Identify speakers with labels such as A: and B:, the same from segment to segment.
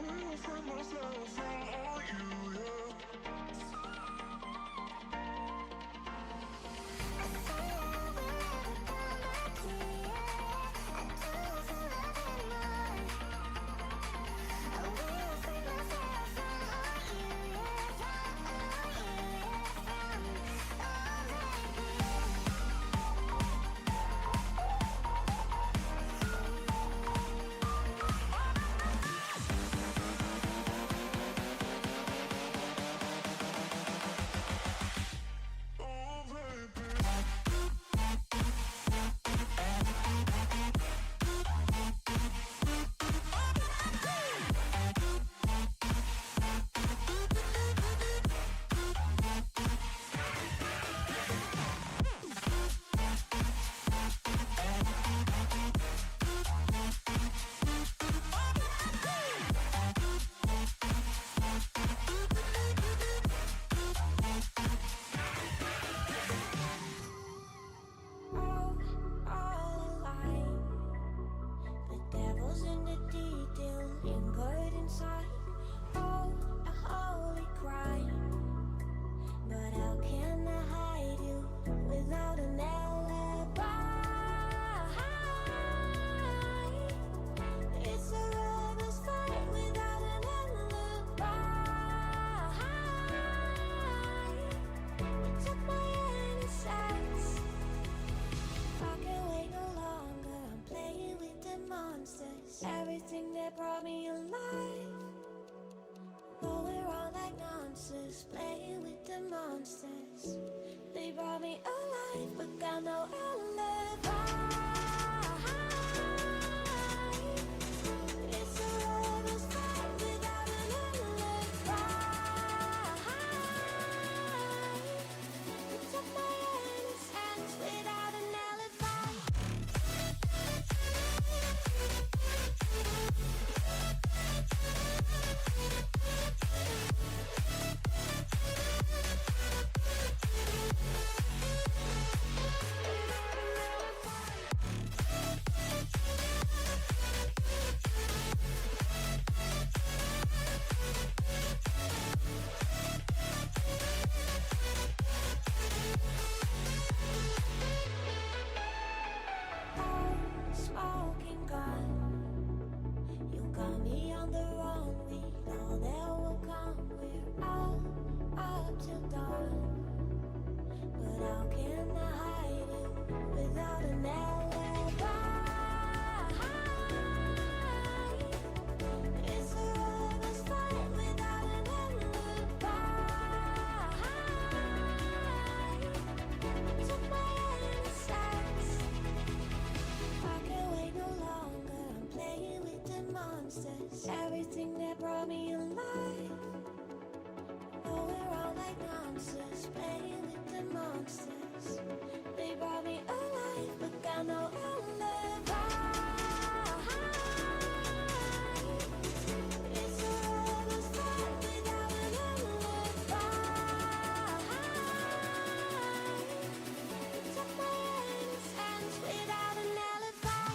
A: will find myself without you, yeah. Oh, baby.
B: All alive. The devil's in the detail, lingered inside. Oh, a holy crime. But how can I hide you without an alibi? It's a lover's fight without an alibi. You took my innocence. I can't wait no longer. I'm playing with the monsters. Everything that brought me alive. Though we're all like monsters, playing with the monsters. They brought me alive, but got no alibi. It's a lover's fight without an alibi. You took my innocence without an alibi. Oh, smoking gun. You got me on the wrong. We know that will come. We're out up till dawn. But how can I hide you without an alibi? It's a lover's fight without an alibi. You took my innocence. I can't wait no longer. I'm playing with the monsters. Everything that brought me alive. Oh, we're all like monsters, playing with the monsters. They brought me alive, but got no alibi. It's a lover's fight without an alibi. You took my innocence without an alibi.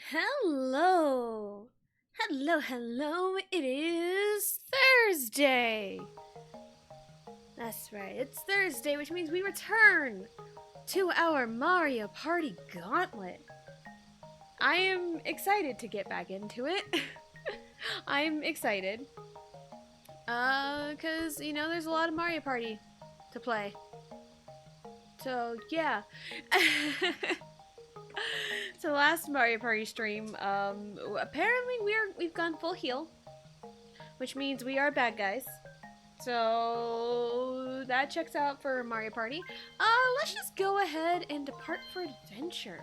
C: Hello! Hello! It is Thursday! That's right, it's Thursday, which means we return to our Mario Party Gauntlet. I am excited to get back into it. I'm excited. Cause, you know, there's a lot of Mario Party to play. So, yeah. So last Mario Party stream, apparently we've gone full heal, which means we are bad guys. So that checks out for Mario Party. Let's just go ahead and depart for adventure.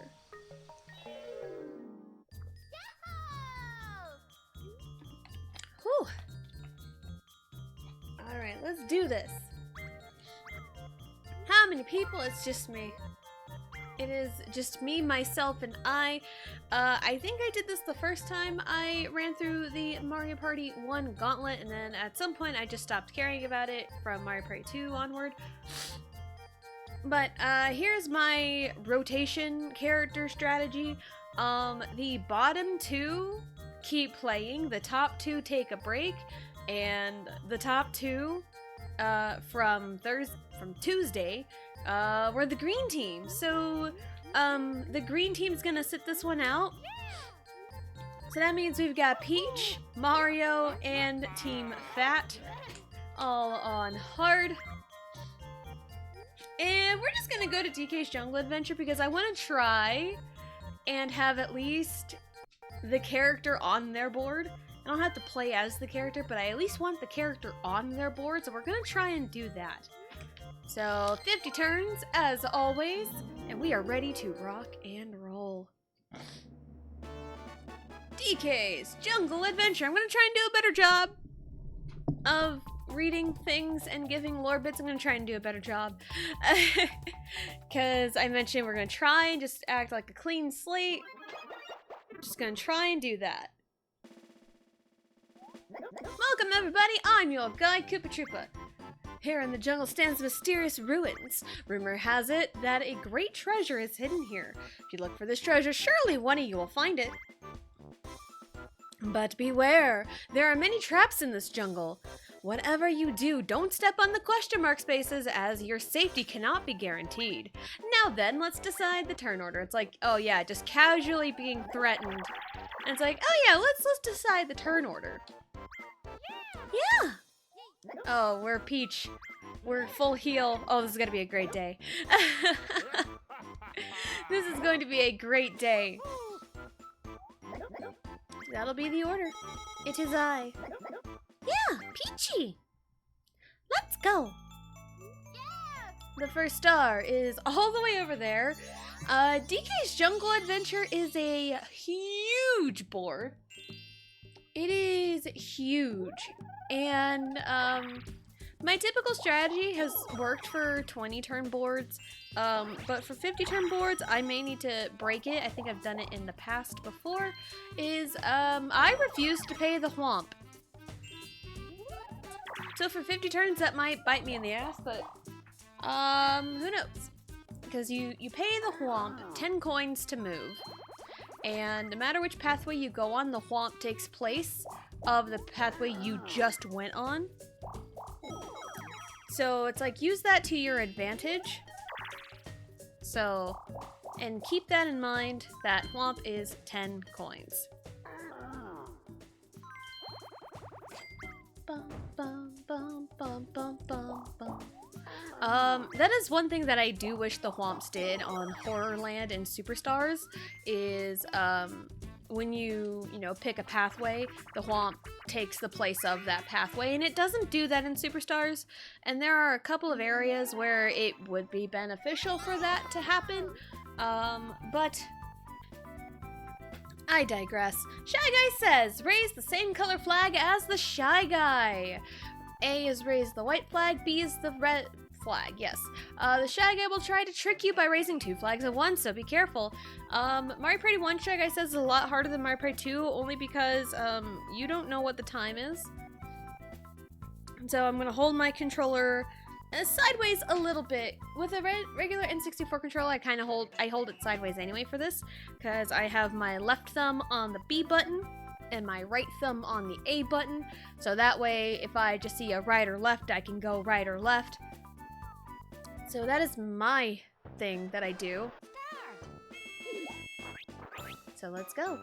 C: Whew. Alright, let's do this. How many people? It's just me. It is just me, myself, and I. I think I did this the first time I ran through the Mario Party 1 Gauntlet, and then at some point I just stopped caring about it from Mario Party 2 onward. But here's my rotation character strategy. The bottom two keep playing, the top two take a break, and the top two from Tuesday we're the green team. So the green team's gonna sit this one out. So that means we've got Peach, Mario, and Team Fat all on hard. And we're just gonna go to DK's Jungle Adventure because I want to try and have at least the character on their board. I don't have to play as the character, but I at least want the character on their board, so we're gonna try and do that. So 50 turns, as always, and we are ready to rock and roll. DK's Jungle Adventure. I'm gonna try and do a better job of reading things and giving lore bits. I'm gonna try and do a better job. Because I mentioned we're gonna try and just act like a clean slate. Just gonna try and do that. Welcome everybody, I'm your guide, Koopa Troopa. Here in the jungle stands mysterious ruins. Rumor has it that a great treasure is hidden here. If you look for this treasure, surely one of you will find it. But beware, there are many traps in this jungle. Whatever you do, don't step on the question mark spaces as your safety cannot be guaranteed. Now then, let's decide the turn order. It's like, oh yeah, just casually being threatened. And it's like, oh yeah, let's decide the turn order. Yeah! Oh, we're Peach. We're full heal. Oh, this is gonna be a great day. This is going to be a great day. That'll be the order. It is I. Yeah, Peachy! Let's go! The first star is all the way over there. DK's Jungle Adventure is a huge board. It is huge. And my typical strategy has worked for 20 turn boards, but for 50 turn boards I may need to break it. I think I've done it in the past before. I refuse to pay the whomp. So for 50 turns that might bite me in the ass, but who knows? Because you pay the whomp 10 coins to move, and no matter which pathway you go on, the whomp takes place of the pathway you just went on. So it's like, use that to your advantage. So, and keep that in mind, that whomp is 10 coins. Bum, bum, bum, bum, bum, bum, bum. That is one thing that I do wish the whomps did on Horrorland and Superstars is, when you pick a pathway, the whomp takes the place of that pathway, and it doesn't do that in Superstars. And there are a couple of areas where it would be beneficial for that to happen, but I digress. Shy Guy says, raise the same color flag as the Shy Guy. A is raise the white flag, B is the red flag, yes. The Shy Guy will try to trick you by raising 2 flags at once, so be careful. Mario Party 1 Shy Guy says is a lot harder than Mario Party 2, only because you don't know what the time is. So I'm gonna hold my controller sideways a little bit. With a regular N64 controller, I hold it sideways anyway for this, because I have my left thumb on the B button and my right thumb on the A button, so that way if I just see a right or left, I can go right or left. So that is my thing that I do. So let's go.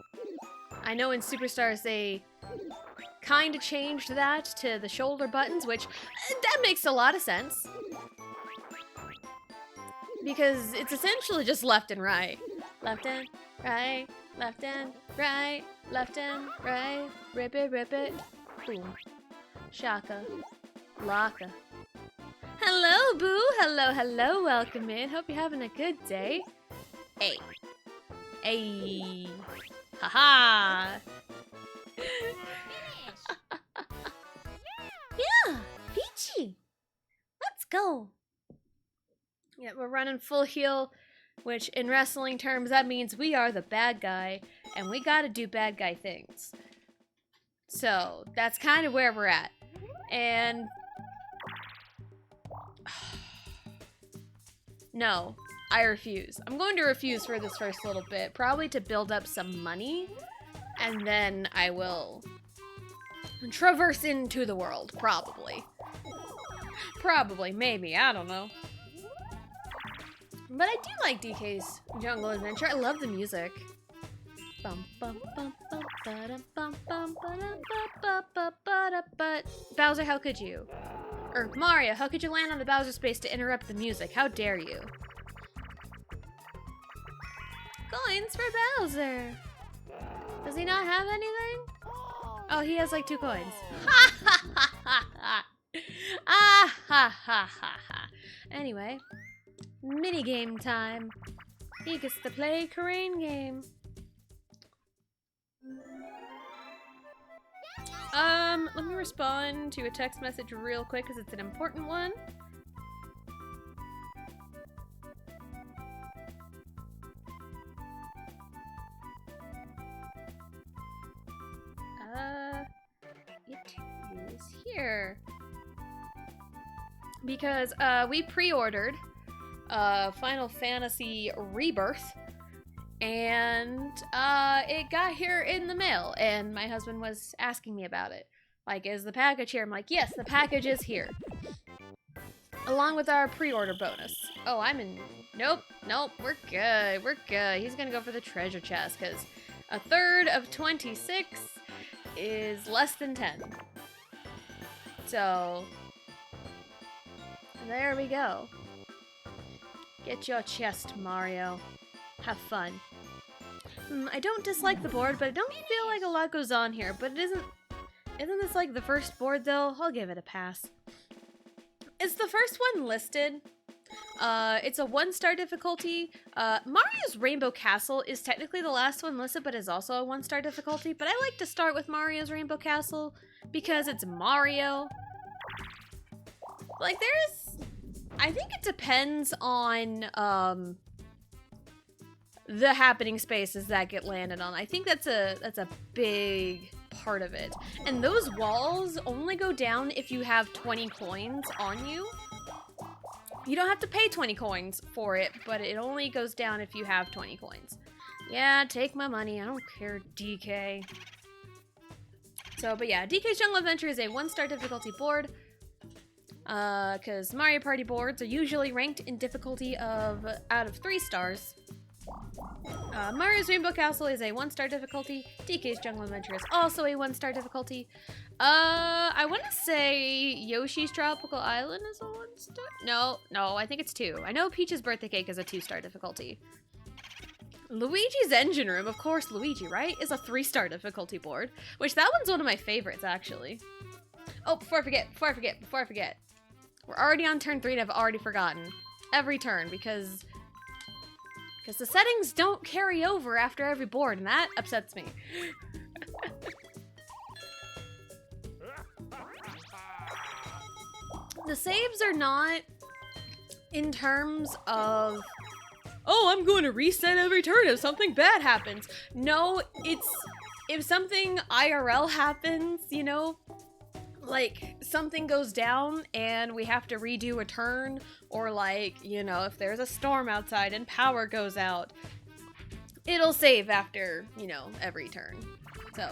C: I know in Superstars they kind of changed that to the shoulder buttons, which that makes a lot of sense. Because it's essentially just left and right. Left and right, left and right, left and right, rip it, boom. Shaka, laka. Hello, boo! Hello, welcome in. Hope you're having a good day. Hey. Hey. Haha. Yeah, Peachy. Let's go. Yeah, we're running full heal, which in wrestling terms, that means we are the bad guy, and we gotta do bad guy things. So, that's kind of where we're at. And... no, I refuse. I'm going to refuse for this first little bit, probably to build up some money, and then I will traverse into the world, probably. Probably, maybe, I don't know. But I do like DK's Jungle Adventure. I love the music. But Bowser, how could you? Or Mario, how could you land on the Bowser space to interrupt the music? How dare you? Coins for Bowser. Does he not have anything? Oh, he has like 2 coins. Ha ha ha ha ha. Ah ha ha ha ha. Anyway, minigame time. He gets to play Crane game. Let me respond to a text message real quick because it's an important one. It is here. Because, we pre-ordered, Final Fantasy Rebirth, and, it got here in the mail, and my husband was asking me about it. Like, is the package here? I'm like, yes, the package is here. Along with our pre-order bonus. Oh, I'm in... Nope, we're good. He's gonna go for the treasure chest, because a third of 26 is less than 10. So... there we go. Get your chest, Mario. Have fun. I don't dislike the board, but I don't feel like a lot goes on here. But it isn't this like the first board though? I'll give it a pass. It's the first one listed. It's a 1-star difficulty. Mario's Rainbow Castle is technically the last one listed, but is also a 1-star difficulty. But I like to start with Mario's Rainbow Castle because it's Mario. Like I think it depends on, the happening spaces that get landed on. I think that's a big part of it. And those walls only go down if you have 20 coins on you. You don't have to pay 20 coins for it, but it only goes down if you have 20 coins. Yeah, take my money. I don't care, DK. So, but yeah, DK's Jungle Adventure is a 1-star difficulty board. Because Mario Party boards are usually ranked in difficulty of out of 3 stars. Mario's Rainbow Castle is a 1-star difficulty. DK's Jungle Adventure is also a 1-star difficulty. I want to say Yoshi's Tropical Island is a 1-star? No, I think it's 2. I know Peach's Birthday Cake is a 2-star difficulty. Luigi's Engine Room, of course Luigi, right? Is a 3-star difficulty board. Which that one's one of my favorites, actually. Oh, before I forget. We're already on turn 3 and I've already forgotten. Every turn, because the settings don't carry over after every board, and that upsets me. The saves are not in terms of, oh, I'm going to reset every turn if something bad happens. No, it's if something IRL happens, you know, like something goes down and we have to redo a turn, or like, you know, if there's a storm outside and power goes out, it'll save after, you know, every turn. So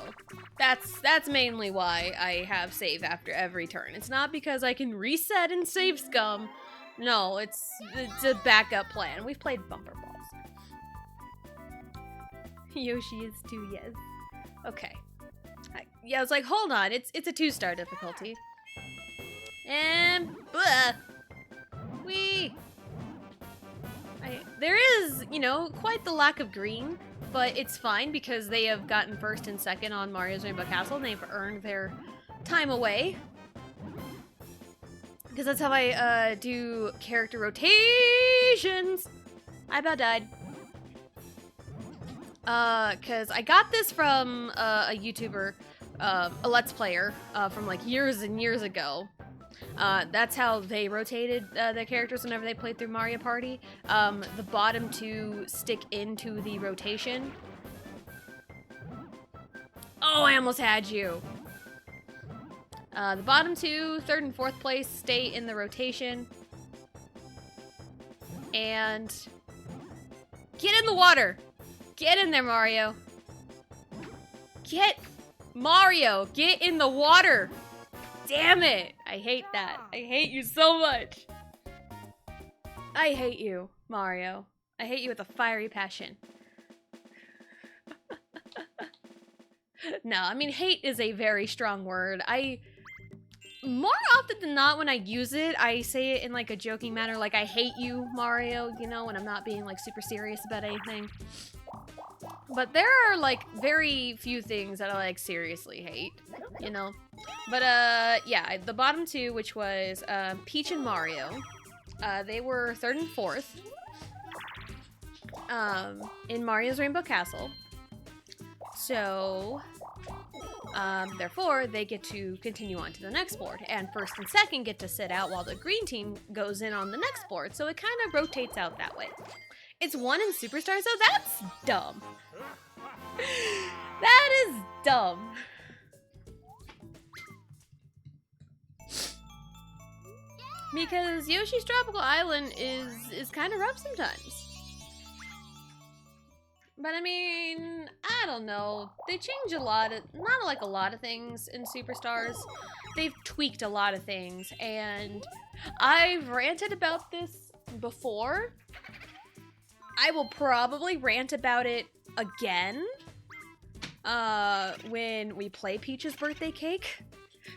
C: that's mainly why I have save after every turn. It's not because I can reset and save scum. No, it's a backup plan. We've played bumper balls. Yoshi is too, yes. Okay. Yeah, I was like, hold on, it's a 2-star difficulty. And wee. There is, you know, quite the lack of green, but it's fine because they have gotten first and second on Mario's Rainbow Castle and they've earned their time away. Because that's how I do character rotations. I about died. Because I got this from a YouTuber, a Let's Player, from like years and years ago. That's how they rotated their characters whenever they played through Mario Party. The bottom 2 stick into the rotation. Oh, I almost had you. The bottom 2, 3rd and 4th place, stay in the rotation. And get in the water. Get in there, Mario. Mario, get in the water. Damn it. I hate that. I hate you so much. I hate you, Mario. I hate you with a fiery passion. No, I mean, hate is a very strong word. More often than not, when I use it, I say it in like a joking manner, like I hate you, Mario, you know, when I'm not being like super serious about anything. But there are like very few things that I like seriously hate, you know. But yeah, the bottom 2, which was Peach and Mario, they were 3rd and 4th in Mario's Rainbow Castle. So therefore, they get to continue on to the next board, and 1st and 2nd get to sit out while the green team goes in on the next board, so it kind of rotates out that way. It's 1 in Superstars, so that's dumb. That is dumb. Because Yoshi's Tropical Island is kind of rough sometimes. But I mean, I don't know. They change a lot of, not like a lot of things in Superstars. They've tweaked a lot of things, and I've ranted about this before. I will probably rant about it again when we play Peach's Birthday Cake.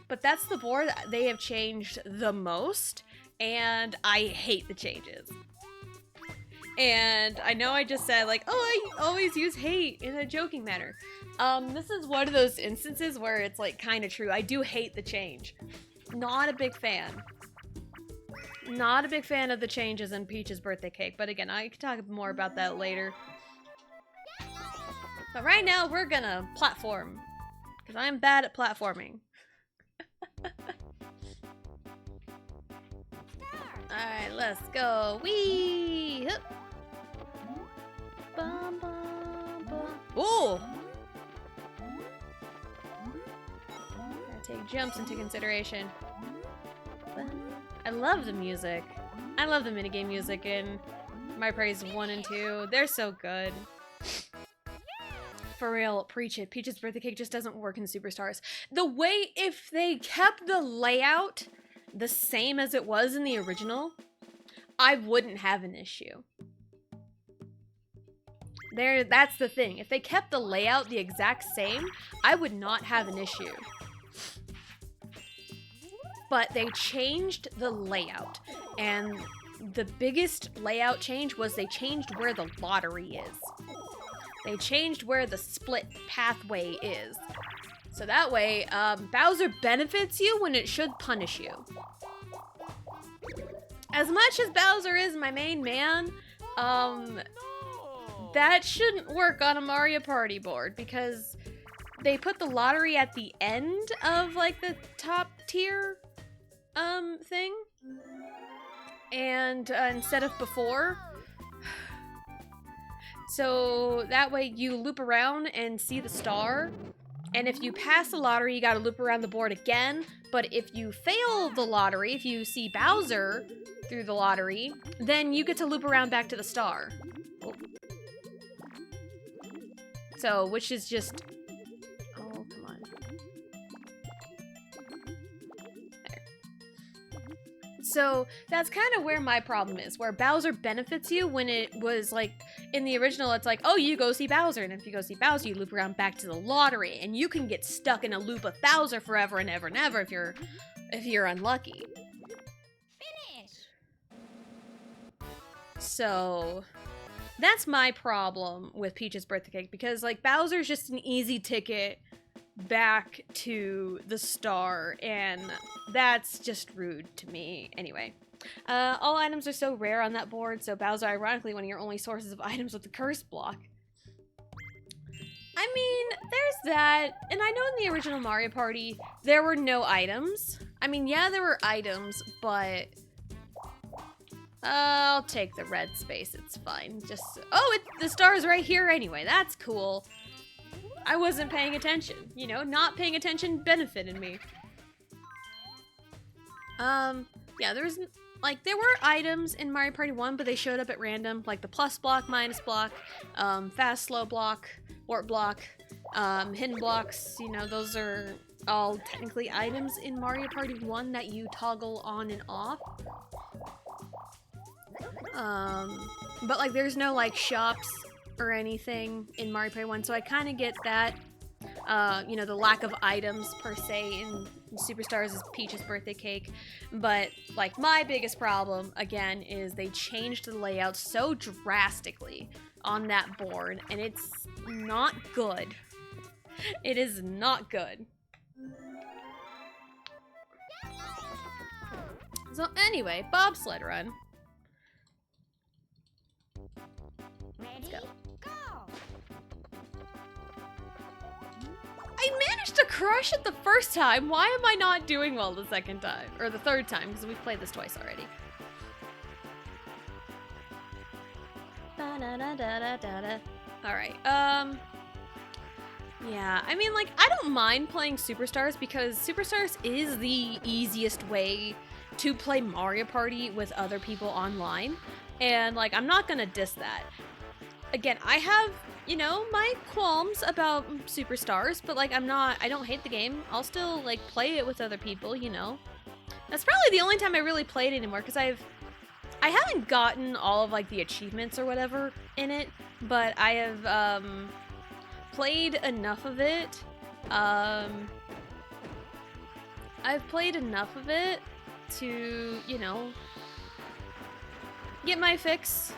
C: But that's the board that they have changed the most, and I hate the changes. And I know I just said, like, oh, I always use hate in a joking manner. This is one of those instances where it's, like, kind of true. I do hate the change. Not a big fan. Not a big fan of the changes in Peach's Birthday Cake. But again, I can talk more about that later. But right now, we're gonna platform. Because I'm bad at platforming. Alright, let's go. Whee! Hup. Bum, bum, bum. Ooh! Gotta take jumps into consideration. I love the music. I love the minigame music in My Praise 1 and 2. They're so good. For real, preach it. Peach's Birthday Cake just doesn't work in Superstars. The way, if they kept the layout the same as it was in the original, I wouldn't have an issue. That's the thing. If they kept the layout the exact same, I would not have an issue. But they changed the layout, and the biggest layout change was they changed where the lottery is. They changed where the split pathway is. So that way, Bowser benefits you when it should punish you. As much as Bowser is my main man, that shouldn't work on a Mario Party board because they put the lottery at the end of like the top tier thing, and instead of before. So that way you loop around and see the star, And if you pass the lottery, you gotta loop around the board again. But if you fail the lottery, if you see Bowser through the lottery, then you get to loop around back to the star. Oh. So, which is just... Oh, come on. There. So, that's kind of where my problem is, where Bowser benefits you when it was, like, in the original, it's like, oh, you go see Bowser, and if you go see Bowser, you loop around back to the lottery, and you can get stuck in a loop of Bowser forever and ever and ever if you're unlucky. So, that's my problem with Peach's birthday cake, because, like, Bowser's just an easy ticket back to the star, and that's just rude to me. Anyway, all items are so rare on that board, so Bowser, ironically, one of your only sources of items with the curse block. I mean, there's that, and I know in the original Mario Party, there were no items. I mean, yeah, there were items, but... I'll take the red space, it's fine. Just, oh, the star's right here anyway, that's cool. I wasn't paying attention, you know, not paying attention benefited me. Yeah, there's, like, there were items in Mario Party 1, but they showed up at random, like the plus block, minus block, fast, slow block, warp block, hidden blocks, you know, those are all technically items in Mario Party 1 that you toggle on and off. But like there's no like shops or anything in Mario Party 1, so I kind of get that. You know, the lack of items per se in Superstars is Peach's birthday cake. But like my biggest problem again is they changed the layout so drastically on that board, and it's not good. It is not good. So anyway, bobsled run. Let's go. I managed to crush it the first time. Why am I not doing well the second time? Or the third time, because we've played this twice already. Alright, yeah, I mean, like, I don't mind playing Superstars because Superstars is the easiest way to play Mario Party with other people online. And, like, I'm not gonna diss that. Again, I have, you know, my qualms about Superstars, but, like, I don't hate the game. I'll still, like, play it with other people, you know. That's probably the only time I really played it anymore, because I haven't gotten all of, like, the achievements or whatever in it, but I have, played enough of it. I've played enough of it to, you know, get my fix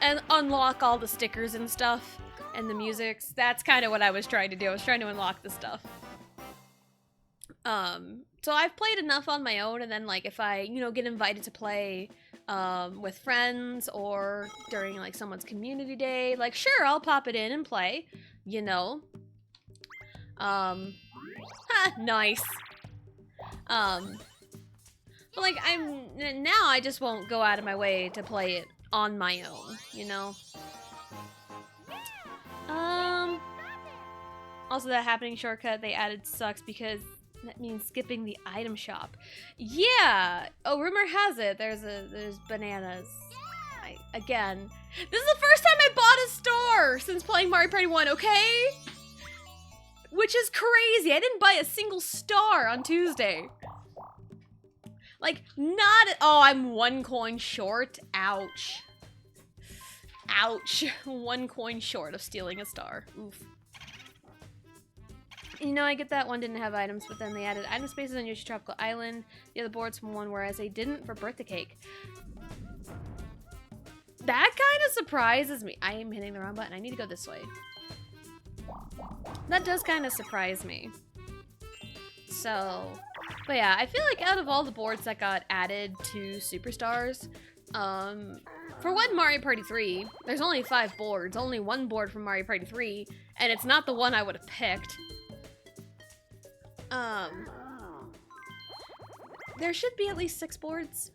C: and unlock all the stickers and stuff and the musics. That's kind of what I was trying to do. I was trying to unlock the stuff. So I've played enough on my own, and then, like, if I, you know, get invited to play with friends or during, like, someone's community day, like, sure, I'll pop it in and play, you know. Nice. But, like, now I just won't go out of my way to play it on my own, you know. Also, that happening shortcut they added sucks because that means skipping the item shop. Yeah. Oh, rumor has it there's bananas. Again, this is the first time I bought a star since playing Mario Party 1, okay? Which is crazy. I didn't buy a single star on Tuesday. Like, oh, I'm 1 coin short. Ouch. Ouch. 1 coin short of stealing a star. Oof. You know, I get that one didn't have items, but then they added item spaces on Yoshi Tropical Island, the other boards from one, whereas they didn't for birthday cake. That kind of surprises me. I am hitting the wrong button. I need to go this way. That does kind of surprise me. So, but yeah, I feel like out of all the boards that got added to Superstars, for one Mario Party 3, there's only 5 boards, only 1 board from Mario Party 3, and it's not the one I would have picked. There should be at least 6 boards,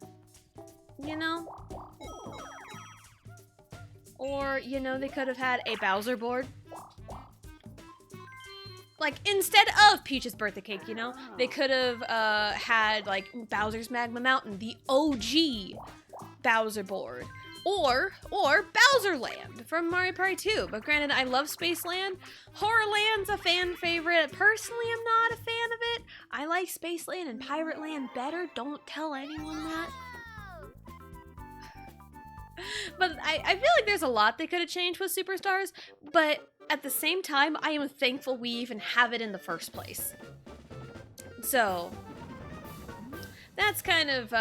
C: you know? Or, you know, they could have had a Bowser board. like, instead of Peach's birthday cake, you know, they could have had, like, Bowser's Magma Mountain, the OG Bowser board. Or Bowser Land from Mario Party 2. But granted, I love Space Land. Horror Land's a fan favorite. Personally, I'm not a fan of it. I like Space Land and Pirate Land better. Don't tell anyone that. But I feel like there's a lot they could have changed with Superstars. But at the same time, I am thankful we even have it in the first place. So that's kind of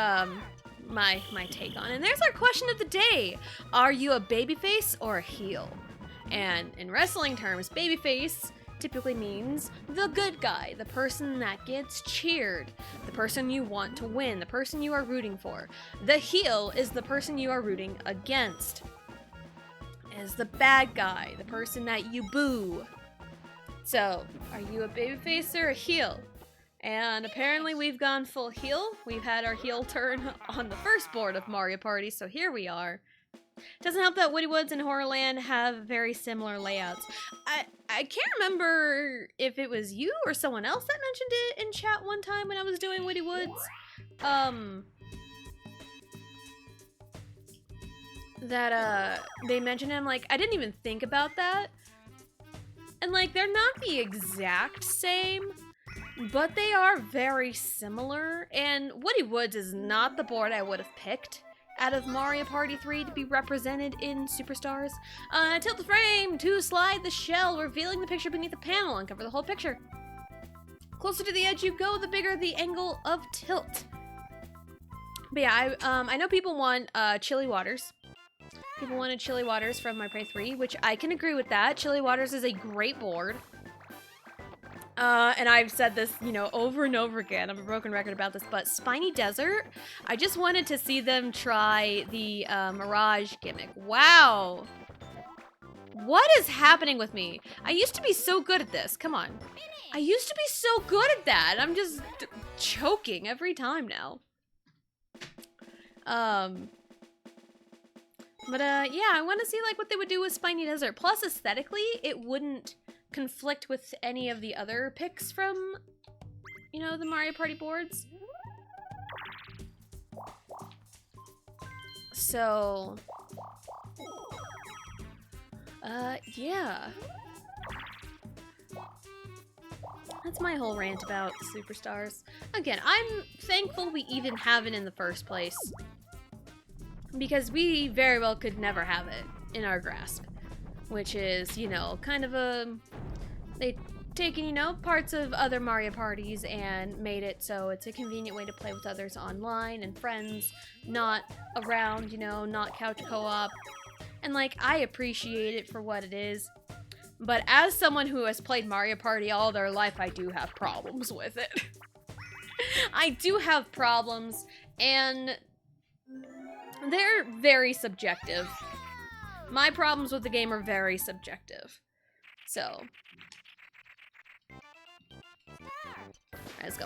C: my take on it. And there's our question of the day. Are you a babyface or a heel? And in wrestling terms, babyface typically means the good guy, the person that gets cheered, the person you want to win, the person you are rooting for. The heel is the person you are rooting against. Is the bad guy, the person that you boo. So, are you a babyface or a heel? And apparently we've gone full heel. We've had our heel turn on the first board of Mario Party, so here we are. Doesn't help that Woody Woods and Horrorland have very similar layouts. I can't remember if it was you or someone else that mentioned it in chat one time when I was doing Woody Woods. That they mentioned him, like, I didn't even think about that. And like, they're not the exact same, but they are very similar, and Woody Woods is not the board I would have picked out of Mario Party 3 to be represented in Superstars. Tilt the frame to slide the shell, revealing the picture beneath the panel and cover the whole picture. Closer to the edge you go, the bigger the angle of tilt. But yeah, I know people want Chilly Waters. People wanted Chilly Waters from Mario Party 3, which I can agree with that. Chilly Waters is a great board. And I've said this, you know, over and over again. I'm a broken record about this, but Spiny Desert, I just wanted to see them try the Mirage gimmick. Wow. What is happening with me? I used to be so good at this. Come on. I used to be so good at that. I'm just choking every time now. But yeah, I want to see like what they would do with Spiny Desert. Plus, aesthetically, it wouldn't conflict with any of the other picks from, you know, the Mario Party boards. So, yeah. That's my whole rant about Superstars. Again, I'm thankful we even have it in the first place, because we very well could never have it in our grasp. Which is, you know, kind of a... They've taken, you know, parts of other Mario parties and made it so it's a convenient way to play with others online and friends, not around, you know, not couch co-op. And, like, I appreciate it for what it is. But as someone who has played Mario Party all their life, I do have problems with it. I do have problems, and they're very subjective. My problems with the game are very subjective. So. Alright, let's go.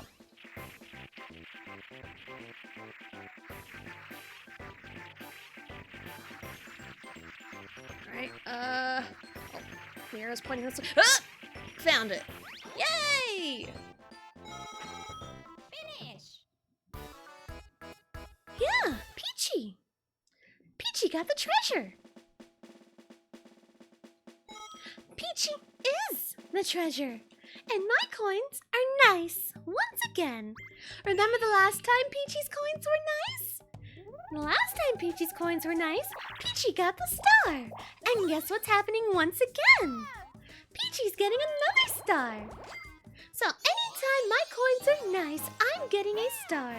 C: Alright, oh, the arrow's pointing this way. Ah! Found it. Yay!
B: Finish!
C: Yeah, Peachy! Peachy got the treasure! Peachy is the treasure, and my coins are nice once again. Remember the last time Peachy's coins were nice? The last time Peachy's coins were nice, Peachy got the star. And guess what's happening once again? Peachy's getting another star. So anytime my coins are nice, I'm getting a star.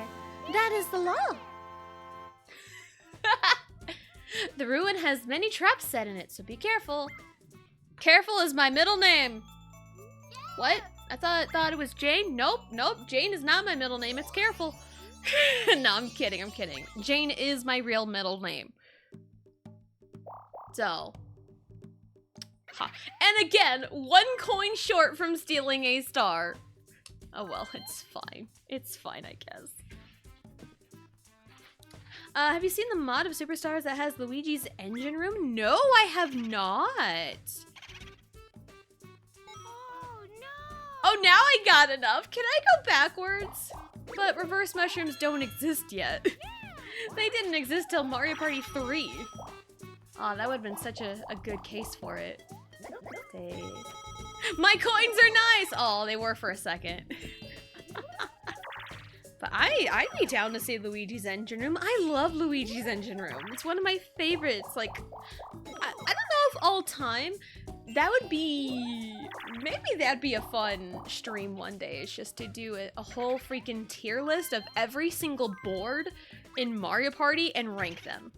C: That is the law. The ruin has many traps set in it, so be careful. Careful is my middle name. What? I thought it was Jane? Nope. Jane is not my middle name. It's Careful. No, I'm kidding. Jane is my real middle name. So. Ha. And again, 1 coin short from stealing a star. Oh well, it's fine. It's fine, I guess. Have you seen the mod of Superstars that has Luigi's engine room? No, I have not.
B: Oh
C: Oh, now I got enough. Can I go backwards? But reverse mushrooms don't exist yet. They didn't exist till Mario Party 3. Oh, that would have been such a good case for it. My coins are nice! Oh, they were for a second. But I'd be down to see Luigi's Engine Room. I love Luigi's Engine Room. It's one of my favorites. Like, I don't know if all time, that would be, maybe that'd be a fun stream one day. It's just to do a whole freaking tier list of every single board in Mario Party and rank them.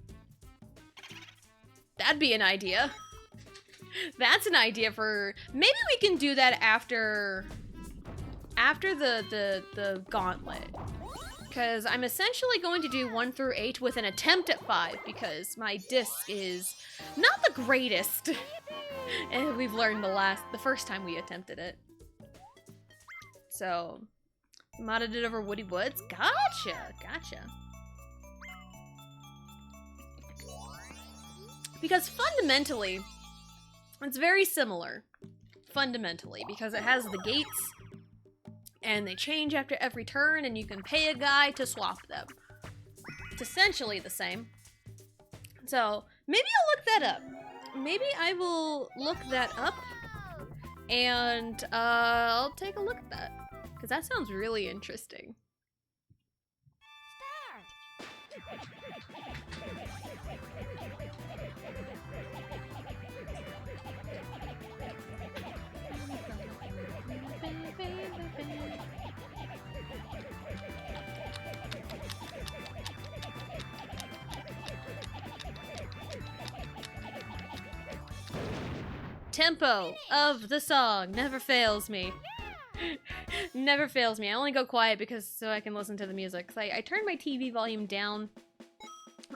C: That'd be an idea. That's an idea for, maybe we can do that after the gauntlet. Because I'm essentially going to do 1 through 8 with an attempt at 5 because my disc is not the greatest. And we've learned the first time we attempted it. So, modded it over Woody Woods. Gotcha. Because fundamentally, it's very similar. Fundamentally, because it has the gates, and they change after every turn, and you can pay a guy to swap them. It's essentially the same. So, maybe I'll look that up. Maybe I will look that up, and I'll take a look at that. Because that sounds really interesting. Tempo of the song never fails me. Never fails me. I only go quiet because so I can listen to the music. 'Cause I turned my TV volume down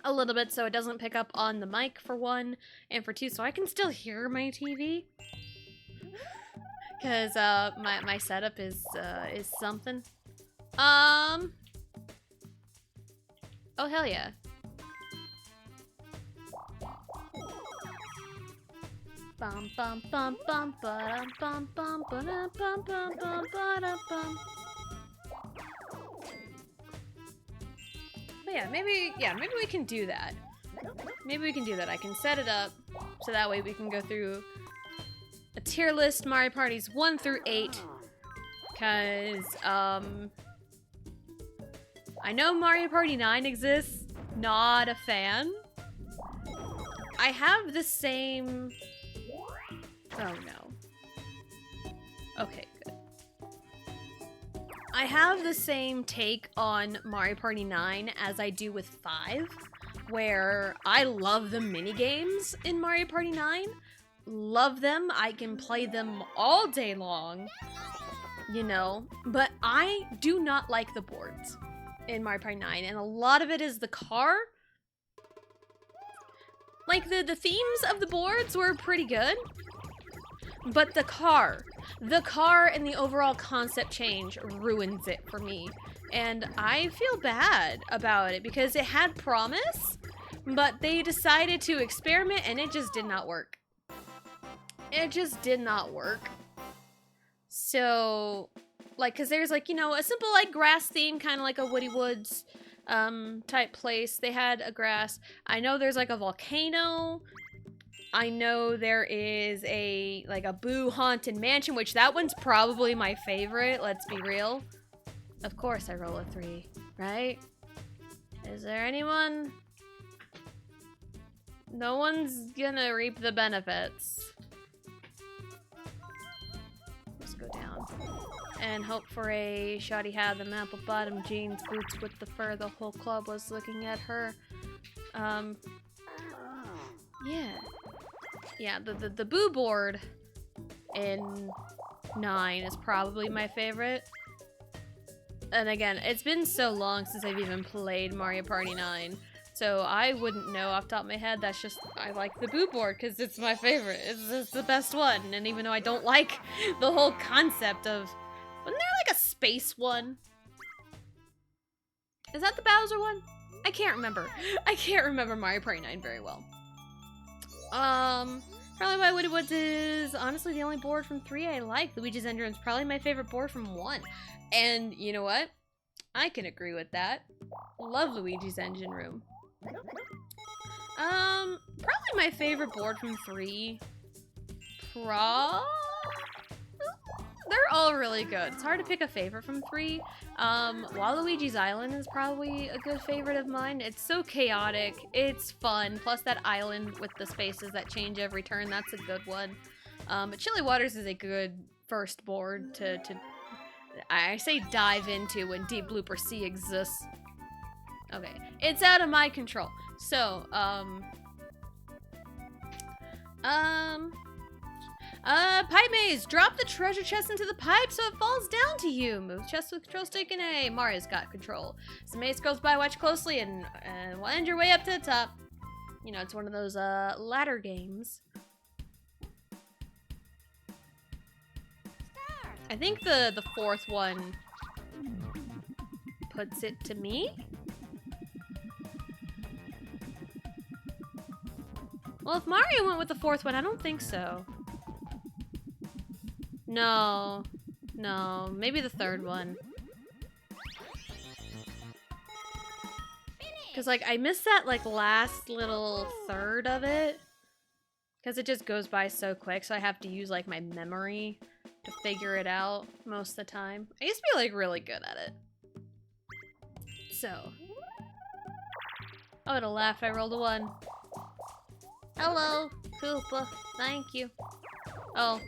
C: a little bit so it doesn't pick up on the mic for one, and for two so I can still hear my TV. Cause my setup is something. Oh hell yeah. Bum bum bum bum bum bum bum bum bum bum bum bum. But yeah, maybe we can do that. Maybe we can do that. I can set it up so that way we can go through a tier list Mario Parties 1 through 8. Cause I know Mario Party 9 exists. Not a fan. I have the same. Oh no. Okay, good. I have the same take on Mario Party 9 as I do with 5, where I love the minigames in Mario Party 9. Love them. I can play them all day long, you know, but I do not like the boards in Mario Party 9, and a lot of it is the car. Like, the themes of the boards were pretty good. But the car and the overall concept change ruins it for me. And I feel bad about it because it had promise, but they decided to experiment and it just did not work. It just did not work. So, like, cause there's like, you know, a simple like grass theme, kind of like a Woody Woods type place. They had a grass. I know there's like a volcano. I know there is a Boo Haunted Mansion, which that one's probably my favorite, let's be real. Of course I roll a 3, right? Is there anyone? No one's gonna reap the benefits. Let's go down. And hope for a shoddy had them apple bottom jeans, boots with the fur, the whole club was looking at her. Yeah. Yeah, the Boo board in 9 is probably my favorite. And again, it's been so long since I've even played Mario Party 9, so I wouldn't know off the top of my head. That's just, I like the Boo board because it's my favorite. It's the best one, and even though I don't like the whole concept of... Wasn't there like a space one? Is that the Bowser one? I can't remember. I can't remember Mario Party 9 very well. How Probably why Wooded Woods is honestly the only board from 3 I like. Luigi's Engine is probably my favorite board from 1. And you know what? I can agree with that. Love Luigi's Engine Room. Probably my favorite board from 3. They're all really good. It's hard to pick a favorite from 3. Waluigi's Island is probably a good favorite of mine. It's so chaotic. It's fun. Plus that island with the spaces that change every turn, that's a good one. But Chilly Waters is a good first board to I say dive into when Deep Blooper Sea exists. Okay, it's out of my control. So, Pipe Maze, drop the treasure chest into the pipe so it falls down to you. Move chest with control stick and A. Mario's got control. As the maze goes by, watch closely and wind your way up to the top. You know, it's one of those, ladder games. I think the fourth one puts it to me. Well, if Mario went with the fourth one, I don't think so. No, maybe the third one. Cause like I missed that like last little third of it. Cause it just goes by so quick, so I have to use like my memory to figure it out most of the time. I used to be like really good at it. So. I would have laughed if I rolled a 1. Hello, Koopa. Thank you. Oh.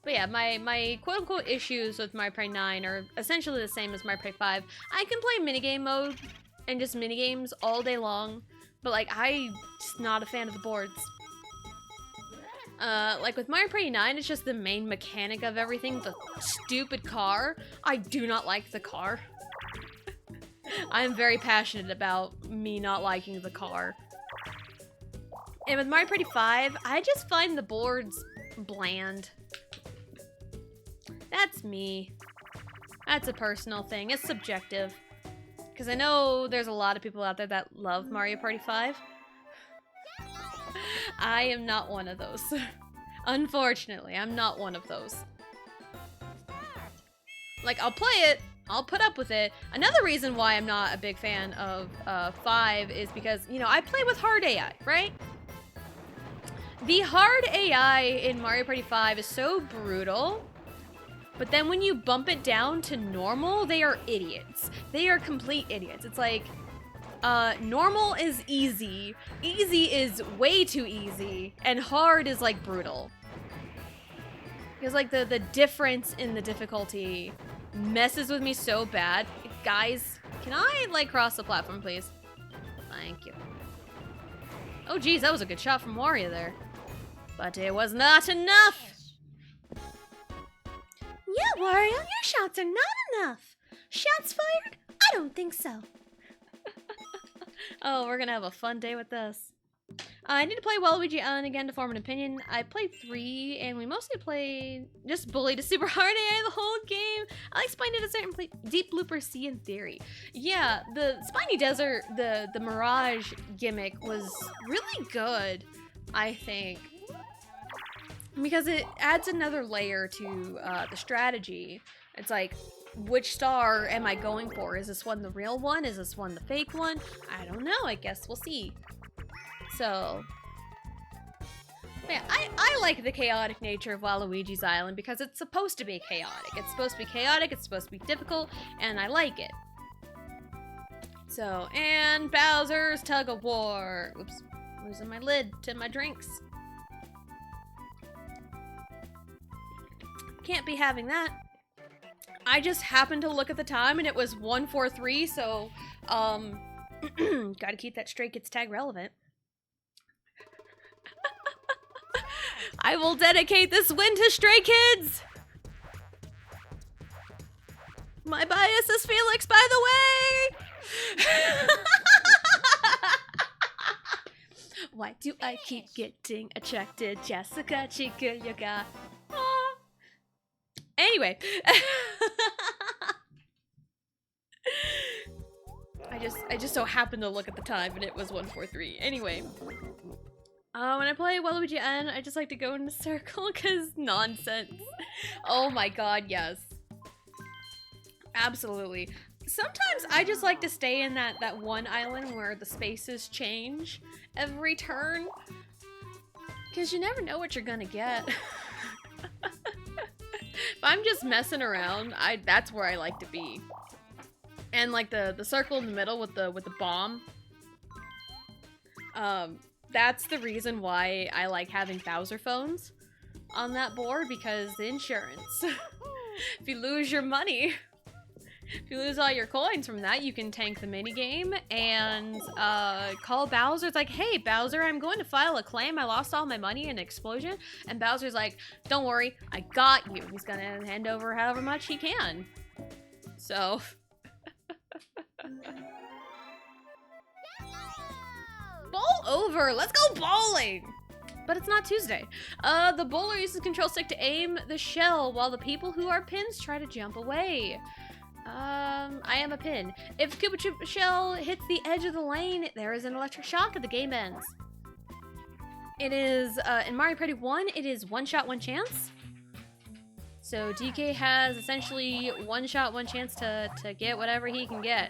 C: But yeah, my quote-unquote issues with Mario Party 9 are essentially the same as Mario Party 5. I can play minigame mode and just minigames all day long, but like I'm just not a fan of the boards. Like with Mario Party 9, it's just the main mechanic of everything, the stupid car. I do not like the car. I'm very passionate about me not liking the car. And with Mario Party 5, I just find the boards bland. That's me. That's a personal thing. It's subjective. Because I know there's a lot of people out there that love Mario Party 5. I am not one of those. Unfortunately, I'm not one of those. Like, I'll play it. I'll put up with it. Another reason why I'm not a big fan of 5 is because, you know, I play with hard AI, right? The hard AI in Mario Party 5 is so brutal, but then when you bump it down to normal, they are idiots. They are complete idiots. It's like, normal is easy, easy is way too easy, and hard is like brutal. Because like the difference in the difficulty messes with me so bad. Guys, can I like cross the platform, please? Thank you. Oh geez, that was a good shot from Wario there. But it was not enough! Yeah, Wario, your shots are not enough! Shots fired? I don't think so. Oh, we're gonna have a fun day with this. I need to play Waluigi Island again to form an opinion. I played 3, and we mostly played just bullied a super hard AI the whole game. I explained it a certain Deep Blooper Sea in theory. Yeah, the Spiny Desert, the Mirage gimmick was really good, I think. Because it adds another layer to the strategy. It's like, which star am I going for? Is this one the real one? Is this one the fake one? I don't know. I guess we'll see. So, yeah, I like the chaotic nature of Waluigi's Island because it's supposed to be chaotic. It's supposed to be chaotic, it's supposed to be difficult, and I like it. So, and Bowser's Tug of War. Oops, losing my lid to my drinks. Can't be having that. I just happened to look at the time and it was 1:43, so, gotta keep that Stray Kids tag relevant. I will dedicate this win to Stray Kids! My bias is Felix, by the way! Why do I keep getting attracted? Jessica, Chica, Yoga. Aww. Anyway. I just so happened to look at the time and it was 1:43. Anyway. When I play Waluigi N, I just like to go in a circle because nonsense. Oh my god, yes. Absolutely. Sometimes I just like to stay in that one island where the spaces change every turn. Because you never know what you're gonna get. If I'm just messing around, that's where I like to be. And like the circle in the middle with the bomb. That's the reason why I like having Bowser phones on that board, because the insurance. If you lose your money, if you lose all your coins from that, you can tank the minigame and call Bowser. It's like, hey, Bowser, I'm going to file a claim. I lost all my money in an explosion. And Bowser's like, don't worry, I got you. He's gonna hand over however much he can. So... Bowl over! Let's go bowling! But it's not Tuesday. The bowler uses control stick to aim the shell while the people who are pins try to jump away. I am a pin. If Koopa Troopa shell hits the edge of the lane, there is an electric shock and the game ends. It is, in Mario Party 1, it is one shot, one chance. So DK has essentially one shot, one chance to get whatever he can get.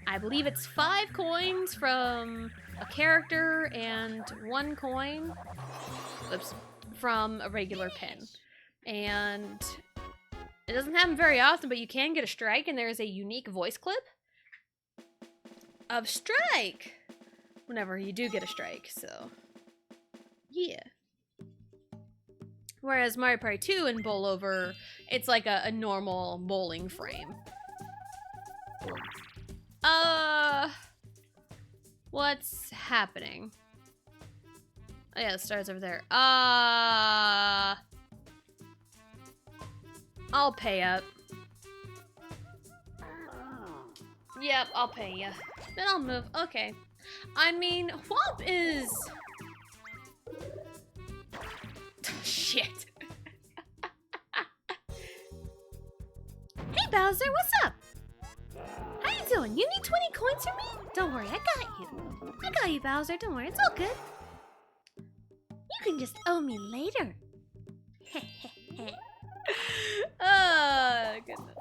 C: I believe it's 5 coins from a character and 1 coin from a regular pin. And it doesn't happen very often, but you can get a strike, and there is a unique voice clip of strike whenever you do get a strike, so yeah. Whereas Mario Party 2 and Bowl Over, it's like a normal bowling frame. What's happening? Oh yeah, the star's over there. I'll pay up. Yep, I'll pay ya. Then I'll move. Okay. I mean, Whomp is... Shit. Hey Bowser, what's up? How you doing? You need 20 coins from me? Don't worry, I got you. I got you, Bowser. Don't worry, it's all good. You can just owe me later. Oh, goodness.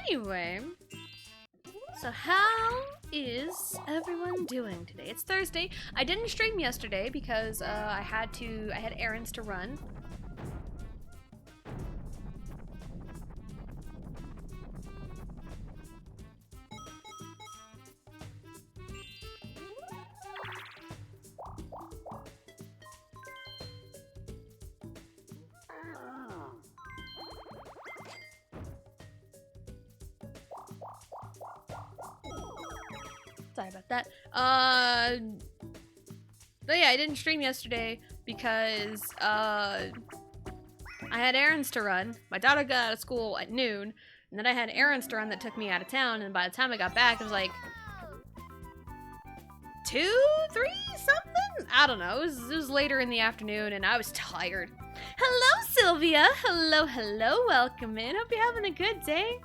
C: Anyway. So how is everyone doing today? It's Thursday. I didn't stream yesterday because I had errands to run. Sorry about that. But yeah, I didn't stream yesterday because I had errands to run. My daughter got out of school at noon, and then I had errands to run that took me out of town, and by the time I got back, it was like 2, 3, something? I don't know. It was later in the afternoon, and I was tired. Hello, Sylvia. Hello, hello. Welcome in. Hope you're having a good day.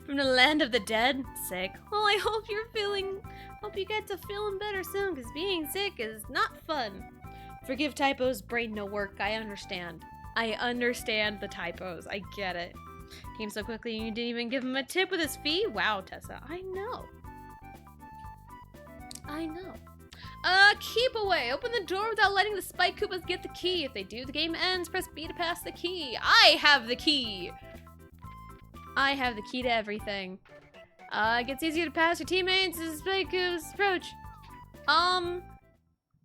C: From the land of the dead. Sick. Well, I hope you get to feeling better soon, because being sick is not fun. Forgive typos, brain no work. I understand. I understand the typos. I get it. Came so quickly you didn't even give him a tip with his fee? Wow, Tessa. I know. I know. Keep away. Open the door without letting the Spike Koopas get the key. If they do, the game ends. Press B to pass the key. I have the key. I have the key to everything. It gets easier to pass your teammates as Spike Koopas approach.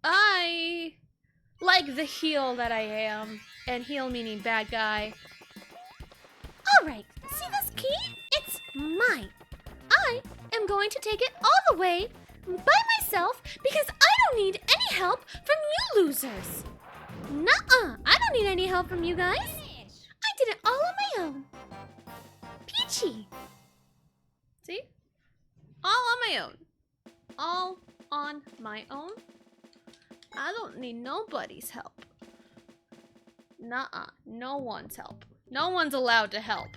C: I like the heel that I am. And heel meaning bad guy.
B: Alright, see this key? It's mine. I am going to take it all the way by myself because I don't need any help from you losers. Nuh-uh, I don't need any help from you guys. I did it all on my own. Peachy.
C: See? All on my own. All on my own. I don't need nobody's help. Nuh-uh. No one's help. No one's allowed to help.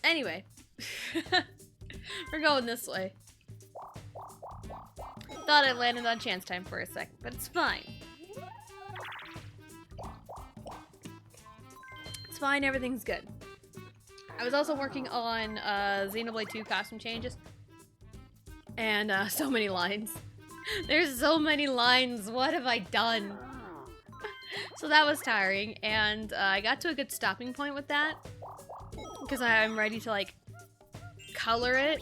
C: Anyway. We're going this way. Thought I landed on chance time for a second, but it's fine. It's fine, everything's good. I was also working on Xenoblade 2 costume changes. And so many lines. There's so many lines. What have I done? So that was tiring, and I got to a good stopping point with that. Because I'm ready to, like, color it.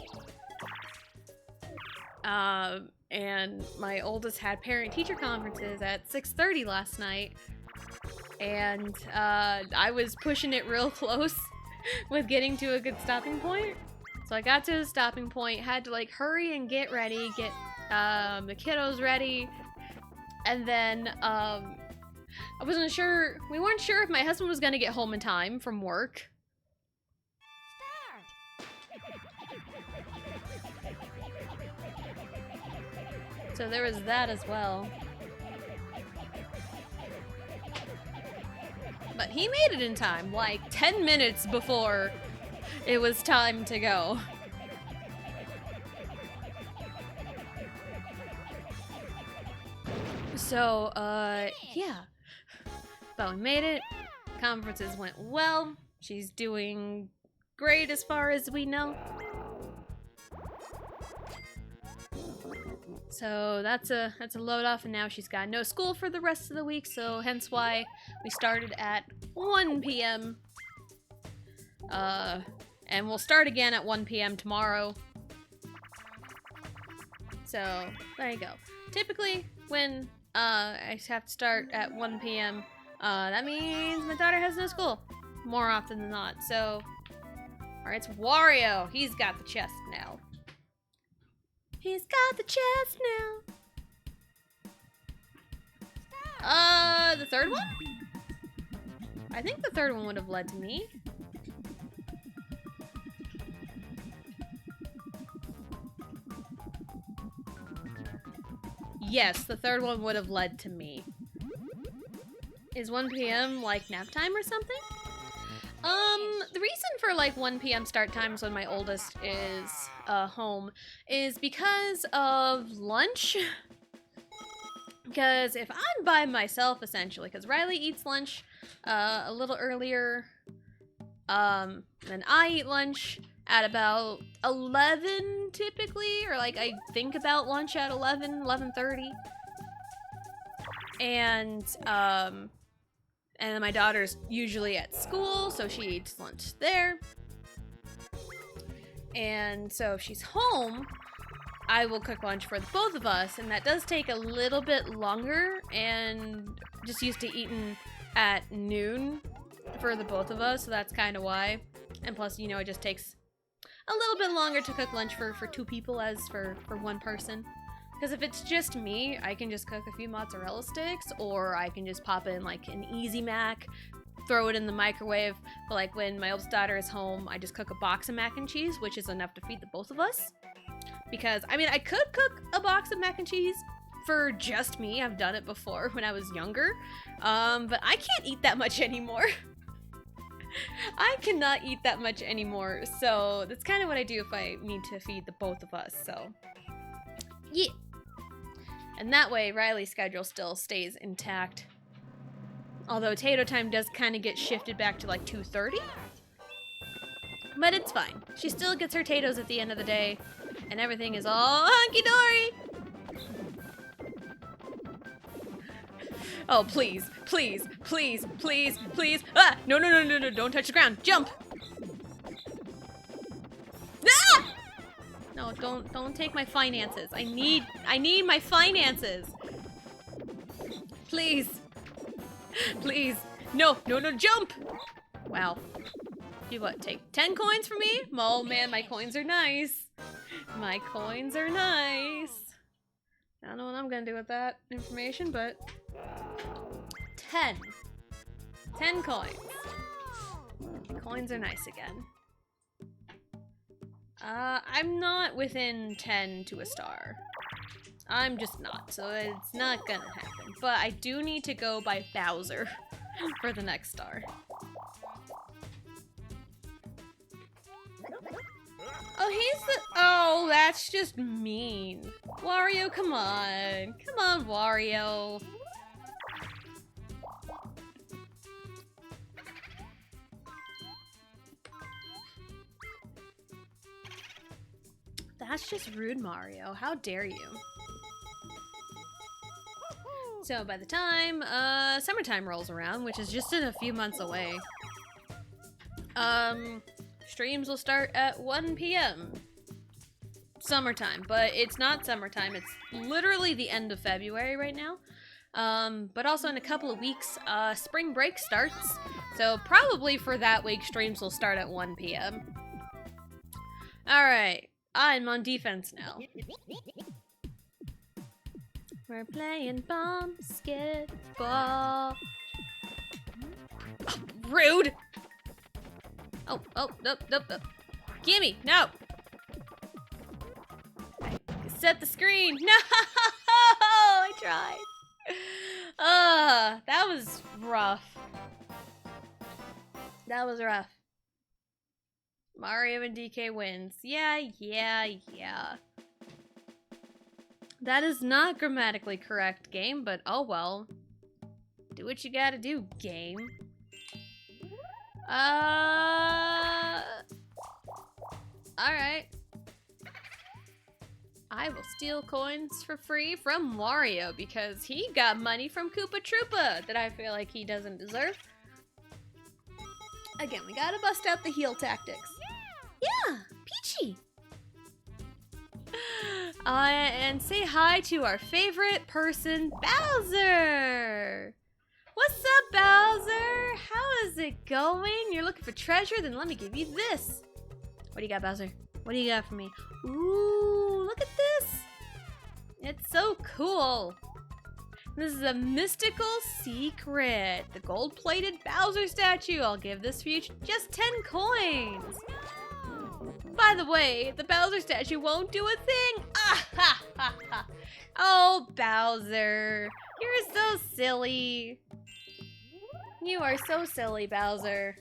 C: And my oldest had parent-teacher conferences at 6:30 last night. And I was pushing it real close with getting to a good stopping point. So I got to the stopping point, had to like hurry and get ready, get the kiddos ready. And then we weren't sure if my husband was gonna get home in time from work. So there was that as well. But he made it in time, like 10 minutes before it was time to go. So, yeah. But we made it. Conferences went well. She's doing great as far as we know. So that's a load off, and now she's got no school for the rest of the week, so hence why we started at 1 p.m. And we'll start again at 1 p.m. tomorrow. So there you go. Typically, when I have to start at 1 p.m., that means my daughter has no school more often than not. So, alright, it's Wario. He's got the chest now. He's got the chest now. The third one? I think the third one would have led to me. Yes, the third one would have led to me. Is 1 p.m. like nap time or something? The reason for like 1 p.m. start times when my oldest is home is because of lunch. Because if I'm by myself, essentially, because Riley eats lunch a little earlier than I eat lunch at about 11 typically, or like I think about lunch at 11:30. And then my daughter's usually at school, so she eats lunch there. And so if she's home, I will cook lunch for the both of us, and that does take a little bit longer, and just used to eating at noon for the both of us, so that's kind of why. And plus, you know, it just takes a little bit longer to cook lunch for two people as for one person. Because if it's just me, I can just cook a few mozzarella sticks, or I can just pop in like an Easy Mac, throw it in the microwave. But like when my oldest daughter is home, I just cook a box of mac and cheese, which is enough to feed the both of us. Because, I mean, I could cook a box of mac and cheese for just me. I've done it before when I was younger. But I can't eat that much anymore. I cannot eat that much anymore. So that's kind of what I do if I need to feed the both of us. So, yeah. And that way, Riley's schedule still stays intact. Although Tato time does kind of get shifted back to like 2:30. But it's fine. She still gets her Tatos at the end of the day. And everything is all hunky-dory. Oh, please, please, please, please, please. Ah! No, no, no, no, no, don't touch the ground. Jump! Ah! No, don't take my finances. I need my finances. Please. Please. No, no, no, jump! Wow. You what, take 10 coins from me? Oh man, my coins are nice. My coins are nice. I don't know what I'm gonna do with that information, but 10 coins. Coins are nice again. I'm not within 10 to a star. I'm just not, so it's not gonna happen. but I do need to go by Bowser for the next star. Oh, he's the- oh, that's just mean. Wario, come on. Come on, Wario. That's just rude, Mario. How dare you? So by the time summertime rolls around, which is just in a few months away, streams will start at 1 p.m. Summertime, but it's not summertime. It's literally the end of February right now. But also in a couple of weeks, spring break starts. So probably for that week, streams will start at 1 p.m. Alright, I'm on defense now. We're playing basketball. Oh, rude! Oh, nope. Gimme, no! I set the screen. No! I tried. That was rough. That was rough. Mario and DK wins. Yeah. That is not grammatically correct, game, but oh well. Do what you gotta do, game. Alright. I will steal coins for free from Wario because he got money from Koopa Troopa that I feel like he doesn't deserve. Again, we gotta bust out the heel tactics. Yeah, Peachy! And say hi to our favorite person, Bowser! What's up, Bowser? How is it going? You're looking for treasure? Then let me give you this. What do you got, Bowser? What do you got for me? Ooh, look at this! It's so cool. This is a mystical secret. The gold-plated Bowser statue. I'll give this for you just 10 coins. By the way, the Bowser statue won't do a thing. Ah ha ha ha. Oh, Bowser. You're so silly. You are so silly, Bowser.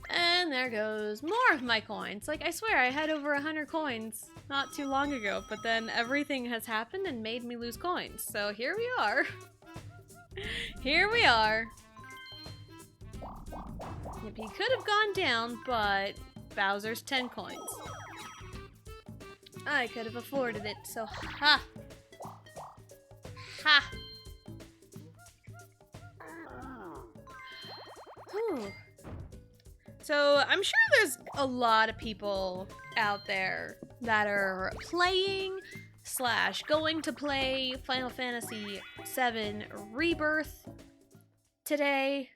C: And there goes more of my coins. Like, I swear, I had over 100 coins not too long ago, but then everything has happened and made me lose coins. So here we are. Here we are. Yep, he could have gone down, but Bowser's 10 coins. I could have afforded it, so ha! Ha! Whew. So I'm sure there's a lot of people out there that are playing / going to play Final Fantasy VII Rebirth today.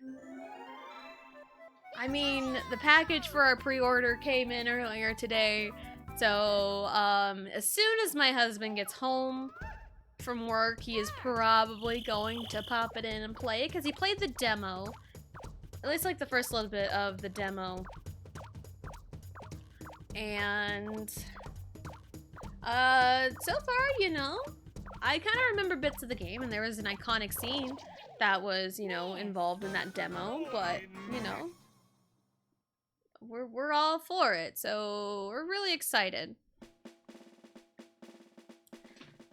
C: I mean, the package for our pre-order came in earlier today, so as soon as my husband gets home from work, he is probably going to pop it in and play it, because he played the demo. At least like the first little bit of the demo. And so far, you know, I kind of remember bits of the game, and there was an iconic scene that was, you know, involved in that demo, but, you know, we're all for it, so we're really excited.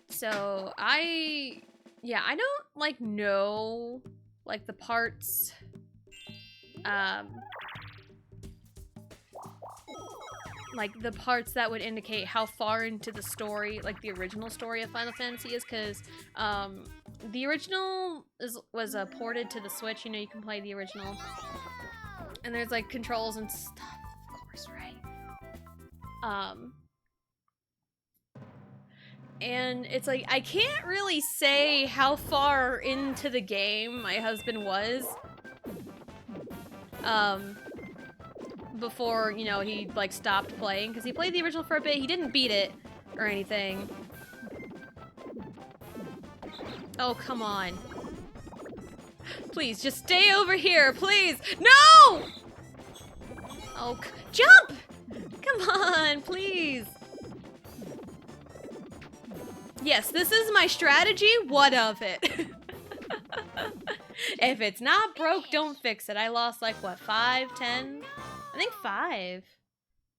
C: So I don't like know like the parts like the parts that would indicate how far into the story, like the original story of Final Fantasy is, because the original was ported to the Switch. You know, you can play the original, and there's like controls and stuff, of course, right? And it's like I can't really say how far into the game my husband was before, you know, he like stopped playing, because he played the original for a bit. He didn't beat it or anything. Oh, come on. Please, just stay over here, please. No! Oh, jump! Come on, please. Yes, this is my strategy. What of it? If it's not broke, don't fix it. I lost like, what, 5, 10? I think 5.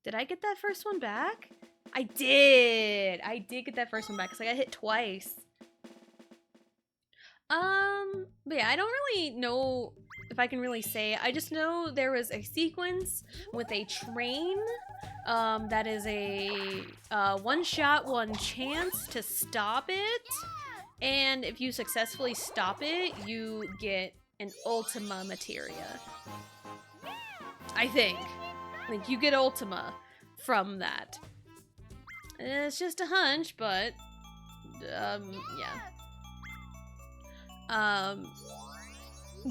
C: Did I get that first one back? I did. I did get that first one back because I got hit twice. But yeah, I don't really know if I can really say. I just know there was a sequence with a train that is a one shot, one chance to stop it. And if you successfully stop it, you get an Ultima materia. I think. Like, you get Ultima from that. It's just a hunch, but yeah.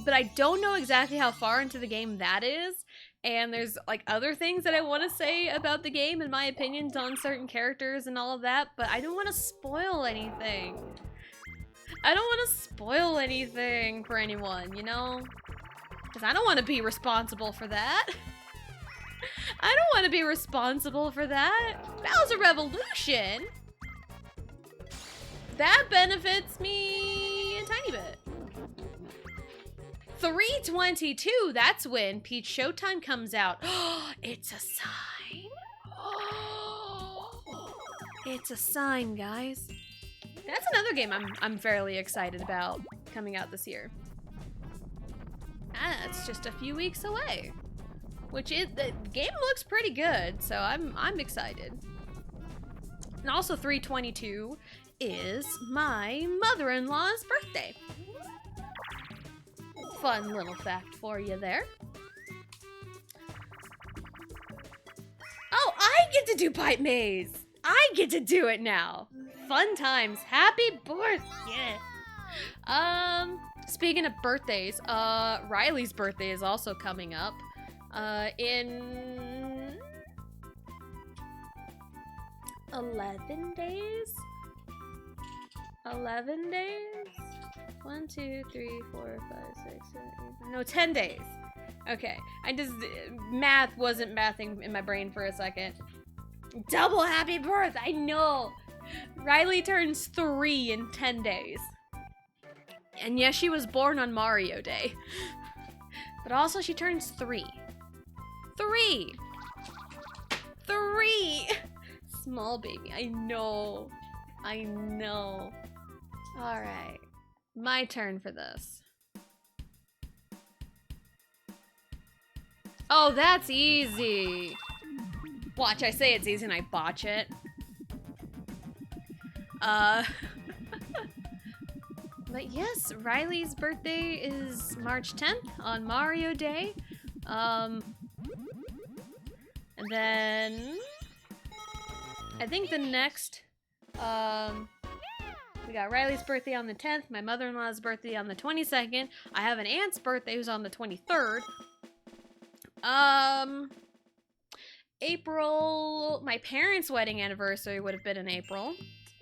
C: But I don't know exactly how far into the game that is, and there's like other things that I want to say about the game and my opinions on certain characters and all of that, but I don't want to spoil anything. I don't want to spoil anything for anyone, you know? Because I don't want to be responsible for that. I don't want to be responsible for that. Bowser Revolution. That benefits me a tiny bit. 3/22, that's when Peach Showtime comes out. It's a sign. It's a sign, guys. That's another game I'm fairly excited about coming out this year. It's just a few weeks away. Which is, the game looks pretty good, so I'm excited. And also 3/22 is my mother-in-law's birthday. Fun little fact for you there. Oh, I get to do Pipe Maze! I get to do it now! Fun times. Happy birthday! Speaking of birthdays, Riley's birthday is also coming up. In 11 days? 11 days? 1, 2, 3, 4, 5, 6, 7, 8, no, 10 days. Okay, math wasn't mathing in my brain for a second. Double happy birth, I know! Riley turns 3 in 10 days. And yes, she was born on Mario Day. But also she turns 3. 3! Small baby, I know. I know. Alright. My turn for this. Oh, that's easy. Watch, I say it's easy and I botch it. But yes, Riley's birthday is March 10th on Mario Day. And then I think the next, we got Riley's birthday on the 10th, my mother-in-law's birthday on the 22nd. I have an aunt's birthday who's on the 23rd. April, my parents' wedding anniversary would have been in April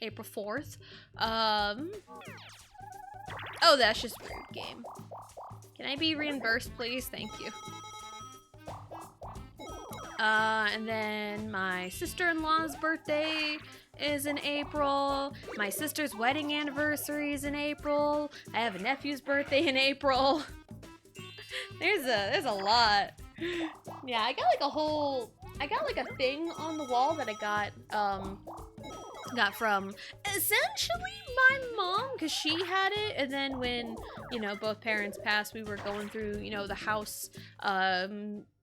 C: 4th. Oh, that's just weird game. Can I be reimbursed, please? Thank you. And then my sister-in-law's birthday is in April. My sister's wedding anniversary is in April. I have a nephew's birthday in April. There's a lot. Yeah, I got like a thing on the wall that I got from essentially my mom, because she had it, and then when, you know, both parents passed, we were going through, you know, the house,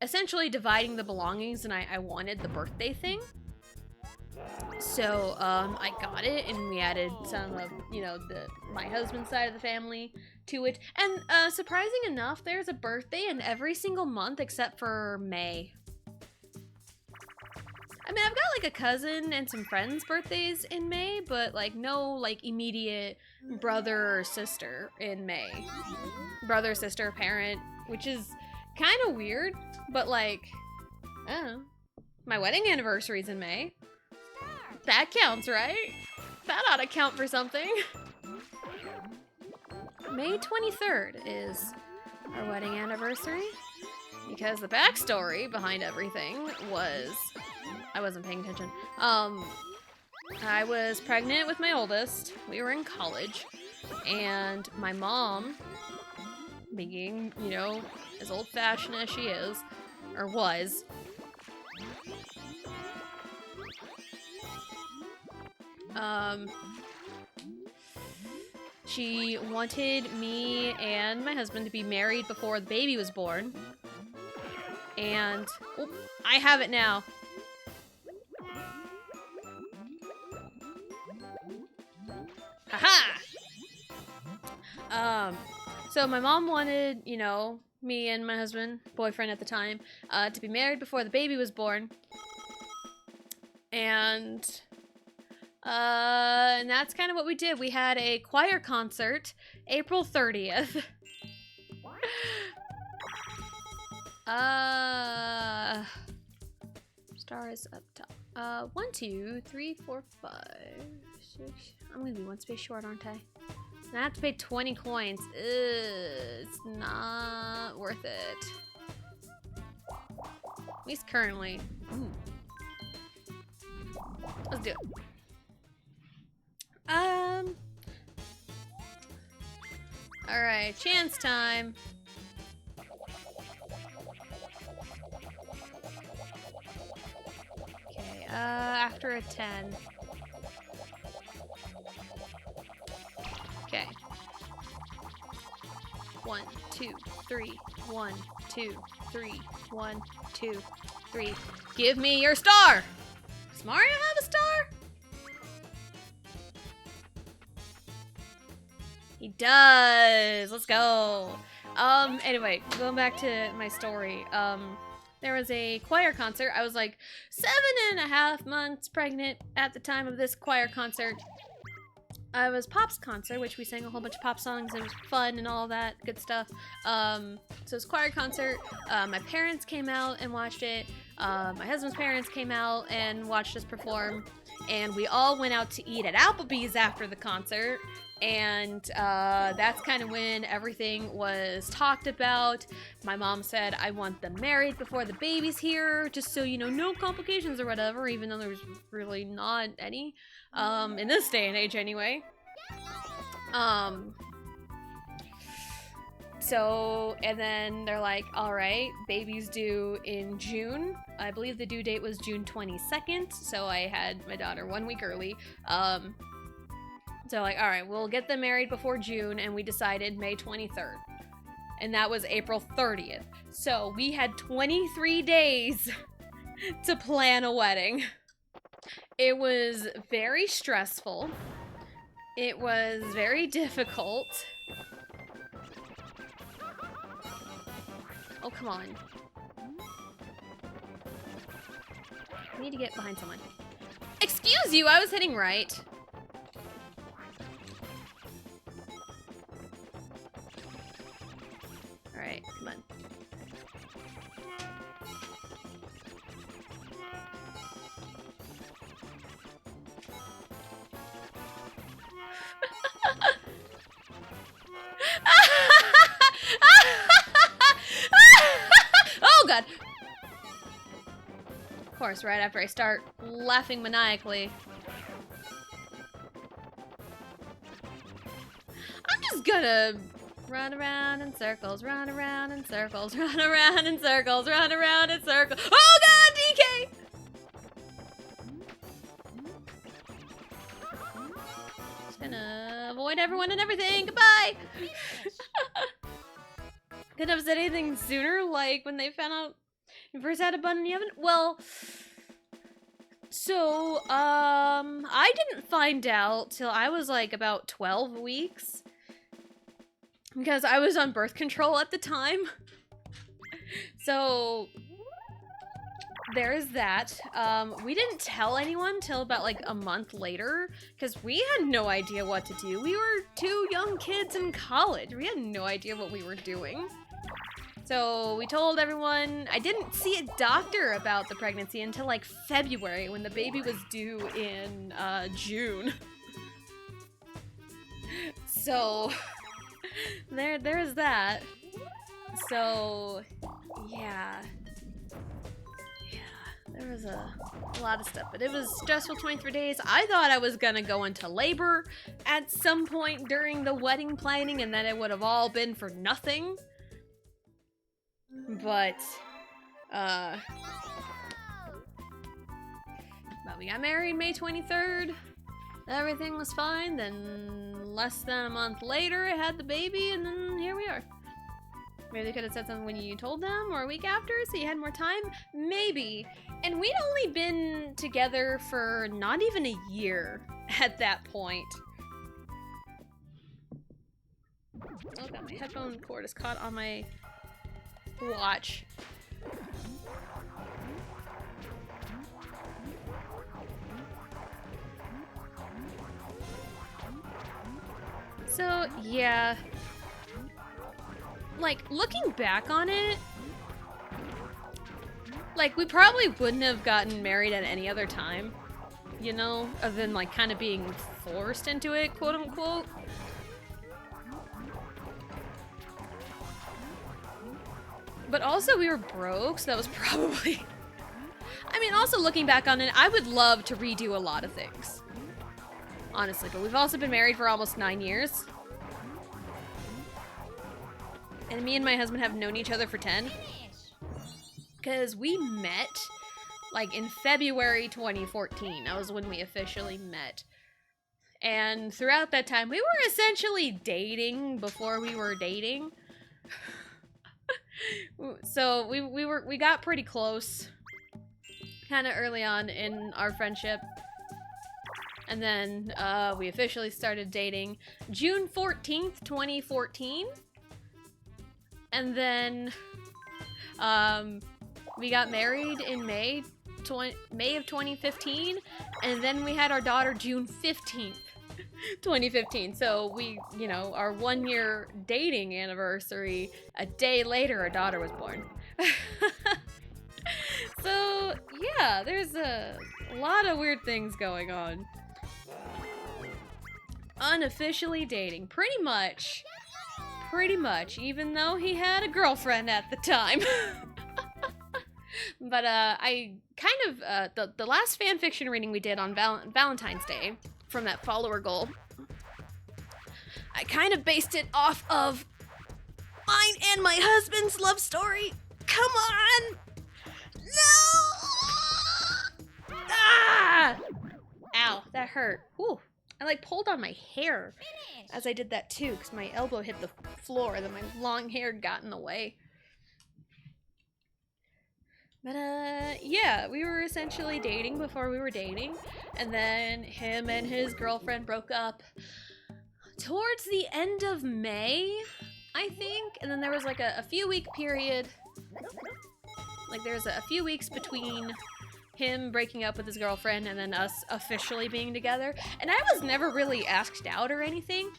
C: essentially dividing the belongings, and I wanted the birthday thing. So, I got it, and we added some of, you know, my husband's side of the family to it. And, surprising enough, there's a birthday in every single month except for May. I mean, I've got, like, a cousin and some friends' birthdays in May, but, like, no, like, immediate brother or sister in May. Brother, sister, parent, which is kind of weird, but, like, I don't know. My wedding anniversary's in May. That counts, right? That ought to count for something. May 23rd is our wedding anniversary, because the backstory behind everything was... I wasn't paying attention. I was pregnant with my oldest. We were in college. And my mom, being, you know, as old-fashioned as she is, or was, she wanted me and my husband to be married before the baby was born. And oh, I have it now. Haha! So my mom wanted, you know, me and my husband, boyfriend at the time, to be married before the baby was born. And that's kind of what we did. We had a choir concert April 30th. Stars up top. 1, 2, 3, 4, 5, 6. I'm gonna be one space short, aren't I? And I have to pay 20 coins. Ugh, it's not worth it. At least currently. Ooh. Let's do it. Alright, chance time. Okay, after a 10. Okay. 1, 2, 3. 1, 2, 3. 1, 2, 3. Give me your star! Does Mario have a star? He does! Let's go! Anyway, going back to my story. There was a choir concert. I was like 7.5 months pregnant at the time of this choir concert. It was Pop's concert, which we sang a whole bunch of pop songs. It was fun and all that good stuff. So it was choir concert. My parents came out and watched it. My husband's parents came out and watched us perform. And we all went out to eat at Applebee's after the concert. And that's kind of when everything was talked about. My mom said, I want them married before the baby's here, just so, you know, no complications or whatever, even though there's really not any. In this day and age anyway. So, and then they're like, alright, baby's due in June. I believe the due date was June 22nd, so I had my daughter 1 week early. So like, alright, we'll get them married before June, and we decided May 23rd. And that was April 30th. So we had 23 days to plan a wedding. It was very stressful. It was very difficult. Oh, come on. I need to get behind someone. Excuse you, I was hitting right. Alright, come on. Oh god! Of course, right after I start laughing maniacally. I'm just gonna run around in circles, run around in circles, run around in circles, run around in circles. Oh god, DK! Just gonna avoid everyone and everything. Goodbye! Couldn't have said anything sooner, like when they found out you first had a bun in the oven? Well, so, I didn't find out till I was like about 12 weeks. Because I was on birth control at the time. So, there is that. We didn't tell anyone till about like a month later, because we had no idea what to do. We were two young kids in college. We had no idea what we were doing. So we told everyone. I didn't see a doctor about the pregnancy until like February, when the baby was due in June. So there's that. So yeah. there was a lot of stuff, but it was stressful 23 days. I thought I was gonna go into labor at some point during the wedding planning and then it would have all been for nothing. But we got married May 23rd. Everything was fine. Then less than a month later, I had the baby, and then here we are. Maybe they could have said something when you told them, or a week after, so you had more time. Maybe. And we'd only been together for not even a year at that point. Oh god, my headphone cord is caught on my watch. So, yeah. Like, looking back on it, like, we probably wouldn't have gotten married at any other time, you know, other than, like, kind of being forced into it, quote unquote. But also, we were broke, so that was probably... I mean, also looking back on it, I would love to redo a lot of things. Honestly, but we've also been married for almost 9 years. And me and my husband have known each other for 10. Because we met, like, in February 2014. That was when we officially met. And throughout that time, we were essentially dating before we were dating. So we got pretty close kind of early on in our friendship. And then we officially started dating June 14th, 2014. And then we got married in May of 2015. And then we had our daughter June 15th, 2015. So we, you know, our 1 year dating anniversary, a day later our daughter was born. So yeah, there's a lot of weird things going on. Unofficially dating, pretty much, even though he had a girlfriend at the time. But I kind of, the last fanfiction reading we did on Valentine's Day, from that follower goal, I kind of based it off of mine and my husband's love story. Come on! No! Ah! Ow, that hurt. Ooh. I like pulled on my hair as I did that too, because my elbow hit the floor, then my long hair got in the way. But yeah, we were essentially dating before we were dating, and then him and his girlfriend broke up towards the end of May, I think, and then there was like a few week period, like there's a few weeks between him breaking up with his girlfriend and then us officially being together. And I was never really asked out or anything.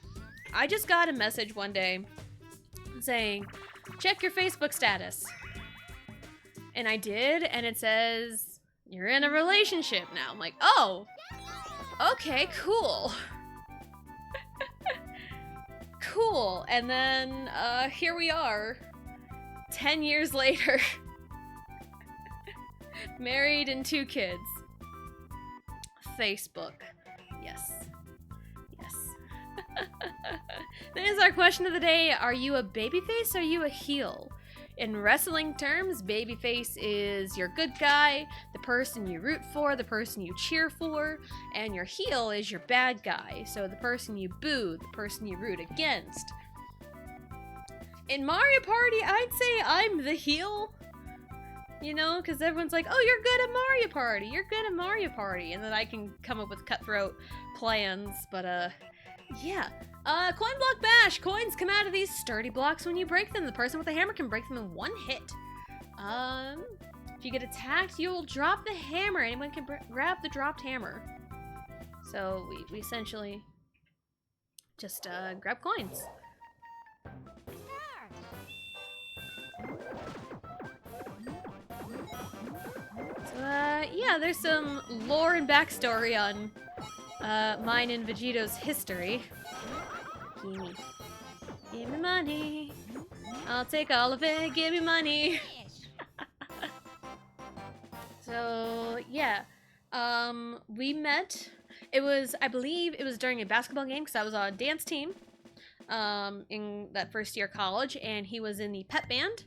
C: I just got a message one day saying, check your Facebook status. And I did, and it says, you're in a relationship now. I'm like, oh, okay, cool. Cool. And then here we are, 10 years later. Married and 2 kids. Facebook. Yes. Yes. That is our question of the day. Are you a babyface or are you a heel? In wrestling terms, babyface is your good guy, the person you root for, the person you cheer for, and your heel is your bad guy, so the person you boo, the person you root against. In Mario Party, I'd say I'm the heel. You know, because everyone's like, oh, you're good at Mario Party, you're good at Mario Party, and then I can come up with cutthroat plans, but yeah. Coin block bash, coins come out of these sturdy blocks when you break them. The person with the hammer can break them in 1 hit. If you get attacked, you'll drop the hammer. Anyone can grab the dropped hammer. So we essentially just grab coins. Yeah, there's some lore and backstory on mine and Vegito's history. Give me money. I'll take all of it. Give me money. So yeah, we met. I believe it was during a basketball game because I was on a dance team, in that first year of college, and he was in the pep band.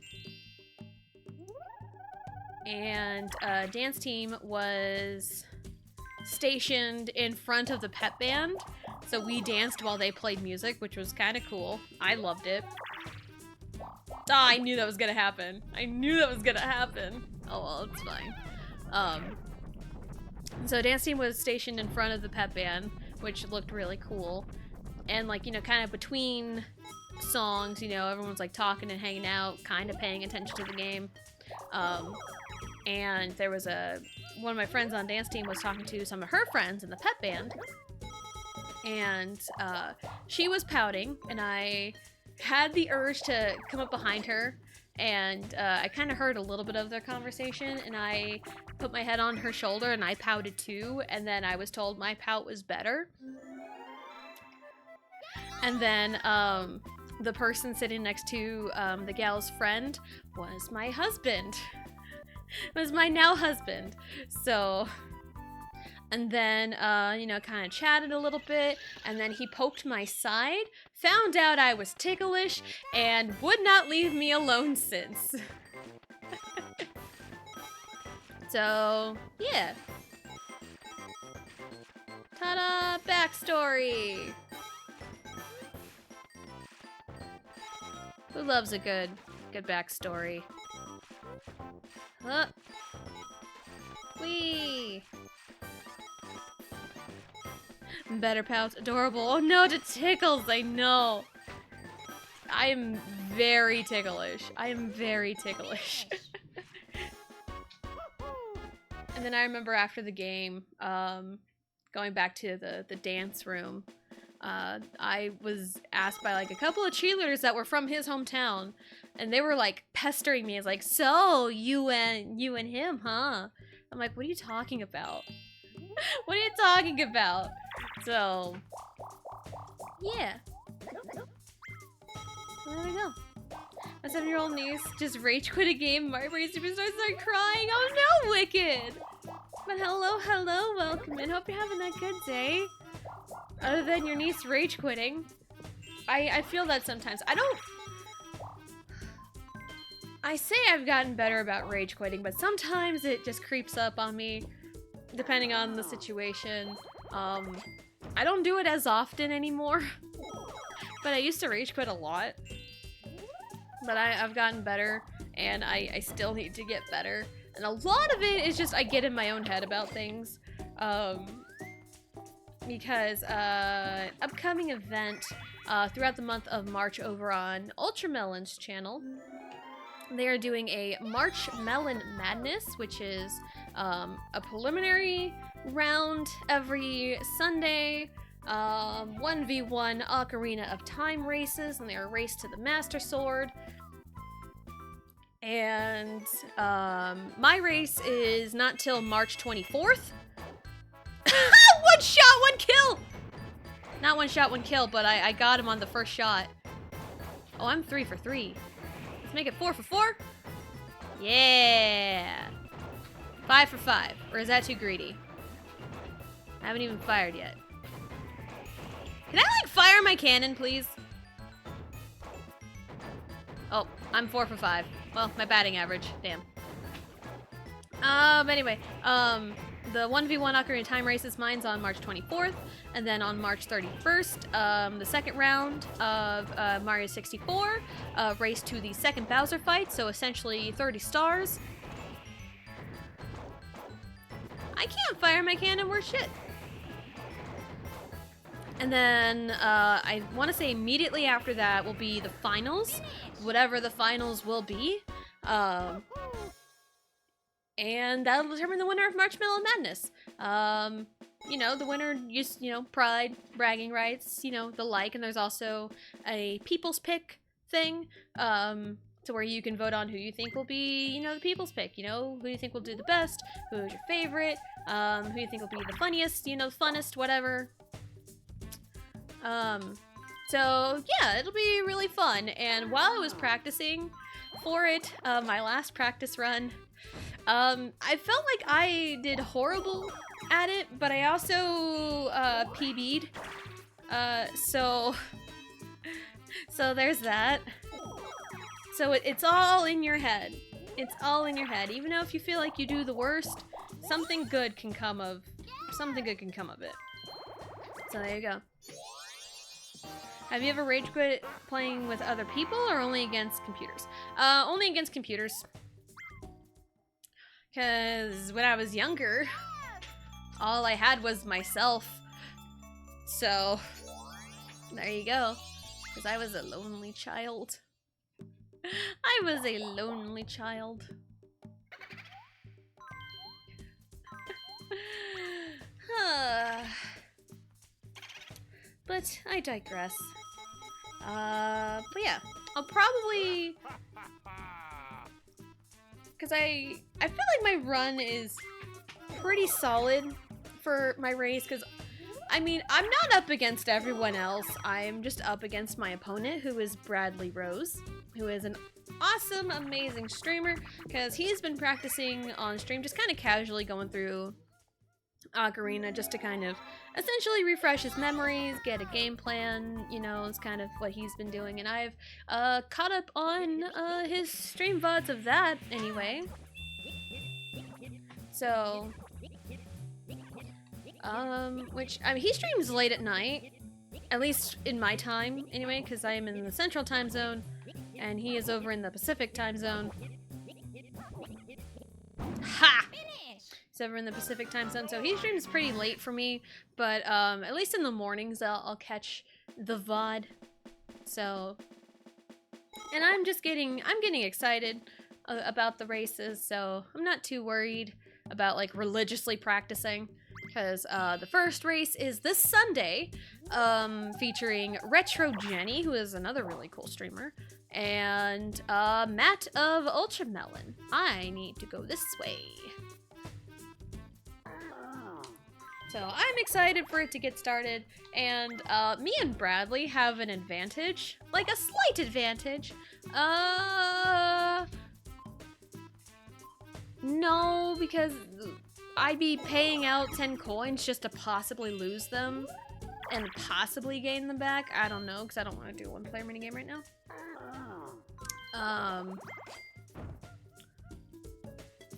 C: And dance team was stationed in front of the pep band, so we danced while they played music, which was kind of cool. I loved it. Ah, I knew that was gonna happen. I knew that was gonna happen. Oh well, it's fine. So dance team was stationed in front of the pep band, which looked really cool. And like, you know, kind of between songs, you know, everyone's like talking and hanging out, kind of paying attention to the game. And there was one of my friends on dance team was talking to some of her friends in the pep band, and she was pouting, and I had the urge to come up behind her, and I kind of heard a little bit of their conversation, and I put my head on her shoulder and I pouted too, and then I was told my pout was better. And then the person sitting next to the gal's friend was my husband. Was my now husband. So, and then, you know, kind of chatted a little bit, and then he poked my side, found out I was ticklish, and would not leave me alone since. So, yeah. Ta-da! Backstory! Who loves a good backstory? Huh? Whee! Better pouts, adorable. Oh no, it tickles, I know. I am very ticklish. I am very ticklish. And then I remember after the game, going back to the dance room, I was asked by like a couple of cheerleaders that were from his hometown, and they were like pestering me as like, so you and him, huh? I'm like, what are you talking about? What are you talking about? So yeah. So there we go. My 7-year-old niece just rage quit a game, Mario Party Superstars, started crying. Oh no, Wicked! But hello, welcome in. Hope you're having a good day. Other than your niece rage quitting. I feel that sometimes. I say I've gotten better about rage quitting, but sometimes it just creeps up on me, depending on the situation. I don't do it as often anymore, but I used to rage quit a lot. But I've gotten better, and I still need to get better. And a lot of it is just I get in my own head about things. Because upcoming event throughout the month of March over on Ultramelon's channel, they are doing a March Melon Madness, which is a preliminary round every Sunday, 1v1 Ocarina of Time races, and they are raced to the Master Sword. And my race is not till March 24th. One shot, one kill! Not one shot, one kill, but I got him on the first shot. Oh, I'm 3 for 3. Let's make it 4 for 4. Yeah. 5 for 5. Or is that too greedy? I haven't even fired yet. Can I, like, fire my cannon, please? Oh, I'm 4 for 5. Well, my batting average. Damn. Anyway, the 1v1 Ocarina of Time races, mine's on March 24th, and then on March 31st, the second round of Mario 64, race to the second Bowser fight, so essentially 30 stars. I can't fire my cannon worth shit. And then, I want to say immediately after that will be the finals, whatever the finals will be. And that'll determine the winner of March Melon Madness. You know, the winner, just, you know, pride, bragging rights, you know, the like. And there's also a people's pick thing, to where you can vote on who you think will be, you know, the people's pick. You know, who you think will do the best, who's your favorite, who you think will be the funniest, you know, the funnest, whatever. So yeah, it'll be really fun. And while I was practicing for it, my last practice run, I felt like I did horrible at it, but I also PB'd. So there's that. So it's all in your head. It's all in your head. Even though if you feel like you do the worst, something good can come of it. So there you go. Have you ever rage quit playing with other people or only against computers? Only against computers. Cause when I was younger, all I had was myself. So there you go. Cause I was a lonely child. I was a lonely child. But I digress. But yeah, I'll probably, cause I feel like my run is pretty solid for my race. Cause I mean, I'm not up against everyone else. I'm just up against my opponent, who is Bradley Rose, who is an awesome, amazing streamer. Cause he's been practicing on stream, just kind of casually going through Ocarina just to kind of essentially refresh his memories, get a game plan, you know, is kind of what he's been doing, and I've caught up on his stream VODs of that anyway. So, which, I mean, he streams late at night, at least in my time anyway, because I am in the Central Time Zone, and he is over in the Pacific Time Zone. Ha! Over in the Pacific Time Zone, so he streams pretty late for me, but at least in the mornings I'll catch the VOD. So, and I'm getting excited about the races, so I'm not too worried about like religiously practicing, because the first race is this Sunday, featuring Retro Jenny, who is another really cool streamer, and Matt of Ultramelon. I need to go this way. So I'm excited for it to get started, and me and Bradley have an advantage, like a slight advantage. No, because I'd be paying out 10 coins just to possibly lose them and possibly gain them back. I don't know, because I don't want to do a one-player minigame right now.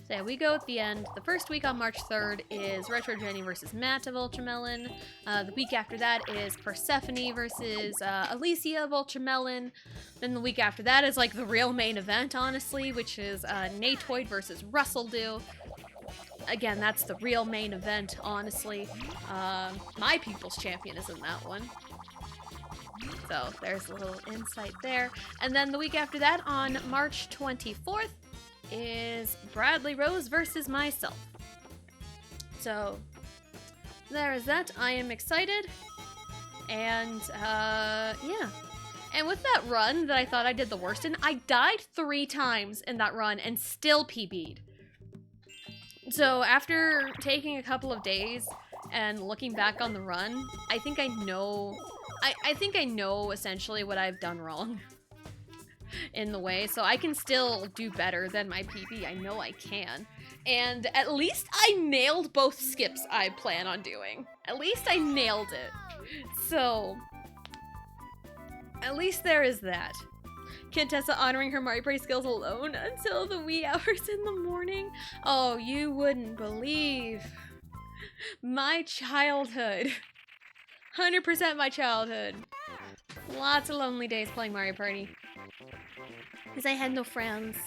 C: So yeah, we go at the end. The first week on March 3rd is Retro Jenny versus Matt of Ultramelon. The week after that is Persephone versus Alicia of Ultramelon. Then the week after that is like the real main event, honestly, which is Natoid versus Russell Dew. Again, that's the real main event, honestly. My People's Champion is in that one. So there's a little insight there. And then the week after that, on March 24th, is Bradley Rose versus myself. So there is that. I am excited. And yeah. And with that run that I thought I did the worst in, I died 3 times in that run and still PB'd. So after taking a couple of days and looking back on the run, I think I know I think I know essentially what I've done wrong in the way, so I can still do better than my PB. I know I can. And at least I nailed both skips I plan on doing. At least I nailed it. So, at least there is that. Kintessa honoring her Mario Party skills alone until the wee hours in the morning. Oh, you wouldn't believe. My childhood. 100% my childhood. Lots of lonely days playing Mario Party. Because I had no friends.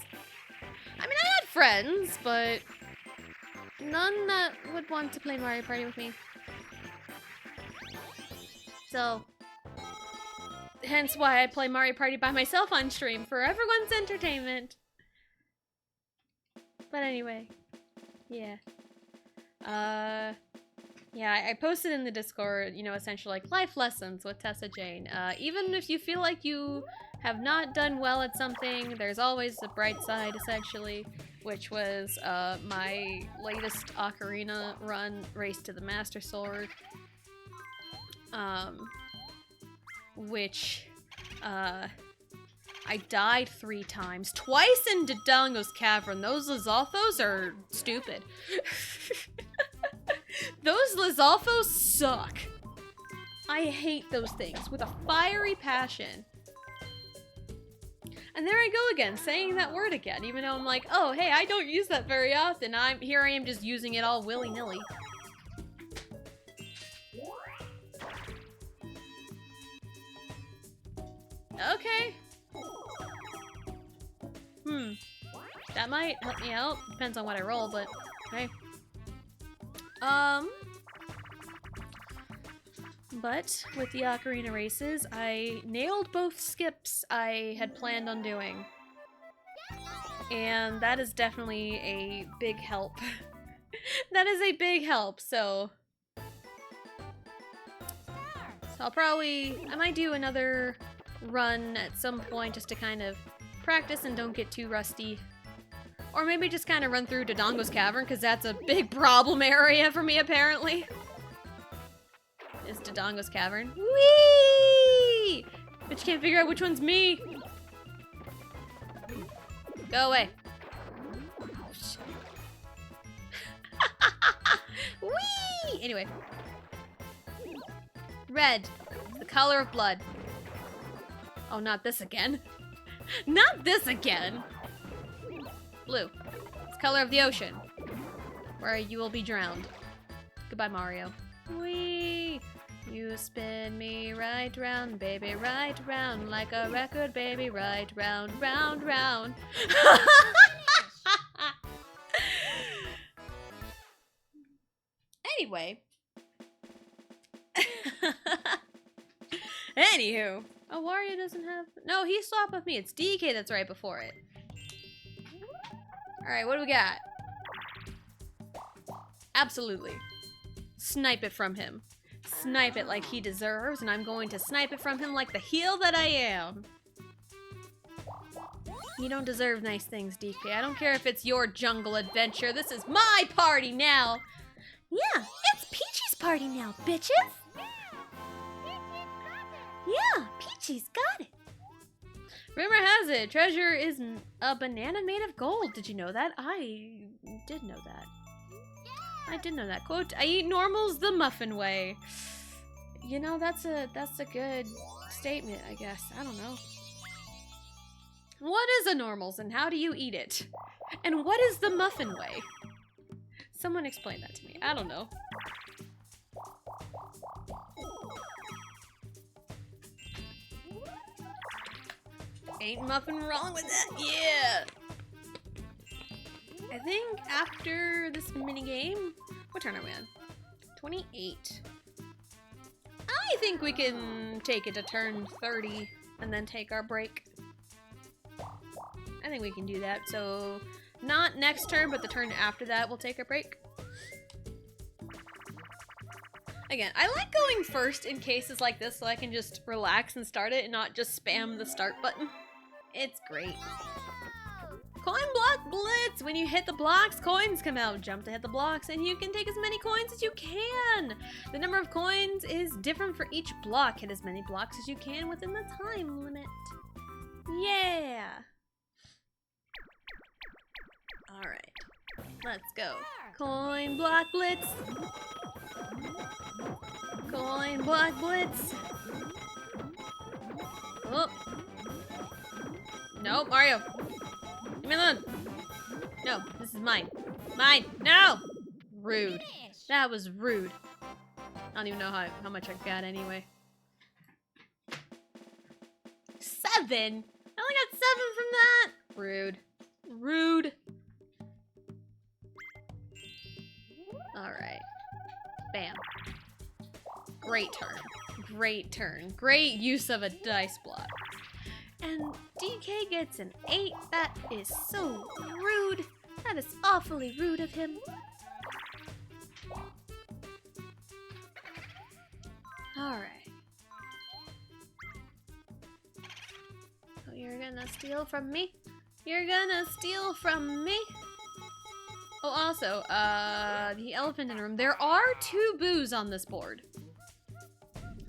C: I mean, I had friends, but none that would want to play Mario Party with me. So, hence why I play Mario Party by myself on stream, for everyone's entertainment. But anyway, yeah. Yeah, I posted in the Discord, you know, essentially like life lessons with Tessa Jane. Even if you feel like you have not done well at something, there's always a bright side, essentially, which was my latest Ocarina run, Race to the Master Sword, which I died 3 times. Twice in Dodongo's Cavern. Those Lizalfos are stupid. Those Lizalfos suck. I hate those things with a fiery passion. And there I go again, saying that word again, even though I'm like, oh, hey, I don't use that very often. Here I am just using it all willy-nilly. Okay. That might help me out. Depends on what I roll, but okay. But with the Ocarina races, I nailed both skips I had planned on doing. And that is definitely a big help. That is a big help, so I might do another run at some point just to kind of practice and don't get too rusty. Or maybe just kind of run through Dodongo's Cavern, because that's a big problem area for me, apparently. Is Dodongo's Cavern. Whee! But you can't figure out which one's me. Go away. Whee! Anyway. Red. The color of blood. Oh, not this again. Not this again! Blue. It's the color of the ocean. Where you will be drowned. Goodbye, Mario. Whee! You spin me right round, baby, right round, like a record, baby, right round, round, round. Anyway. Anywho. Oh, Wario doesn't have... No, he swapped with me. It's DK that's right before it. Alright, what do we got? Absolutely. Snipe it from him. Snipe it like he deserves, and I'm going to snipe it from him like the heel that I am. You don't deserve nice things, DK. I don't care if it's your jungle adventure. This is my party now. Yeah, it's Peachy's party now, bitches. Yeah, Peachy's got it. Rumor has it, treasure is a banana made of gold. Did you know that? I did know that. I did know that. Quote, I eat normals the muffin way. You know, that's a good statement, I guess. I don't know. What is a normals and how do you eat it? And what is the muffin way? Someone explain that to me. I don't know. Ain't muffin wrong with that. Yeah. I think after this minigame, what turn are we on? 28. I think we can take it to turn 30 and then take our break. I think we can do that. So not next turn, but the turn after that we'll take a break. Again, I like going first in cases like this so I can just relax and start it and not just spam the start button. It's great. Coin block blitz! When you hit the blocks, coins come out. Jump to hit the blocks, and you can take as many coins as you can. The number of coins is different for each block. Hit as many blocks as you can within the time limit. Yeah! Alright. Let's go. Coin block blitz! Coin block blitz! Oh! No, Mario! Leave me alone! No, this is mine. Mine! No! Rude. That was rude. I don't even know how much I got anyway. 7? I only got 7 from that! Rude. Rude. Alright. Bam. Great turn. Great turn. Great use of a dice block. And DK gets an 8. That is so rude. That is awfully rude of him. Alright. So you're gonna steal from me? You're gonna steal from me? Oh, also, the elephant in the room. There are 2 boos on this board.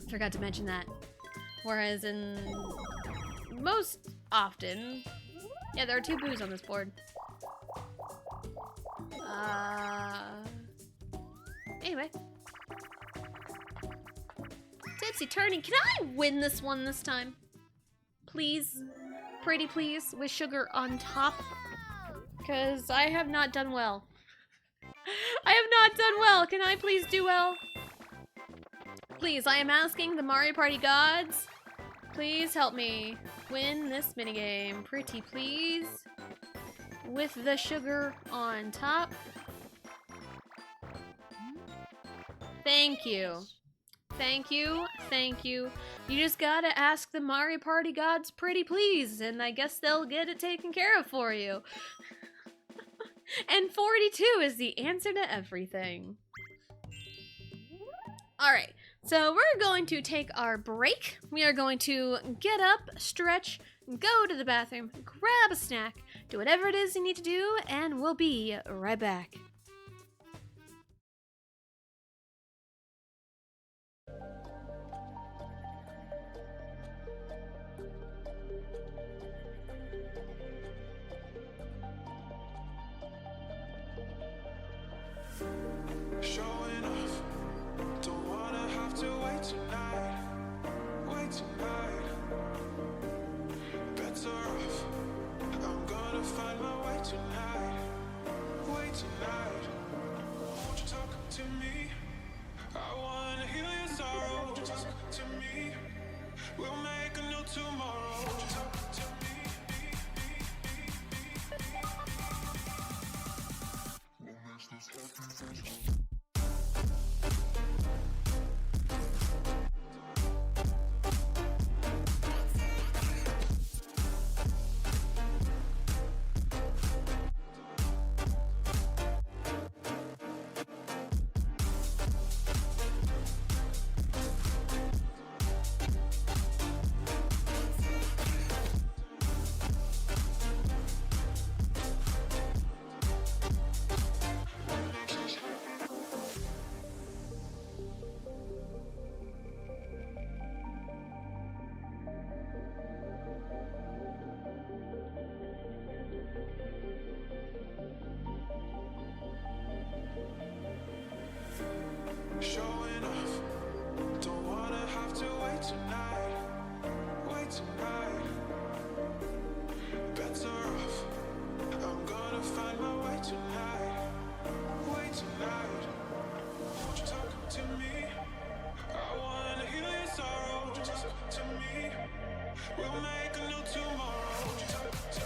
C: Forgot to mention that. Whereas in most often. Yeah, there are 2 boos on this board. Anyway. Tipsy Turning. Can I win this one this time? Please? Pretty please? With sugar on top? Because I have not done well. I have not done well. Can I please do well? Please, I am asking the Mario Party gods. Please help me win this minigame. Pretty please. With the sugar on top. Thank you. Thank you. Thank you. You just gotta ask the Mario Party gods pretty please, and I guess they'll get it taken care of for you. And 42 is the answer to everything. Alright, so we're going to take our break. We are going to get up, stretch, go to the bathroom, grab a snack, do whatever it is you need to do, and we'll be right back.
A: Showing off, don't wanna have to wait tonight. Better off, I'm gonna find my way tonight. Wait tonight, won't you talk to me? I wanna heal your sorrow. Won't you talk to me? We'll make a new tomorrow. Won't you talk to me? We'll make this happen. Showing off, don't wanna have to wait tonight. Wait tonight, better off, I'm gonna find my way tonight. Wait tonight, won't you talk to me? I wanna heal your sorrow. Won't you talk to me? We'll make a new tomorrow. Won't you talk to me?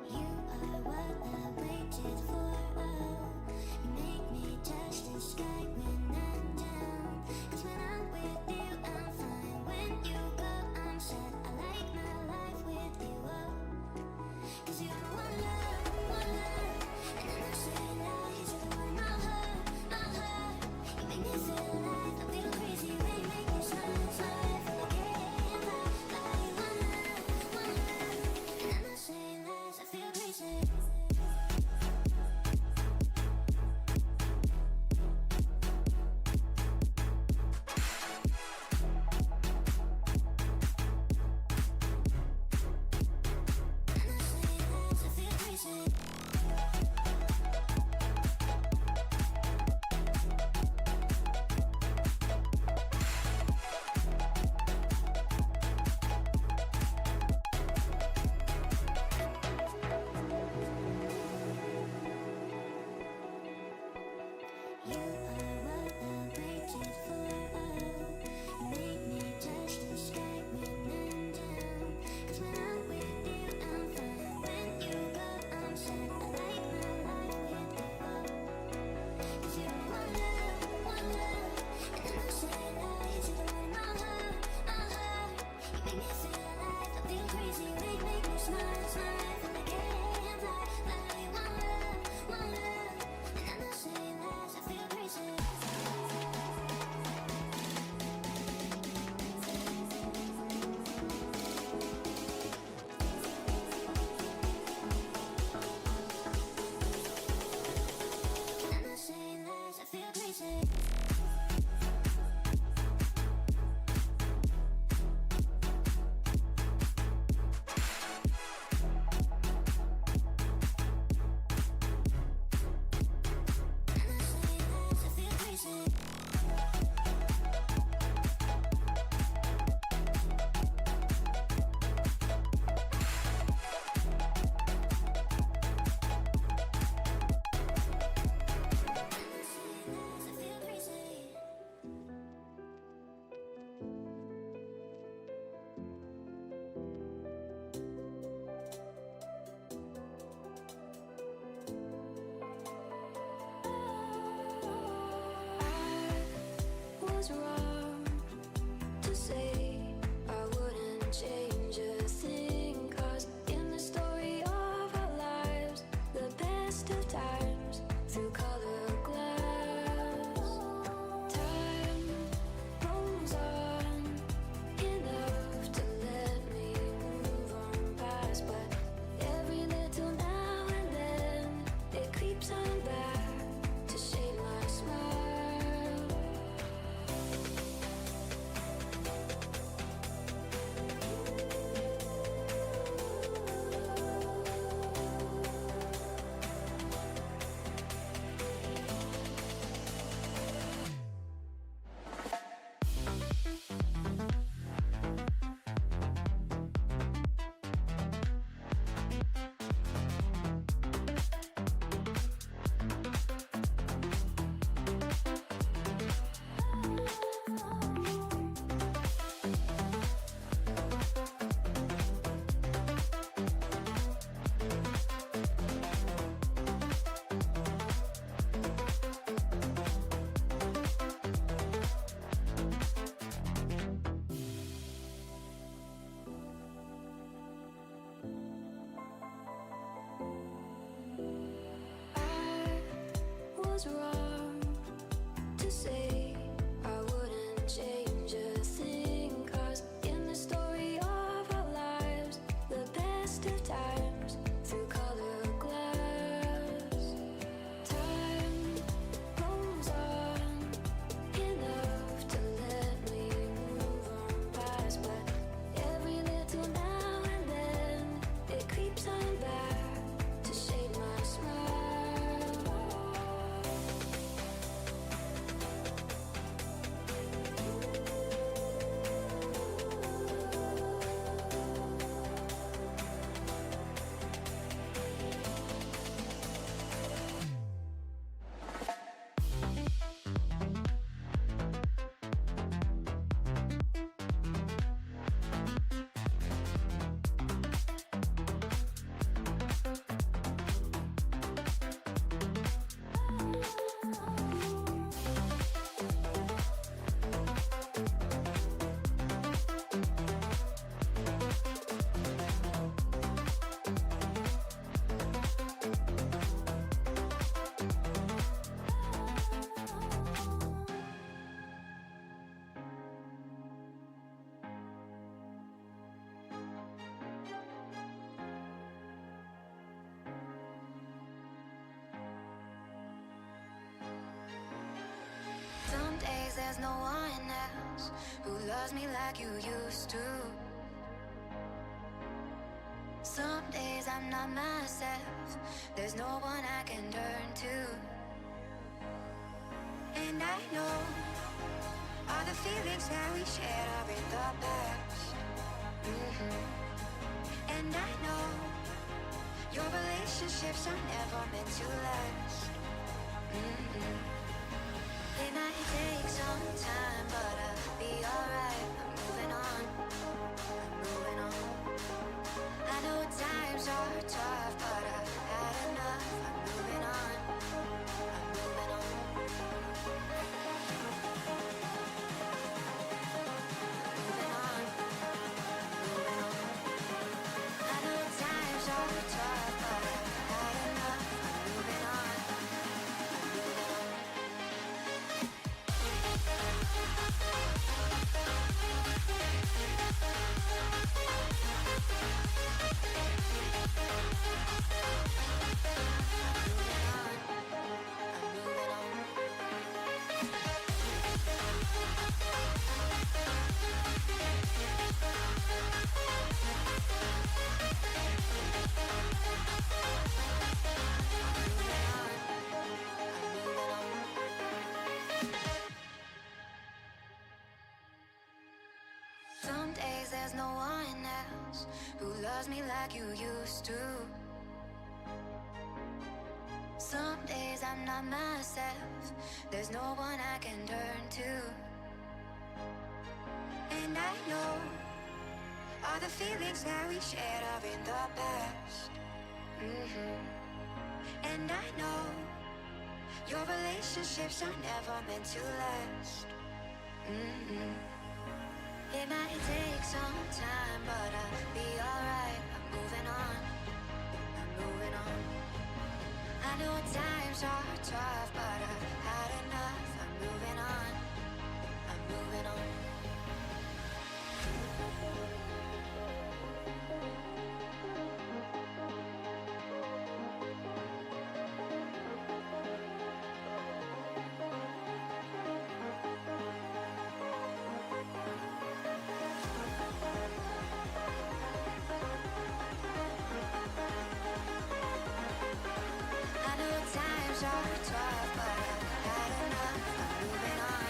B: You are what I waited for. Oh, you make me touch the sky when I'm down. 'Cause when I'm with you, I'm fine. When you go, I'm sad. I like my life with you. Oh, 'cause you're my one love, one love. And I'm not saying lies, you're the one my heart. You make me feel alive. I feel crazy when you make me smile, smile. I feel like I can't lie. One love, one love. And I'm not saying lies, I feel crazy. You are what I waited for. You make me touch the sky when I'm down. 'Cause when I'm with you, I'm fine. When you go, I'm sad. I like my life with you. 'Cause you're one love, and I'm not saying lies. You're the one in my heart, my heart. You make me feel alive. I feel crazy, make me smile, smile. Feel like I can't fly, fly. One love, and I'm not saying lies. I feel crazy. I'm not saying lies. I feel crazy. I'm not saying lies. I feel crazy. I'm not saying lies. I feel crazy. I was wrong to say I wouldn't change a thing. 'Cause in the story of our lives, the best of times through color glass, time rolls on enough to let me move on past. But every little now and then it creeps on back to shade my smile. I was wrong to say I wouldn't change a thing. 'Cause in the story of our lives, the best of times through color glass, time rolls on enough to let me move on past. But every little now and then it creeps on back to shade my smile. Some days there's no one else who loves me like you used to. Some days I'm not myself. There's no one I can turn to. And I know all the feelings that we shared are in the past. And I know your relationships are never meant to last. used to. Some days I'm not myself, there's no one I can turn to. And I know all the feelings that we shared are in the past. And I know your relationships are never meant to last. It might take some time, but I'll be alright. I'm moving on, I'm moving on. I know times are tough, but I've had enough. I'm moving on, I'm moving on. I know times are tough, but I've had enough. I'm moving on, I'm moving on. I'm moving on.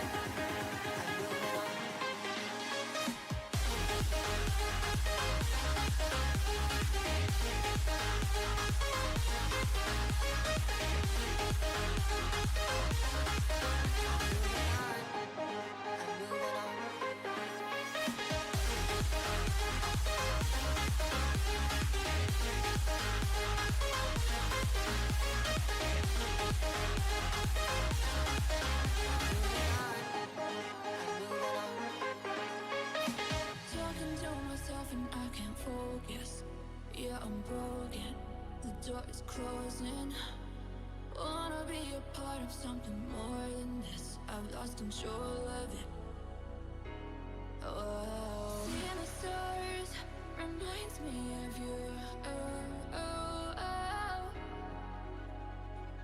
B: Talking to myself and I can't focus. Yeah, I'm broken. The door is closing. Wanna be a part of something more than this. I've lost control of it. Oh, seeing the stars reminds me of you. Oh, oh, oh.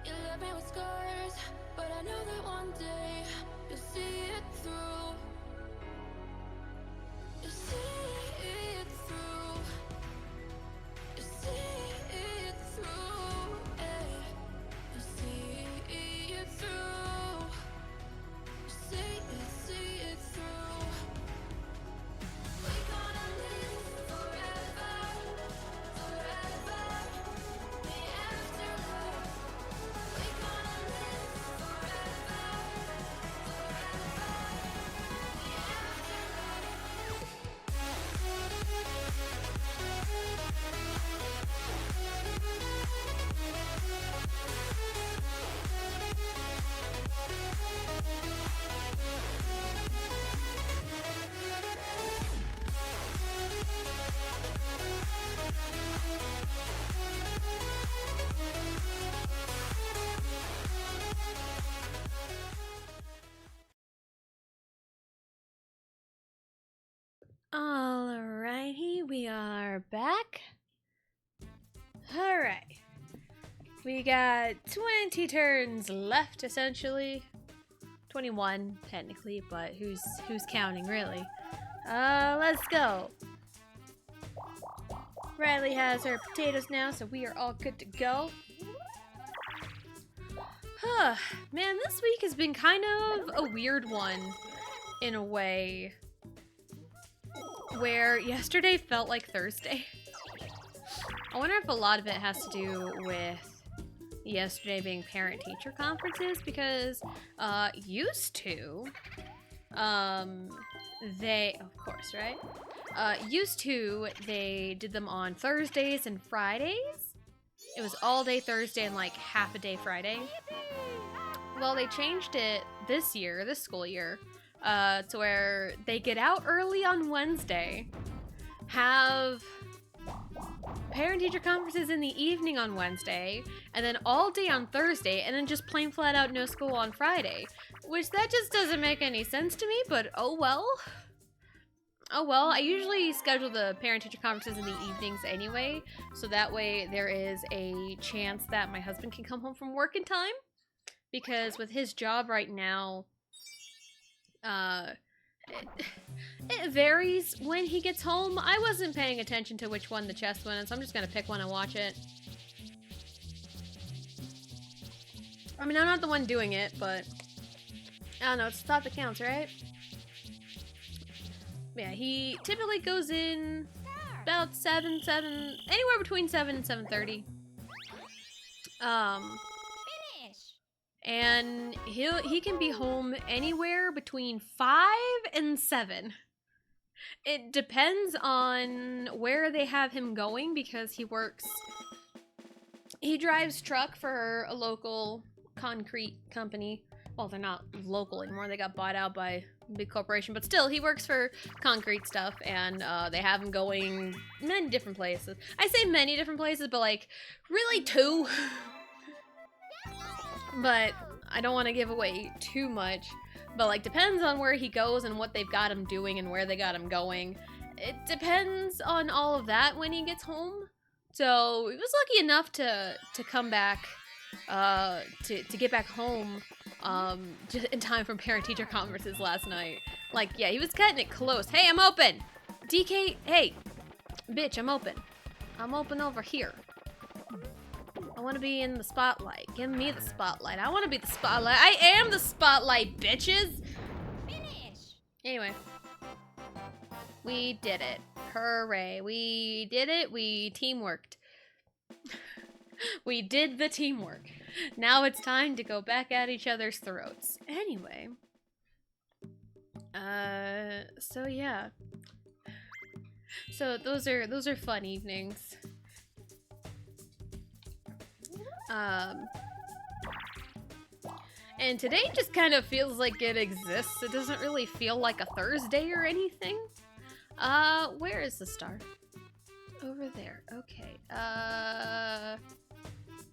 B: You left me with scars, but I know that one day you'll see it through. You'll see it through. You'll see it through. Eh. You'll see it through. You'll see it through. We're gonna live forever, forever. The afterlife. We're gonna live forever, forever. The afterlife.
C: Alrighty, we are back. Alright. We got 20 turns left, essentially. 21, technically, but who's counting, really? Let's go. Riley has her potatoes now, so we are all good to go. Huh. Man, this week has been kind of a weird one, in a way. Where yesterday felt like Thursday. I wonder if a lot of it has to do with yesterday being parent-teacher conferences, because used to, they, of course, right? Used to, they did them on Thursdays and Fridays. It was all day Thursday and like half a day Friday. Well, they changed it this year, this school year, to where they get out early on Wednesday, have parent-teacher conferences in the evening on Wednesday, and then all day on Thursday, and then just plain flat out no school on Friday. Which that just doesn't make any sense to me, but oh well. Oh well, I usually schedule the parent-teacher conferences in the evenings anyway, so that way there is a chance that my husband can come home from work in time. Because with his job right now, it varies when he gets home. I wasn't paying attention to which one the chest went in, so I'm just gonna pick one and watch it. I mean, I'm not the one doing it, but I don't know, it's the thought that counts, right? Yeah, he typically goes in about 7, anywhere between 7 and 7:30. And he can be home anywhere between 5 and 7. It depends on where they have him going because he drives truck for a local concrete company. Well, they're not local anymore. They got bought out by a big corporation, but still, he works for concrete stuff, and they have him going many different places. I say many different places, but like, really 2. But I don't want to give away too much. But like, depends on where he goes and what they've got him doing and where they got him going. It depends on all of that when he gets home. So he was lucky enough to come back, to get back home, just in time for parent-teacher conferences last night. Like, yeah, he was cutting it close. Hey, I'm open! DK, hey, bitch, I'm open. I'm open over here. I want to be in the spotlight. Give me the spotlight. I want to be the spotlight. I am the spotlight, bitches! Finish! Anyway. We did it. Hooray. We did it. We teamworked. We did the teamwork. Now it's time to go back at each other's throats. Anyway. So yeah. So those are fun evenings. And today just kind of feels like it exists. It doesn't really feel like a Thursday or anything. Where is the star? Over there. Okay.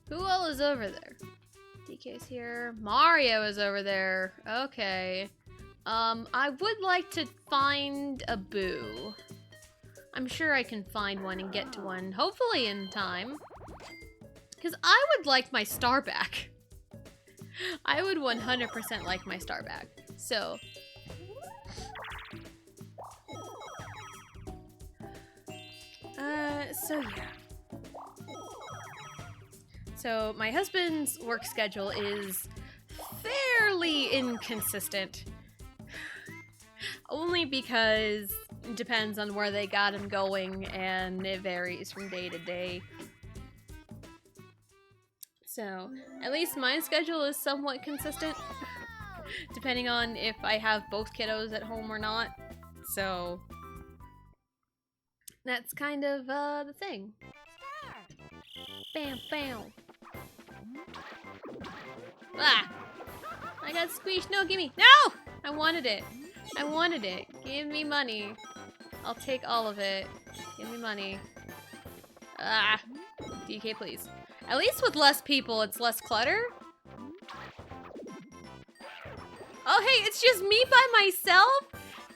C: Who all is over there? DK's here. Mario is over there. Okay. I would like to find a Boo. I'm sure I can find one and get to one, hopefully in time. Because I would like my star back. I would 100% like my star back. So. So yeah. So my husband's work schedule is fairly inconsistent. Only because it depends on where they got him going and it varies from day to day. So, at least my schedule is somewhat consistent, depending on if I have both kiddos at home or not. So, that's kind of the thing. Bam, bam. Ah! I got squeezed. No, gimme. No! I wanted it. I wanted it. Give me money. I'll take all of it. Give me money. Ah! DK, please. At least with less people, it's less clutter. Oh, hey, it's just me by myself?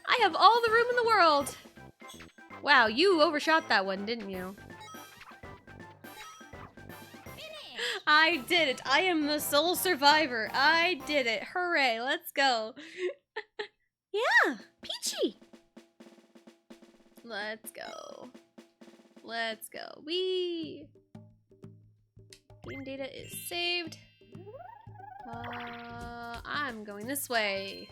C: I have all the room in the world. Wow, you overshot that one, didn't you? I did it. I am the sole survivor. I did it. Hooray, let's go. Yeah, Peachy. Let's go. Let's go. Wee. Game data is saved. I'm going this way.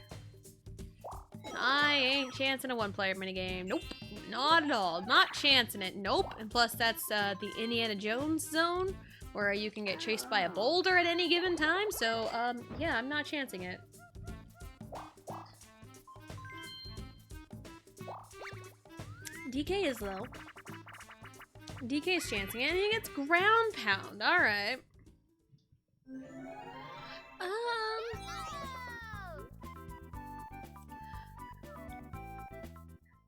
C: I ain't chancing a one-player minigame. Nope, not at all. Not chancing it. Nope. And plus, that's the Indiana Jones zone, where you can get chased by a boulder at any given time. So, yeah, I'm not chancing it. DK is low. DK is chancing it, and he gets ground pound. All right.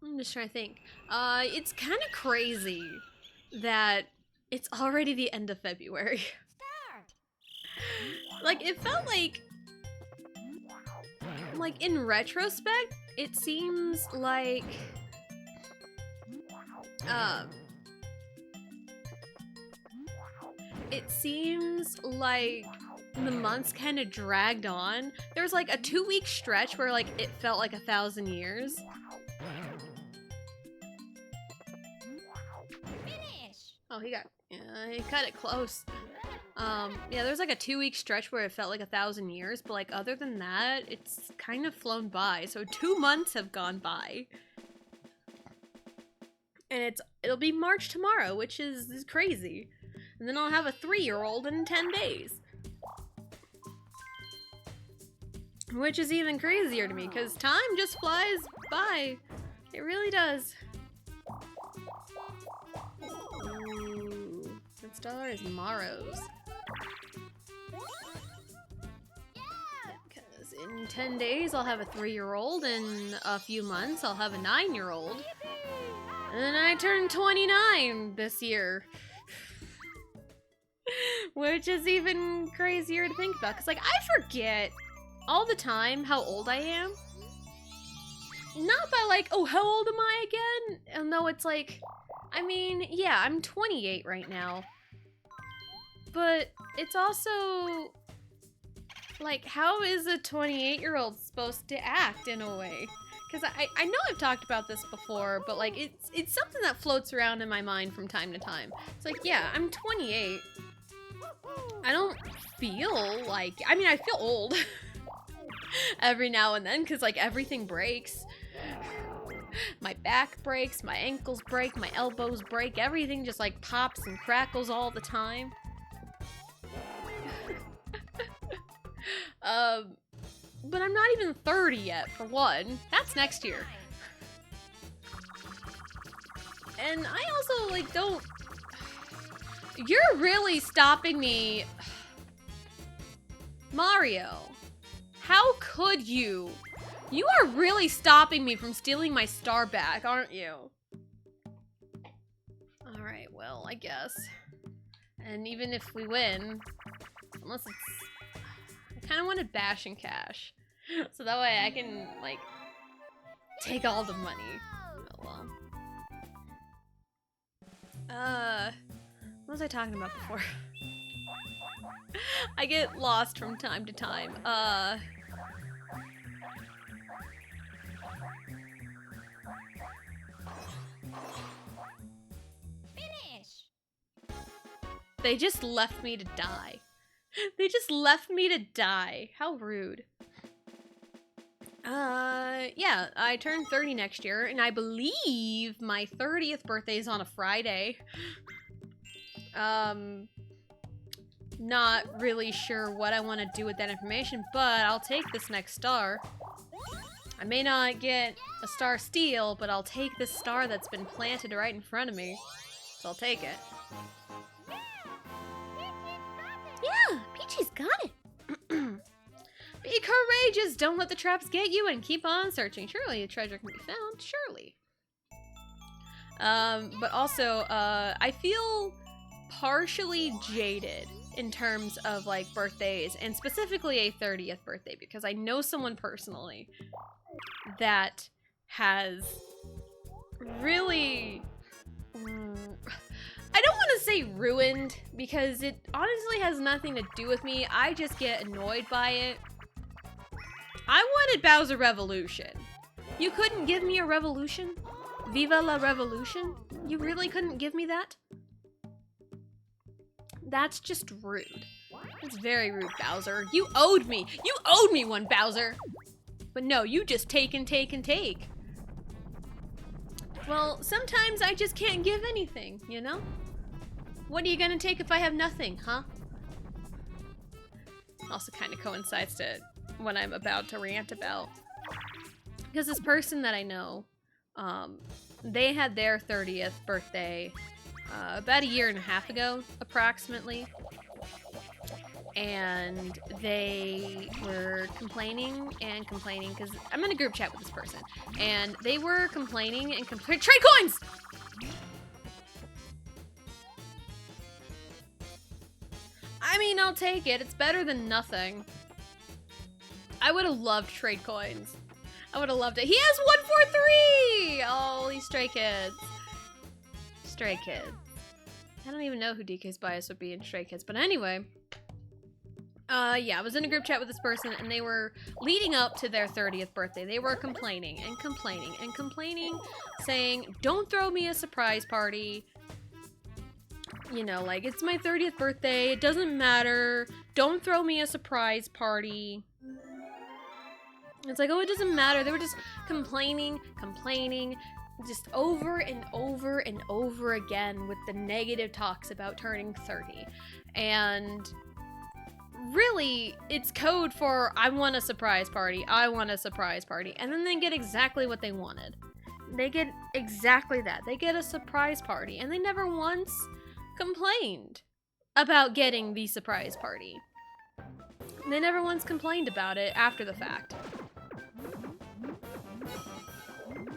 C: I'm just trying to think. It's kind of crazy that it's already the end of February. Like, it felt like in retrospect, it seems like, it seems like the months kind of dragged on. There was like a 2-week stretch where like it felt like 1,000 years. Oh, he cut it close. Yeah, there's like a 2-week stretch where it felt like 1,000 years, but like other than that, it's kind of flown by. So 2 months have gone by. And it'll be March tomorrow, which is crazy. And then I'll have a 3-year-old in 10 days. Which is even crazier to me, because time just flies by. It really does. Ooh, that star is Maro's. Because in 10 days, I'll have a 3-year-old. In a few months, I'll have a 9-year-old. And then I turned 29 this year. Which is even crazier to think about, because, like, I forget all the time how old I am. Not by, like, oh, how old am I again? And no, it's like, I mean, yeah, I'm 28 right now. But it's also, like, how is a 28-year-old supposed to act in a way? Because I know I've talked about this before, but, like, it's something that floats around in my mind from time to time. It's like, yeah, I'm 28. I don't feel like, I mean, I feel old every now and then, because, like, everything breaks. My back breaks, my ankles break, my elbows break, everything just, like, pops and crackles all the time. But I'm not even 30 yet, for one. That's next year. And I also, like, don't... You're really stopping me... Mario, how could you? You are really stopping me from stealing my star back, aren't you? Alright, well, I guess. And even if we win, unless it's... I kind of wanted Bash and Cash. So that way I can, like, take all the money. Oh, well. What was I talking about before? I get lost from time to time.
B: Finish!
C: They just left me to die. They just left me to die. How rude. Yeah, I turn 30 next year, and I believe my 30th birthday is on a Friday. Not really sure what I want to do with that information, but I'll take this next star. I may not get a star steal, but I'll take this star that's been planted right in front of me. So I'll take it. Yeah, Peachy's got it. Be courageous, don't let the traps get you, and keep on searching. Surely a treasure can be found, surely. But also, I feel partially jaded in terms of, like, birthdays, and specifically a 30th birthday, because I know someone personally that has really... I don't want to say ruined, because it honestly has nothing to do with me. I just get annoyed by it. I wanted Bowser Revolution. You couldn't give me a revolution? Viva la Revolution? You really couldn't give me that? That's just rude. It's very rude, Bowser. You owed me. You owed me one, Bowser. But no, you just take and take and take. Well, sometimes I just can't give anything, you know? What are you gonna take if I have nothing, huh? Also kind of coincides to what I'm about to rant about. Because this person that I know, they had their 30th birthday about 1.5 years ago, approximately. And they were complaining and complaining, because I'm in a group chat with this person, and they were complaining and complaining. Trade coins! I mean, I'll take it. It's better than nothing. I would have loved trade coins. I would have loved it. He has 143! Oh, these Stray Kids. Stray Kids. I don't even know who DK's bias would be in Stray Kids, but anyway. Yeah, I was in a group chat with this person, and they were leading up to their 30th birthday. They were complaining and complaining and complaining, saying, don't throw me a surprise party. You know, like, it's my 30th birthday, it doesn't matter. Don't throw me a surprise party. It's like, oh, it doesn't matter. They were just complaining, complaining, just over and over and over again with the negative talks about turning 30. And really, it's code for I want a surprise party, I want a surprise party. And then they get exactly what they wanted. They get exactly that. They get a surprise party, and they never once complained about getting the surprise party. They never once complained about it after the fact.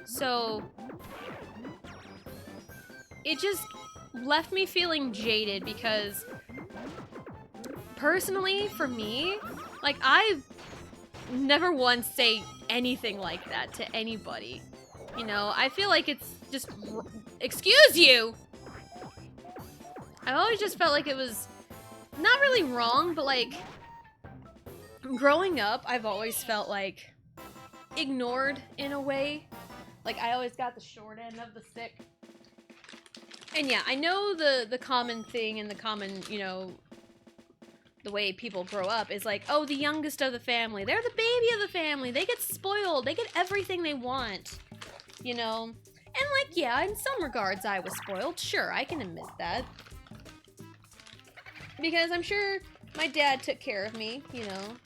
C: So it just left me feeling jaded because personally, for me, like, I've never once say anything like that to anybody. You know, I feel like it's just, excuse you! I always just felt like it was not really wrong, but like, growing up, I've always felt like ignored in a way. Like, I always got the short end of the stick. And yeah, I know the common thing and the common, you know, the way people grow up is like, oh, the youngest of the family. They're the baby of the family. They get spoiled. They get everything they want. You know? And like, yeah, in some regards I was spoiled. Sure, I can admit that. Because I'm sure my dad took care of me, you know.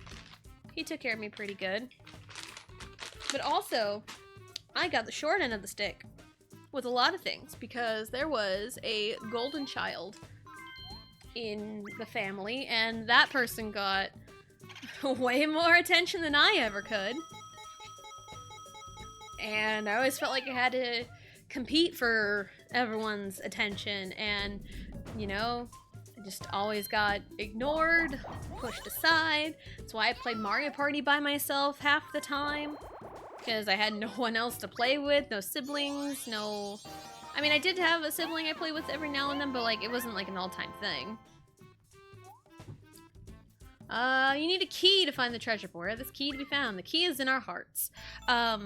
C: He took care of me pretty good. But also, I got the short end of the stick with a lot of things because there was a golden child in the family, and that person got way more attention than I ever could. And I always felt like I had to compete for everyone's attention, and, you know, I just always got ignored, pushed aside. That's why I played Mario Party by myself half the time, because I had no one else to play with, no siblings, no... I mean, I did have a sibling I played with every now and then, but, like, it wasn't, like, an all-time thing. You need a key to find the treasure. Where is this key to be found? The key is in our hearts. But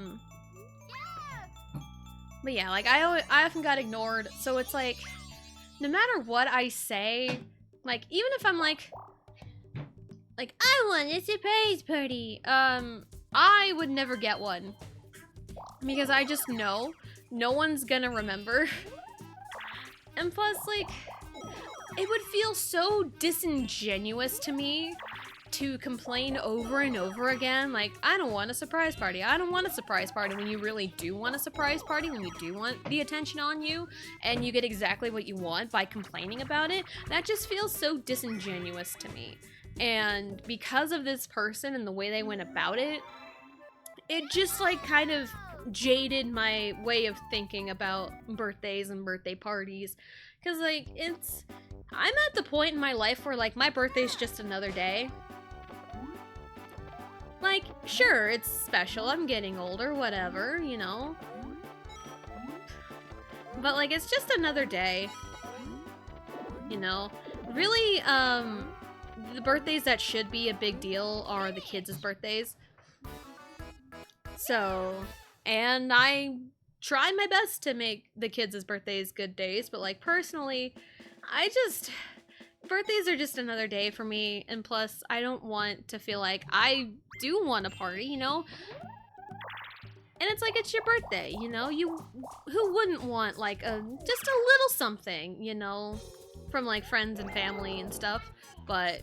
C: yeah, like, I often got ignored, so it's like, no matter what I say, like, even if I'm like, I want a surprise party, I would never get one. Because I just know no one's gonna remember. And plus, like, it would feel so disingenuous to me to complain over and over again, like, I don't want a surprise party. I don't want a surprise party, when you really do want a surprise party, when you do want the attention on you, and you get exactly what you want by complaining about it. That just feels so disingenuous to me. And because of this person and the way they went about it, it just, like, kind of jaded my way of thinking about birthdays and birthday parties. Because, like, I'm at the point in my life where, like, my birthday's just another day. Like, sure, it's special, I'm getting older, whatever, you know? But, like, it's just another day. You know? Really, the birthdays that should be a big deal are the kids' birthdays. So, and I tried my best to make the kids' birthdays good days, but, like, personally, birthdays are just another day for me, and plus, I don't want to feel like I do want a party, you know? And it's like, it's your birthday, you know? Who wouldn't want, like, just a little something, you know? From, like, friends and family and stuff, but...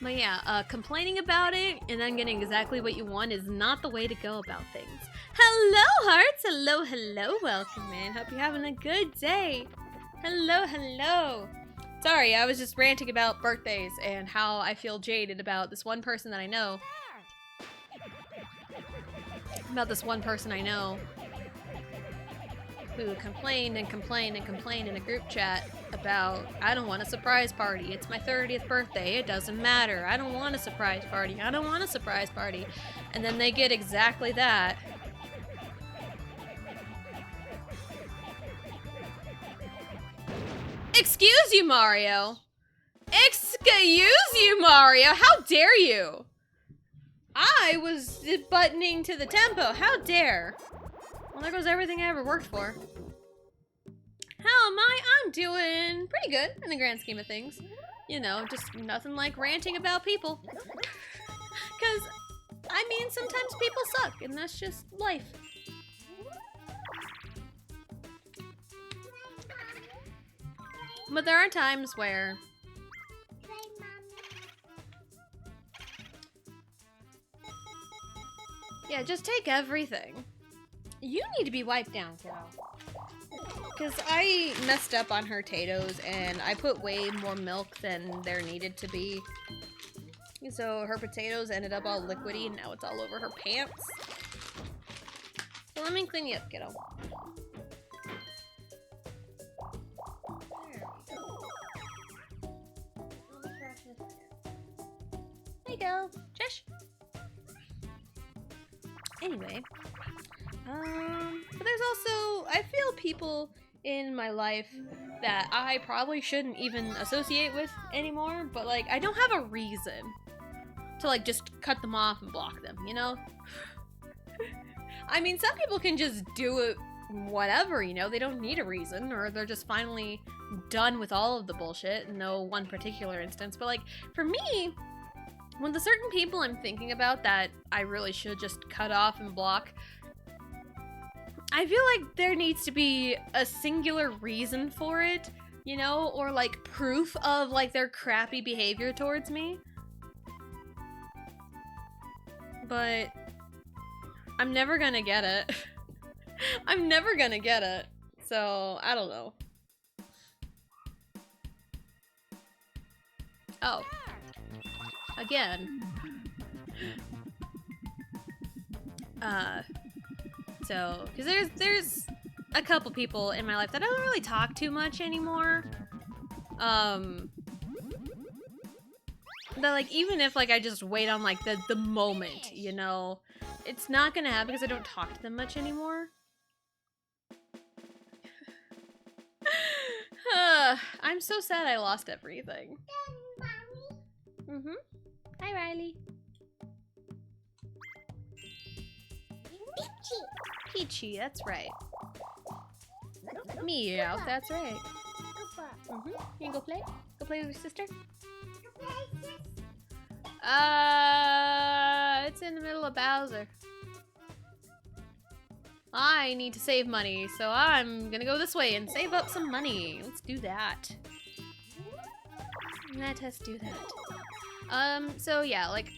C: But yeah, complaining about it and then getting exactly what you want is not the way to go about things. Hello, hearts! Hello, hello, welcome in. Hope you're having a good day. Hello, hello. Sorry, I was just ranting about birthdays and how I feel jaded about this one person that I know. About this one person I know who complained and complained and complained in a group chat about, I don't want a surprise party. It's my 30th birthday. It doesn't matter. I don't want a surprise party. I don't want a surprise party. And then they get exactly that. Excuse you, Mario. Excuse you, Mario. How dare you? I was buttoning to the tempo. How dare? Well, there goes everything I ever worked for. How am I? I'm doing pretty good in the grand scheme of things. You know, just nothing like ranting about people. Because, I mean, sometimes people suck, and that's just life. But there are times where yeah, just take everything. You need to be wiped down, kiddo. Because I messed up on her potatoes and I put way more milk than there needed to be. So her potatoes ended up all liquidy and now it's all over her pants. So let me clean you up, kiddo. There you go. Shush. Anyway. But there's also, I feel people in my life that I probably shouldn't even associate with anymore, but like, I don't have a reason to like just cut them off and block them, you know? I mean, some people can just do it whatever, you know? They don't need a reason, or they're just finally done with all of the bullshit, no one particular instance, but like, for me, when the certain people I'm thinking about that I really should just cut off and block, I feel like there needs to be a singular reason for it, you know, or like proof of like their crappy behavior towards me. But I'm never gonna get it. I'm never gonna get it. So, I don't know. Oh. Again. So, because there's a couple people in my life that I don't really talk too much anymore. That like, even if like I just wait on like the moment, you know, it's not gonna happen because I don't talk to them much anymore. I'm so sad I lost everything. Mm-hmm. Hi, Riley. Peachy, that's right. Meow, that's right. Mm-hmm. You can go play? Go play with your sister? It's in the middle of Bowser. I need to save money, so I'm gonna go this way and save up some money. Let's do that. Let us do that. So yeah, like,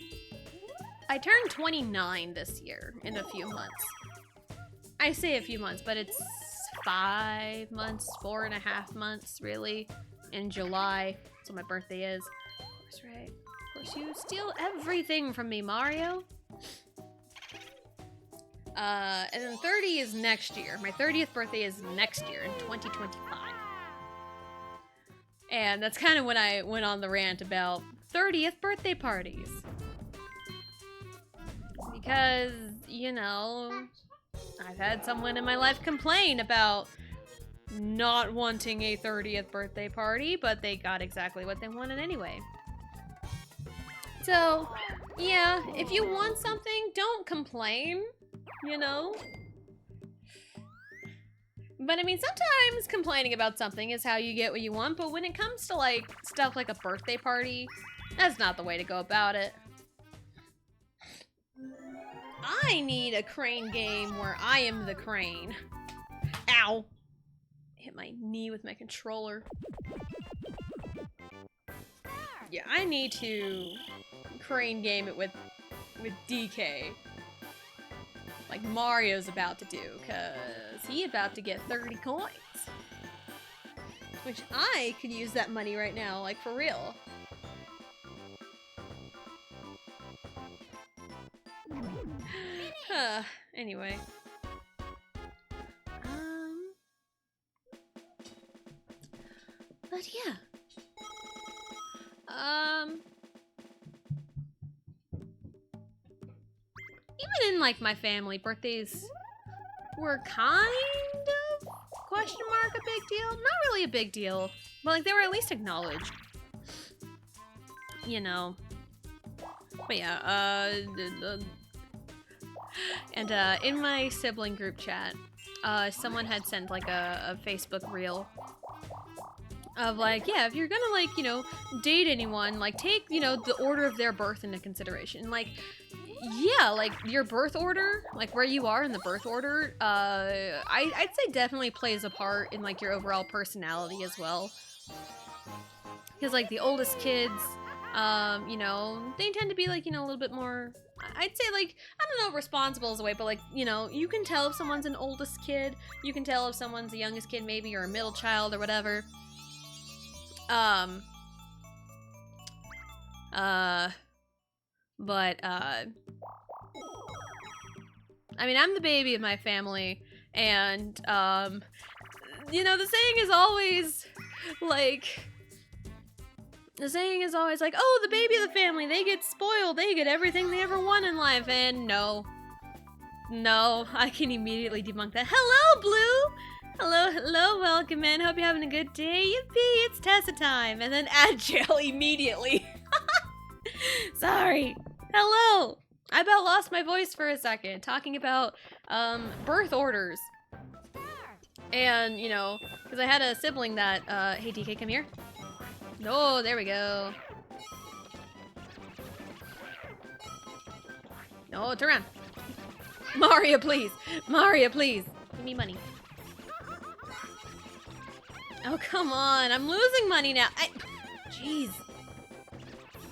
C: I turned 29 this year in a few months. I say a few months, but it's 5 months, 4.5 months, really, in July. That's when my birthday is. Of course, right? Of course, you steal everything from me, Mario. And then 30 is next year. My 30th birthday is next year in 2025. And that's kind of when I went on the rant about 30th birthday parties. Because, you know, I've had someone in my life complain about not wanting a 30th birthday party, but they got exactly what they wanted anyway. So, yeah, if you want something, don't complain, you know? But I mean, sometimes complaining about something is how you get what you want, but when it comes to like stuff like a birthday party, that's not the way to go about it. I need a crane game where I am the crane. Ow! Hit my knee with my controller. Yeah, I need to crane game it with DK. Like Mario's about to do, cause he about to get 30 coins. Which I could use that money right now, like for real. Anyway. But yeah. Even in like my family, birthdays were kind of question mark a big deal. Not really a big deal, but like they were at least acknowledged. You know. But yeah, and in my sibling group chat, someone had sent like a Facebook reel of like, yeah, if you're gonna like, you know, date anyone, like take, you know, the order of their birth into consideration. Like, yeah, like your birth order, like where you are in the birth order, I'd say definitely plays a part in like your overall personality as well. Because like the oldest kids, you know, they tend to be like, you know, a little bit more, I'd say like, I don't know, responsible is a way, but like, you know, you can tell if someone's an oldest kid, you can tell if someone's the youngest kid maybe, or a middle child or whatever. I mean, I'm the baby of my family, and, you know, the saying is always, like, oh, the baby of the family, they get spoiled, they get everything they ever want in life, and no, I can immediately debunk that. Hello, Blue! Hello, welcome in, hope you're having a good day, yippee, it's Tessa time, and then add jail immediately. Sorry. Hello! I about lost my voice for a second, talking about, birth orders. And, you know, because I had a sibling that, hey DK, come here. No, there we go. No, turn around. Maria, please. Maria, please. Give me money. Oh, come on. I'm losing money now. Jeez.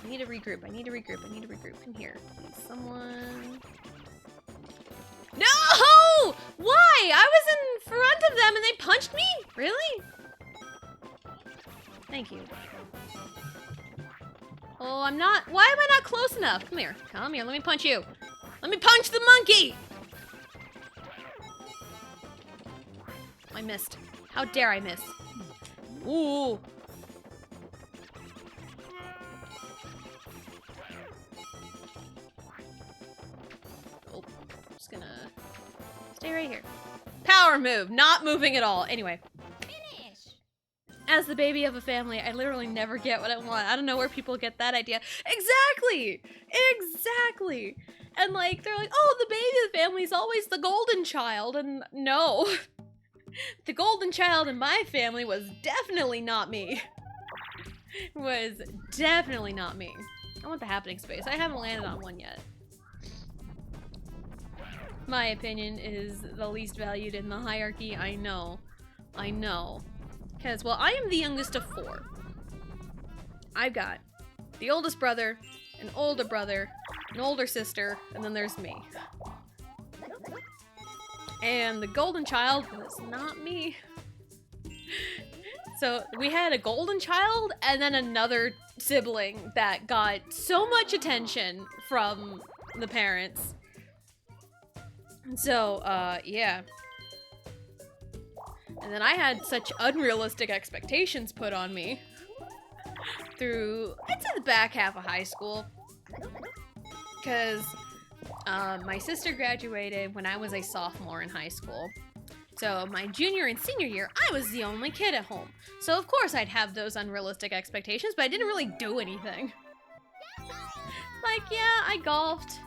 C: I need to regroup. Come here. Please, someone. No! Why? I was in front of them and they punched me? Really? Thank you. Oh, I'm not. Why am I not close enough? Come here. Come here. Let me punch you. Let me punch the monkey! I missed. How dare I miss? Ooh. Oh, just gonna stay right here. Power move, not moving at all. Anyway. Finish. As the baby of a family, I literally never get what I want. I don't know where people get that idea. Exactly! Exactly! And like, they're like, oh, the baby of the family is always the golden child. And no. The golden child in my family was definitely not me. Was definitely not me. I want the happening space. I haven't landed on one yet. My opinion is the least valued in the hierarchy. I know. I know. Because, well, I am the youngest of 4. I've got the oldest brother, an older brother, an older sister, and then there's me. And the golden child was not me. So we had a golden child and then another sibling that got so much attention from the parents. So, yeah. And then I had such unrealistic expectations put on me through, I'd say, the back half of high school. Because my sister graduated when I was a sophomore in high school. So my junior and senior year, I was the only kid at home. So of course I'd have those unrealistic expectations, but I didn't really do anything. Like, yeah, I golfed.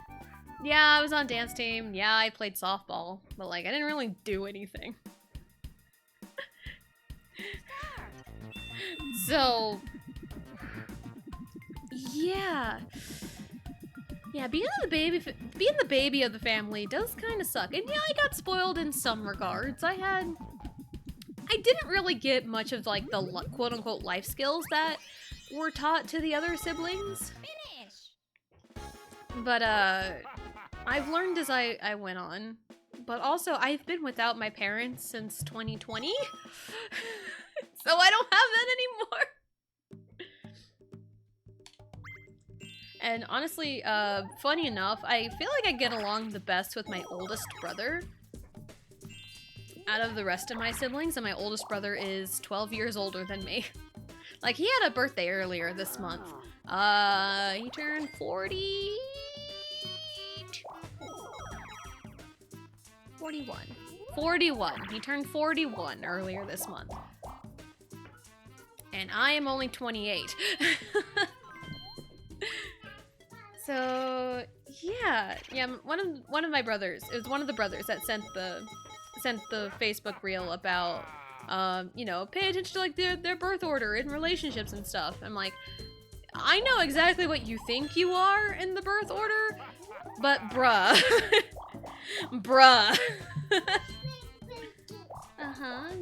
C: Yeah, I was on dance team. Yeah, I played softball. But like, I didn't really do anything. So, yeah. Yeah, being the baby of the family does kind of suck. And yeah, I got spoiled in some regards. I didn't really get much of like the quote-unquote life skills that were taught to the other siblings. But I've learned as I went on. But also, I've been without my parents since 2020. So I don't have that anymore. And honestly, funny enough, I feel like I get along the best with my oldest brother out of the rest of my siblings, and my oldest brother is 12 years older than me. Like, he had a birthday earlier this month. He turned 40... 41. He turned 41 earlier this month. And I am only 28. So yeah, one of my brothers. It was one of the brothers that sent the Facebook reel about you know, pay attention to like their birth order in relationships and stuff. I'm like, I know exactly what you think you are in the birth order, but bruh. Bruh.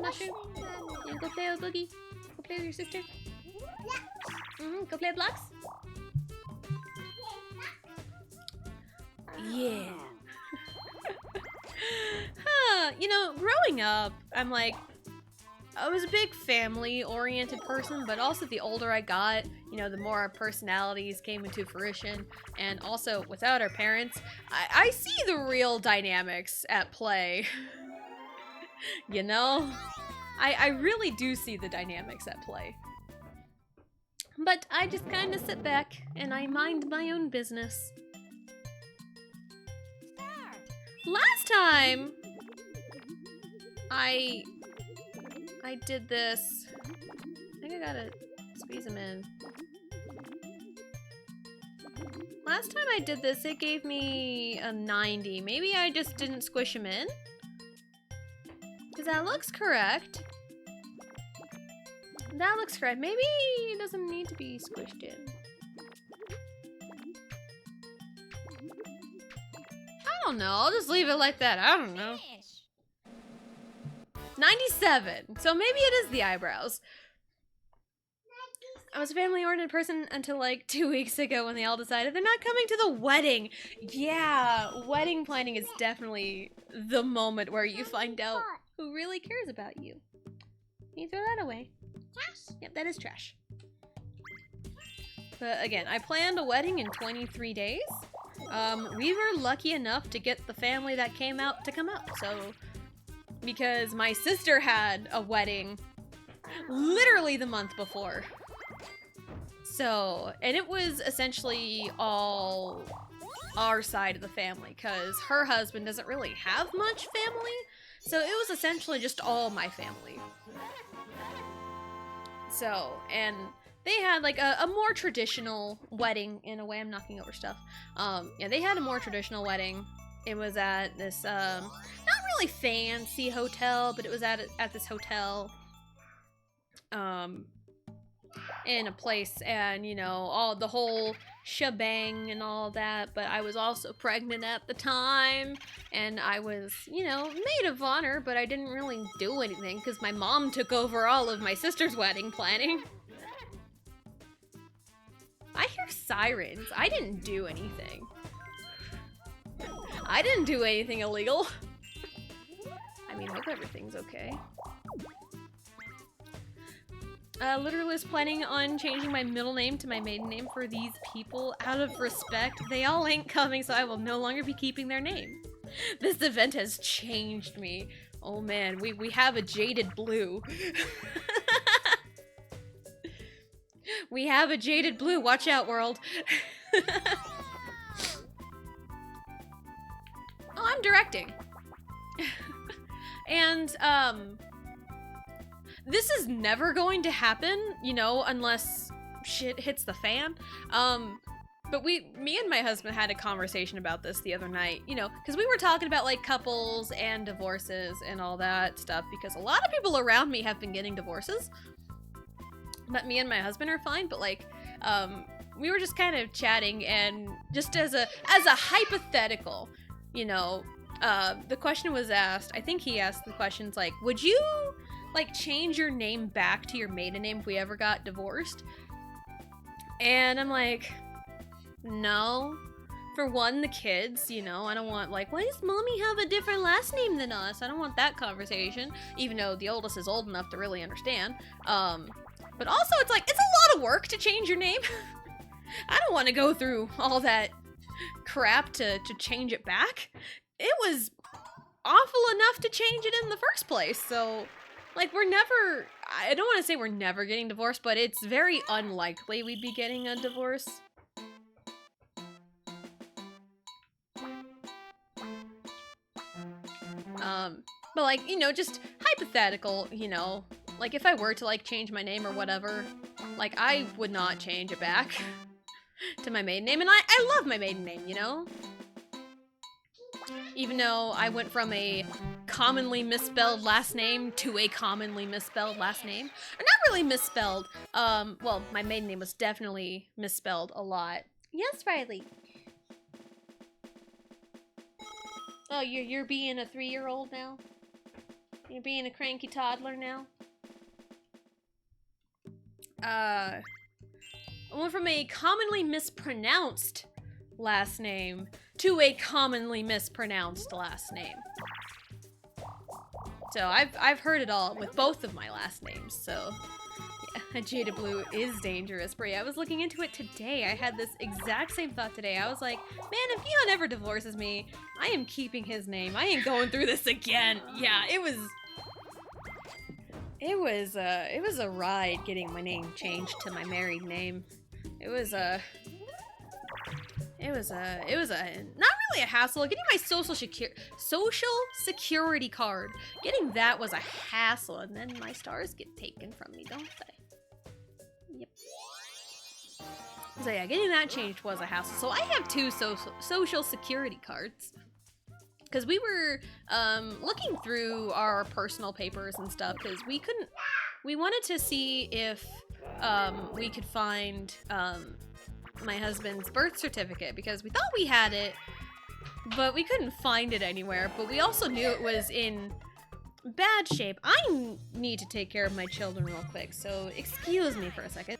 C: Mushroom. Yeah, go play with Boogie. Go play with your sister. Go play with blocks. Yeah. You know, growing up, I'm like, I was a big family-oriented person, but also the older I got, you know, the more our personalities came into fruition. And also, without our parents, I see the real dynamics at play. You know? I really do see the dynamics at play. But I just kind of sit back and I mind my own business. Last time I did this. I think I gotta squeeze them in. Last time I did this, it gave me a 90. Maybe I just didn't squish them in? Because that looks correct. That looks correct. Maybe it doesn't need to be squished in. I don't know. I'll just leave it like that. I don't know. 97. So maybe it is the eyebrows. I was a family-oriented person until like 2 weeks ago when they all decided they're not coming to the wedding. Yeah, wedding planning is definitely the moment where you find out who really cares about you. You throw that away. Trash. Yep, that is trash. But again, I planned a wedding in 23 days. We were lucky enough to get the family that came out to come out. So, because my sister had a wedding literally the month before. So, and it was essentially all our side of the family because her husband doesn't really have much family. So it was essentially just all my family. So, and they had like a more traditional wedding in a way. I'm knocking over stuff. Yeah, they had a more traditional wedding. It was at this, not really fancy hotel, but it was at this hotel, in a place, and you know, the whole shebang and all that. But I was also pregnant at the time, and I was, you know, maid of honor, but I didn't really do anything because my mom took over all of my sister's wedding planning. I hear sirens. I didn't do anything. I didn't do anything illegal. I mean, hope everything's okay. Literally was planning on changing my middle name to my maiden name for these people out of respect. They all ain't coming, so I will no longer be keeping their name. This event has changed me. Oh man, we have a jaded blue. We have a jaded blue. Watch out, world. Oh, I'm directing. And, this is never going to happen, you know, unless shit hits the fan. But me and my husband had a conversation about this the other night, you know, because we were talking about like couples and divorces and all that stuff, because a lot of people around me have been getting divorces. But me and my husband are fine, but like, we were just kind of chatting, and just as a hypothetical, you know, the question was asked, I think he asked the questions like, would you like change your name back to your maiden name if we ever got divorced? And I'm like, no. For one, the kids, you know, I don't want like, why does mommy have a different last name than us? I don't want that conversation, even though the oldest is old enough to really understand. But also it's like, it's a lot of work to change your name. I don't want to go through all that crap to change it back. It was awful enough to change it in the first place, so like, I don't want to say we're never getting divorced, but it's very unlikely we'd be getting a divorce. But like, you know, just hypothetical, you know, like if I were to like change my name or whatever, like I would not change it back to my maiden name. And I love my maiden name, you know? Even though I went from a commonly misspelled last name to a commonly misspelled last name. Or not really misspelled. Well, my maiden name was definitely misspelled a lot. Yes, Riley. Oh, you're being a 3-year-old now? You're being a cranky toddler now? I went from a commonly mispronounced last name to a commonly mispronounced last name. So I've heard it all with both of my last names, so yeah, Jada Blue is dangerous. But yeah, I was looking into it today. I had this exact same thought today. I was like, man, if Leon ever divorces me, I am keeping his name. I ain't going through this again. Yeah, it was a ride getting my name changed to my married name. It was not really a hassle. Getting my social security card, getting that was a hassle, and then my stars get taken from me, don't they? Yep. So yeah, getting that changed was a hassle. So I have 2 social security cards. Because we were looking through our personal papers and stuff, because we wanted to see if we could find my husband's birth certificate, because we thought we had it, but we couldn't find it anywhere. But we also knew it was in bad shape. I need to take care of my children real quick, so excuse me for a second.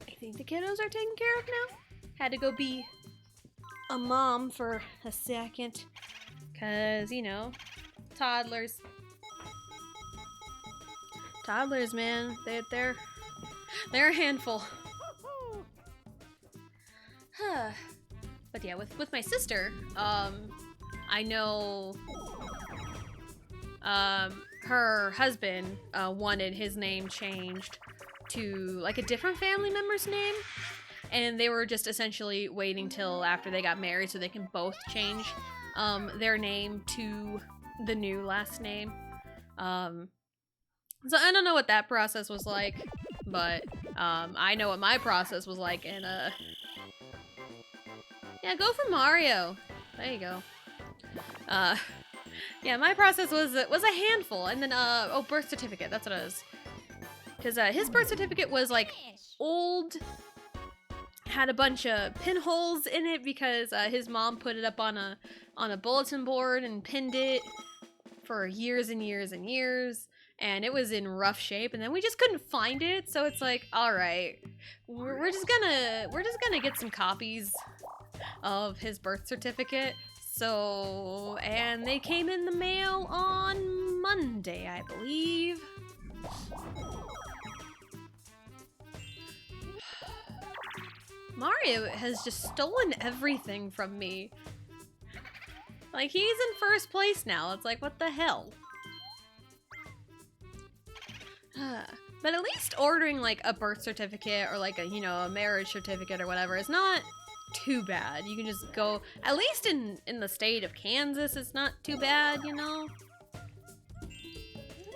C: I think the kiddos are taken care of now. Had to go be a mom for a second. Cause, you know, toddlers. Toddlers, man, they're a handful. But yeah, with my sister, I know her husband wanted his name changed to like a different family member's name, and they were just essentially waiting till after they got married so they can both change their name to the new last name. So I don't know what that process was like, but I know what my process was like, and yeah, go for Mario. There you go. Yeah, my process was a handful, and then birth certificate, that's what it is. Because his birth certificate was like old, had a bunch of pinholes in it because his mom put it up on a bulletin board and pinned it for years and years and years, and it was in rough shape, and then we just couldn't find it. So it's like, all right, we're just gonna get some copies of his birth certificate. So, and they came in the mail on Monday, I believe. Mario has just stolen everything from me. Like, he's in first place now. It's like, what the hell? But at least ordering, like, a birth certificate or, like, a marriage certificate or whatever is not too bad. You can just go, at least in the state of Kansas, it's not too bad, you know?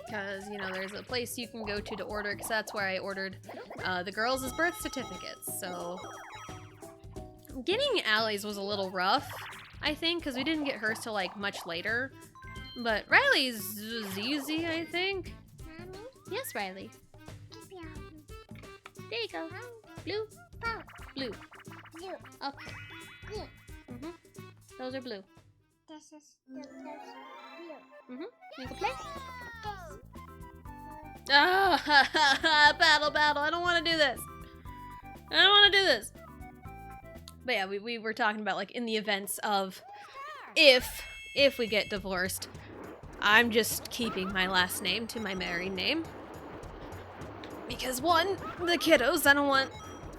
C: Because, there's a place you can go to order, because that's where I ordered the girls' birth certificates, so... Getting Allie's was a little rough, I think, because we didn't get hers till, like, much later. But Riley's was easy, I think.
B: Mommy?
C: Yes, Riley. There you go. Blue? Blue.
B: Blue.
C: Okay.
B: Green.
C: Mm-hmm. Those are blue.
B: This is blue.
C: Mm-hmm. You can play?
B: This.
C: Ah, battle. I don't want to do this. But yeah, we were talking about, like, in the events of if we get divorced, I'm just keeping my last name to my married name. Because one, the kiddos, I don't want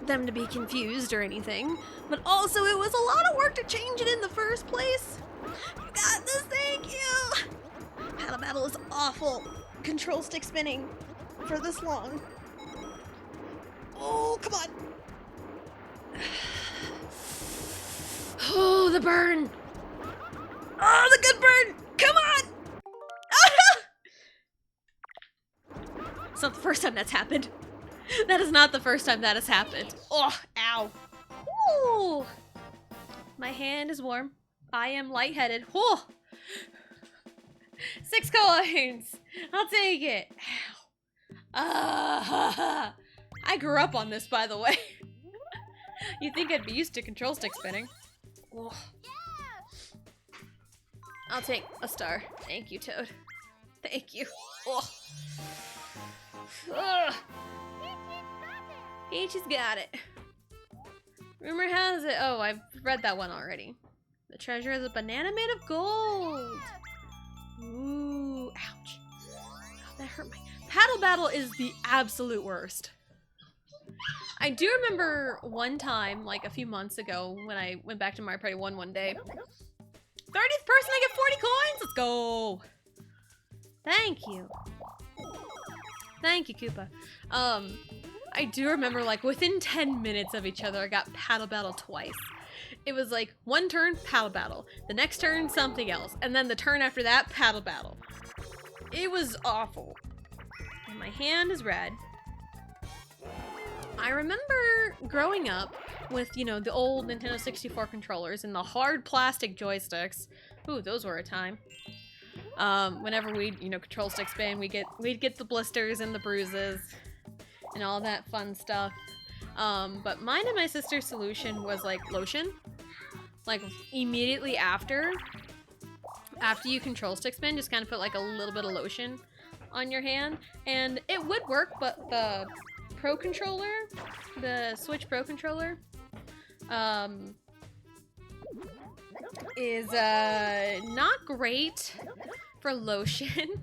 C: them to be confused or anything. But also, it was a lot of work to change it in the first place. You got this, thank you! Paddle Battle is awful. Control stick spinning for this long. Oh, come on. Oh, the burn. Oh, the good burn. Come on. It's not the first time that's happened. That is not the first time that has happened. Oh, ow. Ooh. My hand is warm. I am lightheaded. Oh. 6 coins. I'll take it. Ow. I grew up on this, by the way. You'd think I'd be used to control stick spinning. Oh. I'll take a star. Thank you, Toad. Thank you. Oh. Ugh. Peachy's got it. Rumor has it. Oh, I've read that one already. The treasure is a banana made of gold. Ooh, ouch. God, that hurt my. Paddle Battle is the absolute worst. I do remember one time, like a few months ago, when I went back to Mario Party 1 one day. 30th person, I get 40 coins! Let's go! Thank you. Thank you, Koopa. I do remember, like, within 10 minutes of each other, I got Paddle Battle twice. It was like, one turn, Paddle Battle. The next turn, something else. And then the turn after that, Paddle Battle. It was awful. And my hand is red. I remember growing up with, you know, the old Nintendo 64 controllers and the hard plastic joysticks. Ooh, those were a time. Whenever we'd, you know, control stick spin, we'd get the blisters and the bruises and all that fun stuff. But mine and my sister's solution was like lotion. Like immediately after you control stick spin, just kind of put like a little bit of lotion on your hand, and it would work. But the Pro controller, the Switch Pro controller, is not great for lotion.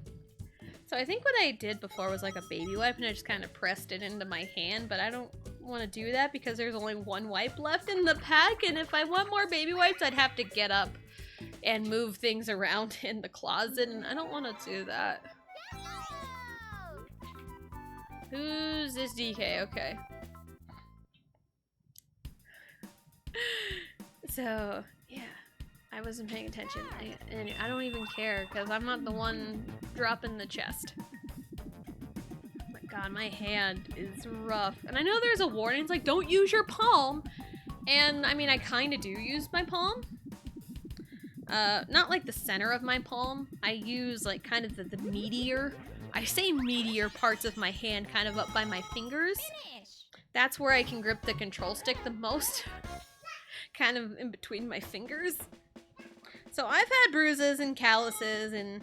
C: So I think what I did before was like a baby wipe, and I just kind of pressed it into my hand, but I don't want to do that because there's only one wipe left in the pack, and if I want more baby wipes, I'd have to get up and move things around in the closet, and I don't want to do that. Who's this DK? Okay. So, yeah. I wasn't paying attention. And I don't even care, because I'm not the one dropping the chest. Oh my god, my hand is rough. And I know there's a warning, it's like, don't use your palm. And, I mean, I kind of do use my palm. Not like the center of my palm. I use, like, kind of the meatier. I say meatier parts of my hand, kind of up by my fingers. That's where I can grip the control stick the most. Kind of in between my fingers. So I've had bruises and calluses and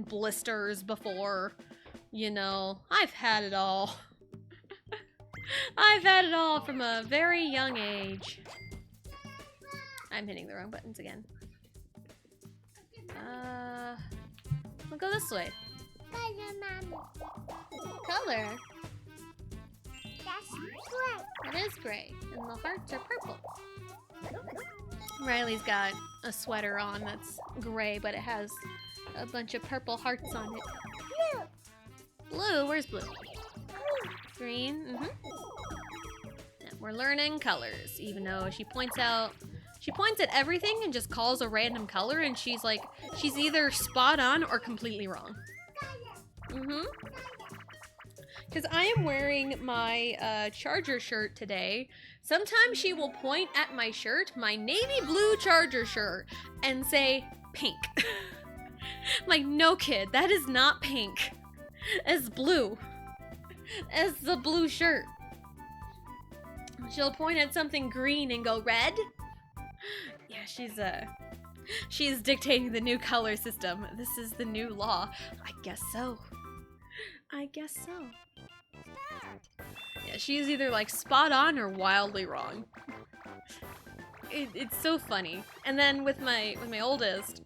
C: blisters before, you know. I've had it all. I've had it all from a very young age. I'm hitting the wrong buttons again. We'll go this way. Color.
B: That's great.
C: It is gray, and the hearts are purple. Riley's got a sweater on that's gray, but it has a bunch of purple hearts on it. Blue? Where's blue? Green? Mm-hmm. Yeah, we're learning colors, even though she points at everything and just calls a random color, and she's like, she's either spot on or completely wrong. Mm-hmm. Because I am wearing my Charger shirt today. Sometimes she will point at my shirt, my navy blue Charger shirt, and say, pink. I'm like, no kid, that is not pink. It's blue. It's the blue shirt. She'll point at something green and go, red? Yeah, she's dictating the new color system. This is the new law. I guess so. I guess so. Yeah, she's either like spot on or wildly wrong. It's so funny. And then with my oldest,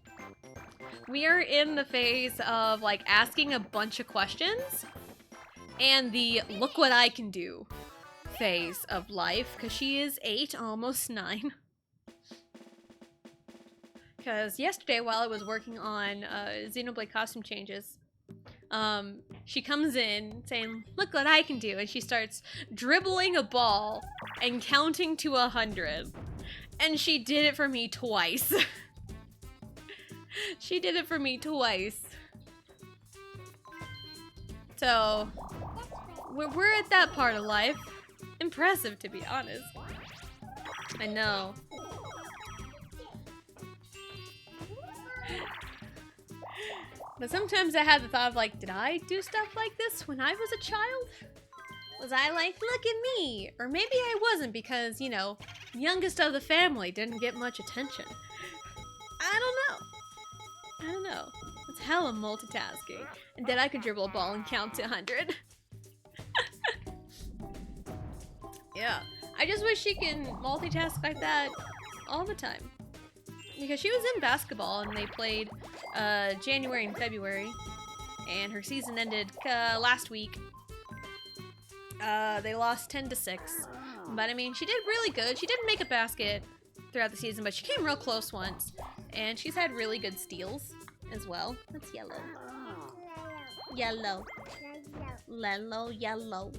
C: we are in the phase of like asking a bunch of questions and the look what I can do phase of life, because she is 8, almost 9. Because yesterday, while I was working on Xenoblade costume changes, she comes in saying, "Look what I can do," and she starts dribbling a ball and counting to 100. And she did it for me twice. She did it for me twice. So, we're at that part of life. Impressive, to be honest. I know. But sometimes I have the thought of like, did I do stuff like this when I was a child? Was I like, look at me? Or maybe I wasn't because, you know, youngest of the family didn't get much attention. I don't know. It's hella multitasking. And then I could dribble a ball and count to 100. Yeah. I just wish she can multitask like that all the time. Because she was in basketball and they played January and February. And her season ended last week. They lost 10-6. But I mean, she did really good. She didn't make a basket throughout the season, but she came real close once. And she's had really good steals as well. That's yellow. Yellow. Yellow, yellow.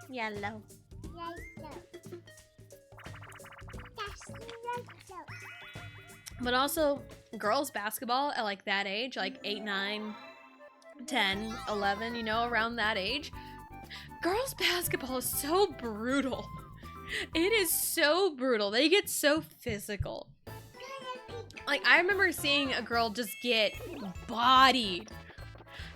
C: Yellow. But also, girls basketball at like that age, like 8, 9, 10, 11, you know, around that age. Girls basketball is so brutal. It is so brutal. They get so physical. Like, I remember seeing a girl just get bodied.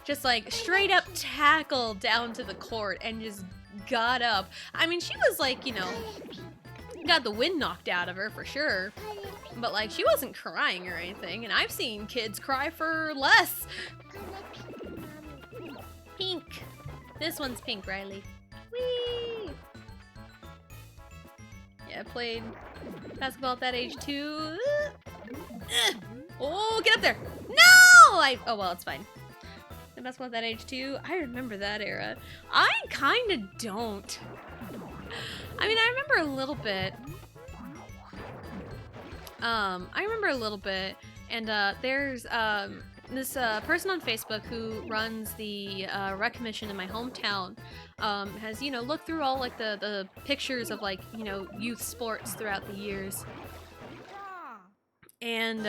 C: Just like straight up tackled down to the court and just got up. I mean, she was like, you know, got the wind knocked out of her for sure. But like, she wasn't crying or anything. And I've seen kids cry for less. Pink. This one's pink, Riley. Whee! Yeah, I played basketball at that age too. Oh, get up there! No! Oh well, it's fine. Played basketball at that age too. I remember that era. I kind of don't. I mean, I remember a little bit. And there's this person on Facebook who runs the rec commission in my hometown. Has, you know, looked through all like the pictures of like, you know, youth sports throughout the years. And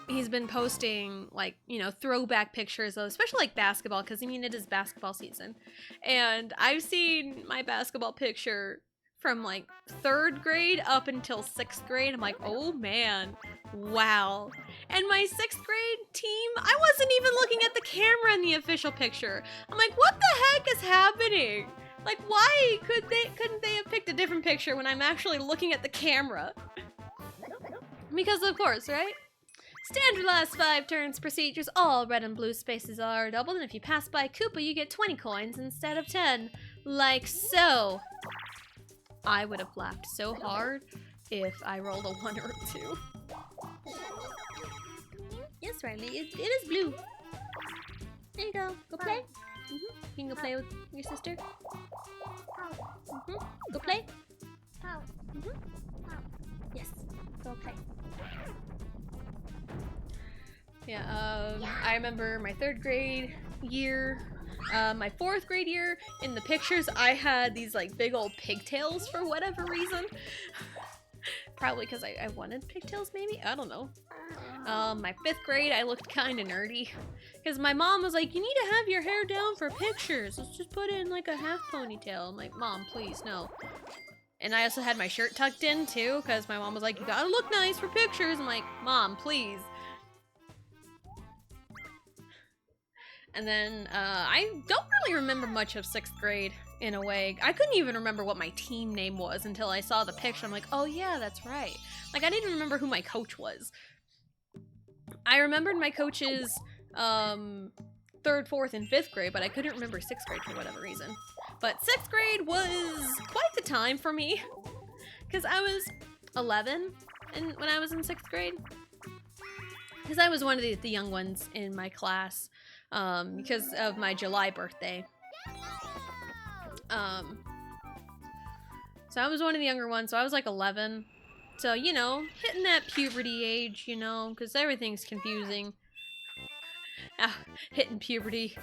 C: he's been posting like, you know, throwback pictures of, especially like basketball, because I mean, it is basketball season. And I've seen my basketball picture from like 3rd grade up until 6th grade. I'm like, oh man, wow. And my 6th grade team, I wasn't even looking at the camera in the official picture. I'm like, what the heck is happening? Like, why couldn't they have picked a different picture when I'm actually looking at the camera? Because of course, right? Standard last 5 turns procedures, all red and blue spaces are doubled, and if you pass by Koopa, you get 20 coins instead of 10. Like so. I would have laughed so hard if I rolled a 1 or a 2. Yes, Riley, it is blue. There you go. Go play. You can go play with your sister. Go play. Yes, go play. Yeah, I remember my 3rd grade year. My 4th grade year, in the pictures, I had these like big old pigtails for whatever reason. Probably because I wanted pigtails, maybe? I don't know. My 5th grade, I looked kind of nerdy. Because my mom was like, you need to have your hair down for pictures. Let's just put it in like a half ponytail. I'm like, Mom, please, no. And I also had my shirt tucked in too, because my mom was like, you gotta look nice for pictures. I'm like, Mom, please. And then, I don't really remember much of 6th grade, in a way. I couldn't even remember what my team name was until I saw the picture. I'm like, oh yeah, that's right. Like, I didn't remember who my coach was. I remembered my coaches, 3rd, 4th, and 5th grade, but I couldn't remember 6th grade for whatever reason. But 6th grade was quite the time for me, because I was 11 when I was in 6th grade. Because I was one of the young ones in my class. Because of my July birthday. So I was one of the younger ones, so I was like 11. So, you know, hitting that puberty age, you know, because everything's confusing. Ah, hitting puberty.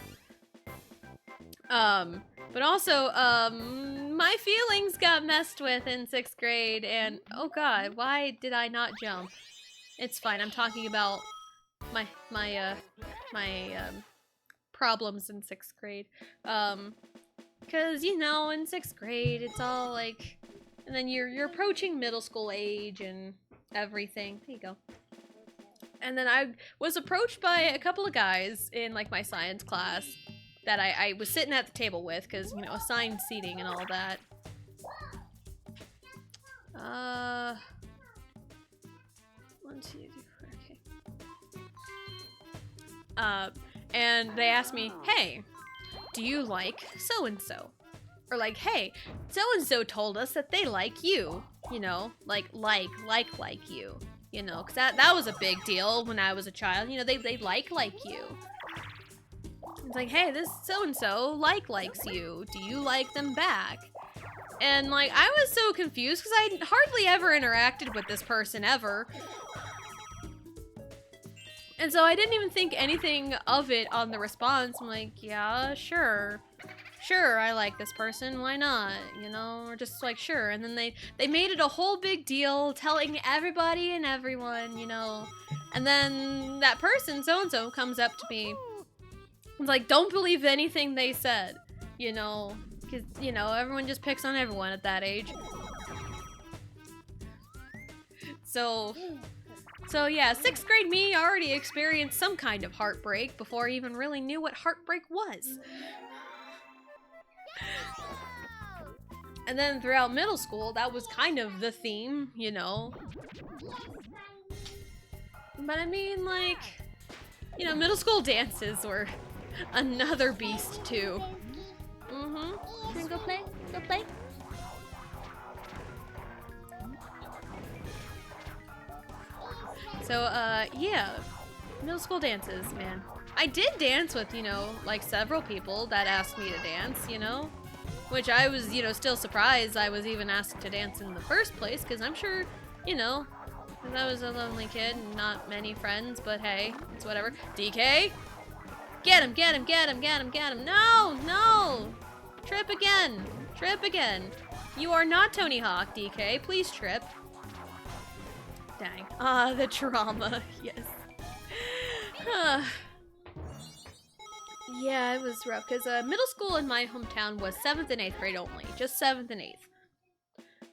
C: But also, my feelings got messed with in 6th grade, and oh god, why did I not jump? It's fine, I'm talking about my problems in 6th grade. Cause, you know, in 6th grade, it's all like, and then you're approaching middle school age and everything. There you go. And then I was approached by a couple of guys in, like, my science class that I was sitting at the table with, because, you know, assigned seating and all that. One, two, three, okay. And they asked me, hey, do you like so-and-so? Or like, hey, so-and-so told us that they like you. You know, like you. You know, because that was a big deal when I was a child. You know, they like you. It's like, hey, this so-and-so likes you. Do you like them back? And, like, I was so confused because I hardly ever interacted with this person ever. And so I didn't even think anything of it on the response. I'm like, yeah, sure. Sure, I like this person, why not? You know, or just like, sure. And then they made it a whole big deal, telling everybody and everyone, you know. And then that person, so-and-so, comes up to me. It's like, don't believe anything they said, you know, because, you know, everyone just picks on everyone at that age. So yeah, 6th grade me already experienced some kind of heartbreak before I even really knew what heartbreak was. And then throughout middle school, that was kind of the theme, you know. But I mean, like, you know, middle school dances were another beast too. Mm-hmm. Can we go play? Go play? So, yeah. Middle school dances, man. I did dance with, you know, like several people that asked me to dance, you know? Which I was, you know, still surprised I was even asked to dance in the first place, because I'm sure, you know, I was a lonely kid and not many friends, but hey, it's whatever. DK? Get him, get him, get him, get him, get him. No, no! Trip again. Trip again. You are not Tony Hawk, DK. Please trip. Dang. Ah, the trauma. Yes. Yeah, it was rough, because middle school in my hometown was 7th and 8th grade only. Just 7th and 8th.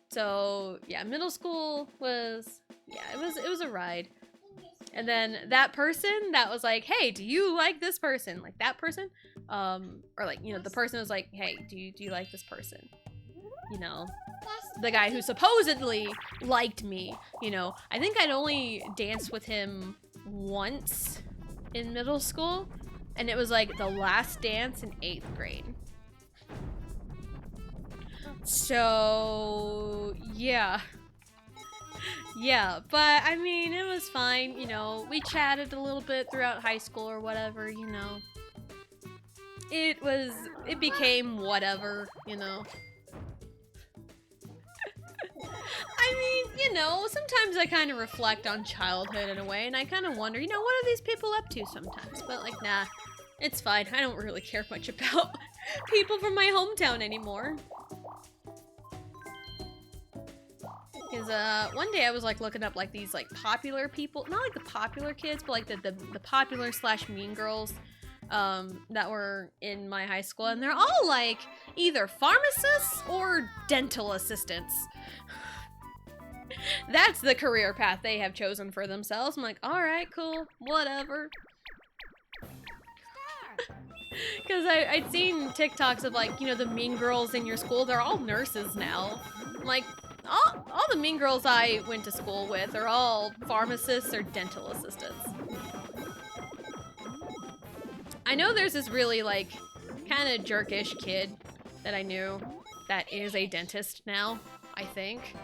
C: So, yeah, middle school was, yeah, it was a ride. And then that person that was like, hey, do you like this person? Like that person? Or like, you know, the person was like, hey, do you like this person? You know, the guy who supposedly liked me, you know. I think I'd only danced with him once in middle school, and it was like the last dance in 8th grade. So, yeah. Yeah, but I mean, it was fine, you know. We chatted a little bit throughout high school or whatever, you know. It became whatever, you know. I mean, you know, sometimes I kind of reflect on childhood in a way, and I kind of wonder, you know, what are these people up to sometimes? But, like, nah, it's fine. I don't really care much about people from my hometown anymore. Because, one day I was, like, looking up, like, these, like, popular people, not, like, the popular kids, but, like, the popular / mean girls, that were in my high school, and they're all, like, either pharmacists or dental assistants. That's the career path they have chosen for themselves. I'm like, alright, cool, whatever. Because I'd seen TikToks of, like, you know, the mean girls in your school, they're all nurses now. I'm like, all the mean girls I went to school with are all pharmacists or dental assistants. I know there's this really, like, kind of jerkish kid that I knew that is a dentist now, I think.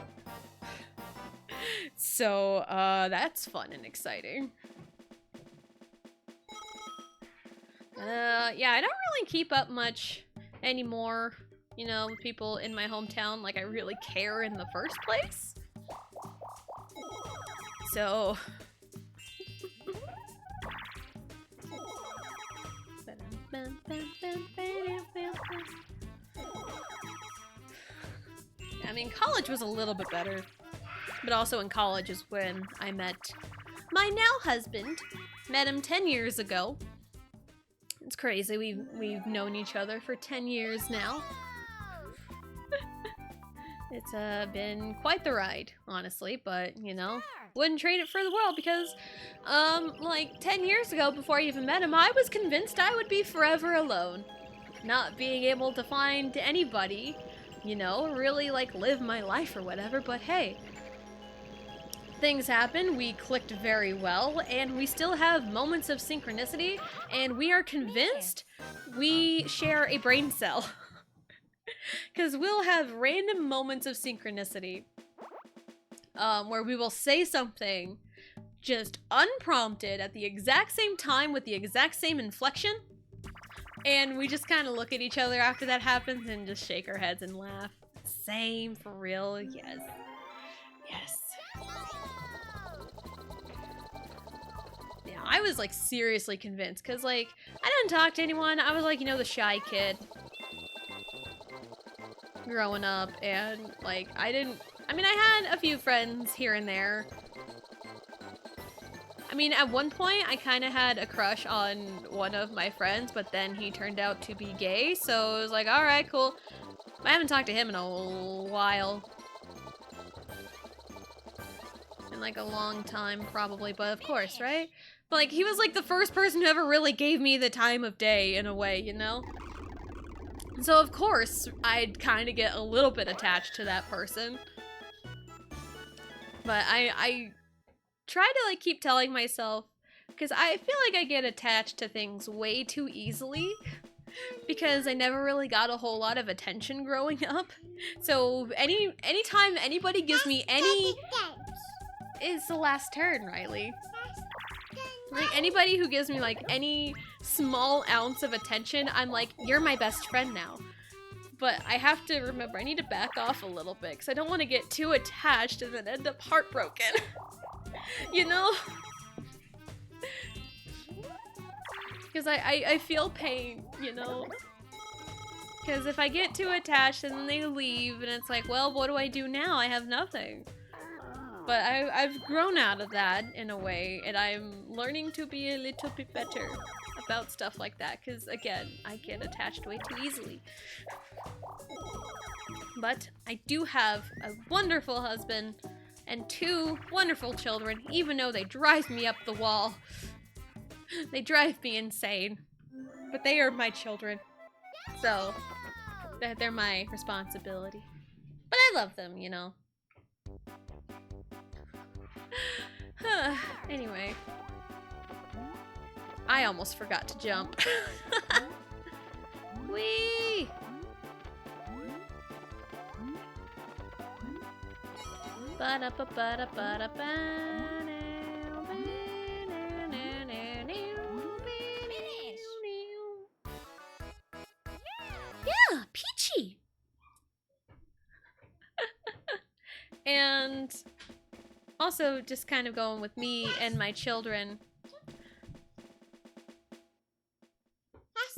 C: So, that's fun and exciting. Yeah, I don't really keep up much anymore, you know, with people in my hometown, like I really care in the first place. So... I mean, college was a little bit better. But also in college is when I met my now husband. Met him 10 years ago. It's crazy. We've known each other for 10 years now. It's been quite the ride, honestly, but you know, wouldn't trade it for the world because like 10 years ago before I even met him, I was convinced I would be forever alone. Not being able to find anybody, you know, really like live my life or whatever, but hey, things happen, we clicked very well, and we still have moments of synchronicity, and we are convinced we share a brain cell. Because we'll have random moments of synchronicity where we will say something just unprompted at the exact same time with the exact same inflection, and we just kind of look at each other after that happens and just shake our heads and laugh. Same, for real, yes. Yes. Yeah, I was like seriously convinced because like I didn't talk to anyone. I was like, you know, the shy kid growing up, and like I had a few friends here and there. I mean, at one point I kind of had a crush on one of my friends, but then he turned out to be gay, so it was like, all right, cool. I haven't talked to him in a while. In like a long time probably, but of course, right? But like he was like the first person who ever really gave me the time of day in a way, you know? So of course, I'd kind of get a little bit attached to that person. But I try to like keep telling myself, because I feel like I get attached to things way too easily, because I never really got a whole lot of attention growing up. So anytime anybody gives me any... It's the last turn, Riley. Like, anybody who gives me, like, any small ounce of attention, I'm like, you're my best friend now. But I have to remember, I need to back off a little bit, because I don't want to get too attached and then end up heartbroken. You know? Because I feel pain, you know? Because if I get too attached and then they leave, and it's like, well, what do I do now? I have nothing. But I've grown out of that in a way, and I'm learning to be a little bit better about stuff like that, because again, I get attached way too easily. But I do have a wonderful husband and 2 wonderful children, even though they drive me up the wall. They drive me insane. But they are my children. So, they're my responsibility. But I love them, you know. Anyway. I almost forgot to jump. Whee! Yeah, Peachy! And also just kind of going with me and my children.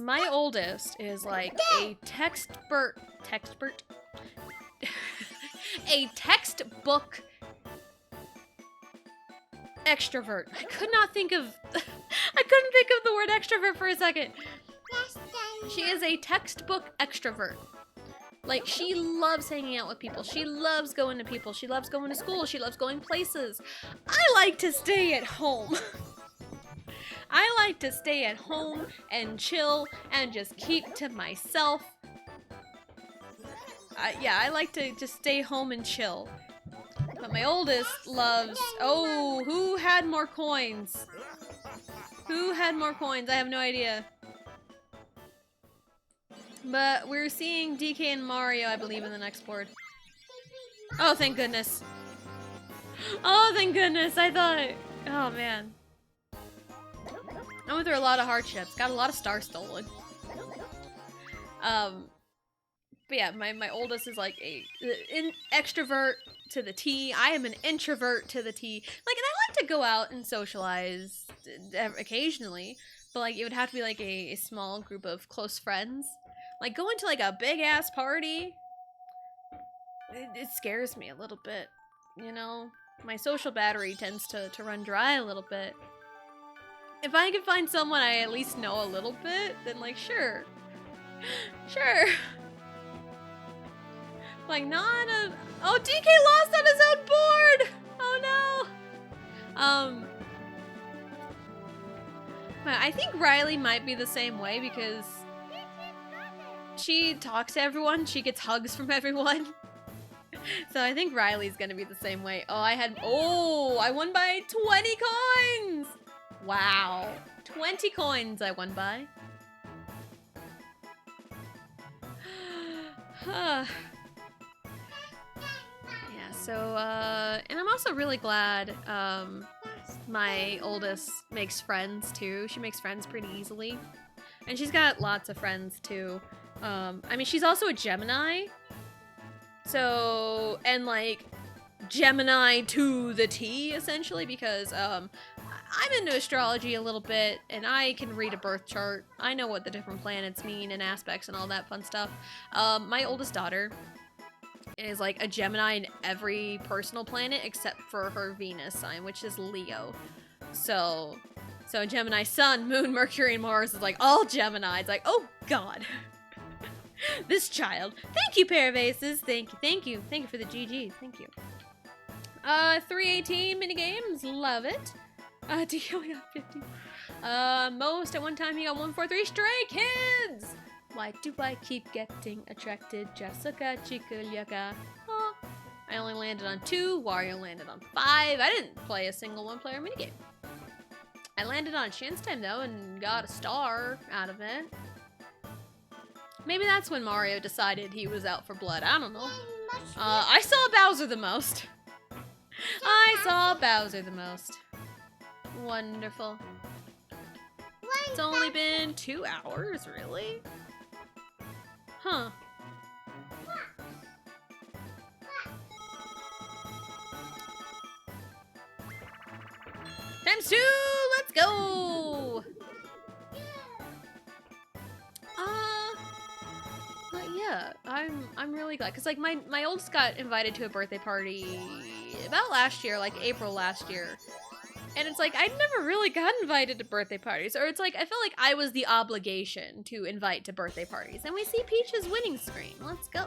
C: My oldest is like a textbook extrovert. I couldn't think of the word extrovert for a second. She is a textbook extrovert. Like, she loves hanging out with people. She loves going to people. She loves going to school. She loves going places. I like to stay at home. I like to stay at home and chill and just keep to myself. Yeah, I like to just stay home and chill. But my oldest loves... Oh, who had more coins? Who had more coins? I have no idea. But we're seeing DK and Mario, I believe, in the next board. Oh, thank goodness. Oh, thank goodness. I thought... Oh, man. I went through a lot of hardships. Got a lot of stars stolen. But yeah, my oldest is like an extrovert to the T. I am an introvert to the T. Like, and I like to go out and socialize occasionally, but like it would have to be like a small group of close friends. Like going to like a big ass party, it scares me a little bit. You know, my social battery tends to run dry a little bit. If I can find someone I at least know a little bit, then like sure. Sure. Like, not a... Oh, DK lost on his own board! Oh, no! I think Riley might be the same way because she talks to everyone. She gets hugs from everyone. So I think Riley's gonna be the same way. Oh, I won by 20 coins! Wow. 20 coins I won by. So, and I'm also really glad, my oldest makes friends, too. She makes friends pretty easily. And she's got lots of friends, too. I mean, she's also a Gemini. So, and, like, Gemini to the T, essentially, because, I'm into astrology a little bit, and I can read a birth chart. I know what the different planets mean and aspects and all that fun stuff. My oldest daughter is like a Gemini in every personal planet except for her Venus sign, which is Leo. So Gemini Sun, Moon, Mercury, and Mars is like all Gemini. It's like, oh god. This child. Thank you, pair of aces. Thank you for the GG. Thank you. 318 minigames. Love it. DK only got 50. Most at one time he got 143. Stray Kids! Why do I keep getting attracted? Jessica Chikulyaka. Oh. I only landed on 2. Wario landed on 5. I didn't play a single one-player minigame. I landed on Chance Time, though, and got a star out of it. Maybe that's when Mario decided he was out for blood. I don't know. I saw Bowser the most. I saw Bowser the most. Wonderful. It's only been 2 hours, really? Huh. Times 2! Let's go! But yeah, I'm really glad, because like my oldest got invited to a birthday party about last year, like April last year. And it's like, I never really got invited to birthday parties. Or it's like, I felt like I was the obligation to invite to birthday parties. And we see Peach's winning screen. Let's go.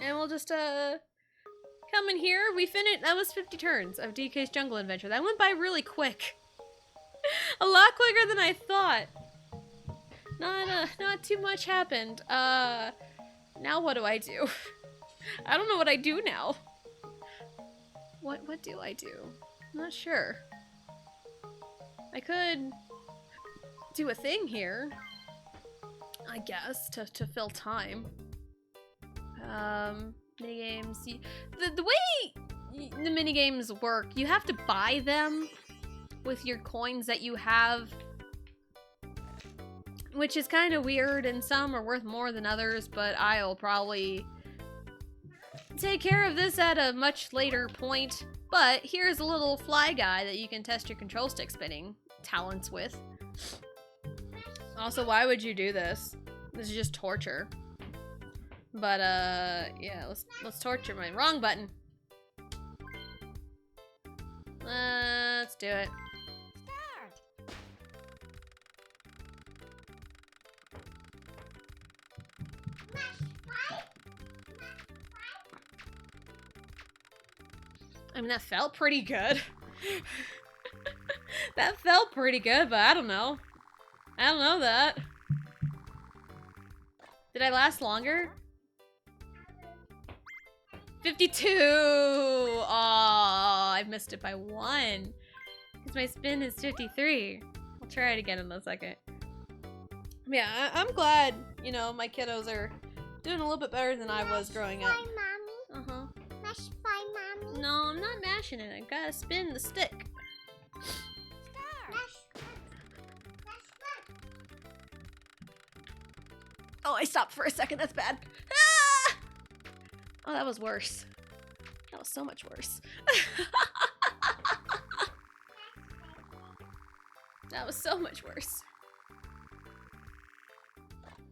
C: And we'll just, come in here. We finished, that was 50 turns of DK's Jungle Adventure. That went by really quick. A lot quicker than I thought. Not too much happened. Now what do I do? I don't know what I do now. What do I do? I'm not sure. I could do a thing here, I guess, to fill time. Minigames. The way the minigames work, you have to buy them with your coins that you have, which is kind of weird, and some are worth more than others, but I'll probably take care of this at a much later point. But here's a little fly guy that you can test your control stick spinning talents with. Also, why would you do this? This is just torture. But yeah, let's torture my wrong button. Let's do it. I mean, that felt pretty good. That felt pretty good, but I don't know. I don't know that. Did I last longer? 52! Aw, I missed it by 1. Because my spin is 53. I'll try it again in a second. Yeah, I'm glad, you know, my kiddos are doing a little bit better than I was growing up.
B: Mommy.
C: Uh-huh.
B: Mash fine, Mommy.
C: No, I'm not mashing it. I gotta spin the stick. Oh, I stopped for a second. That's bad. Ah! Oh, that was worse. That was so much worse. That was so much worse.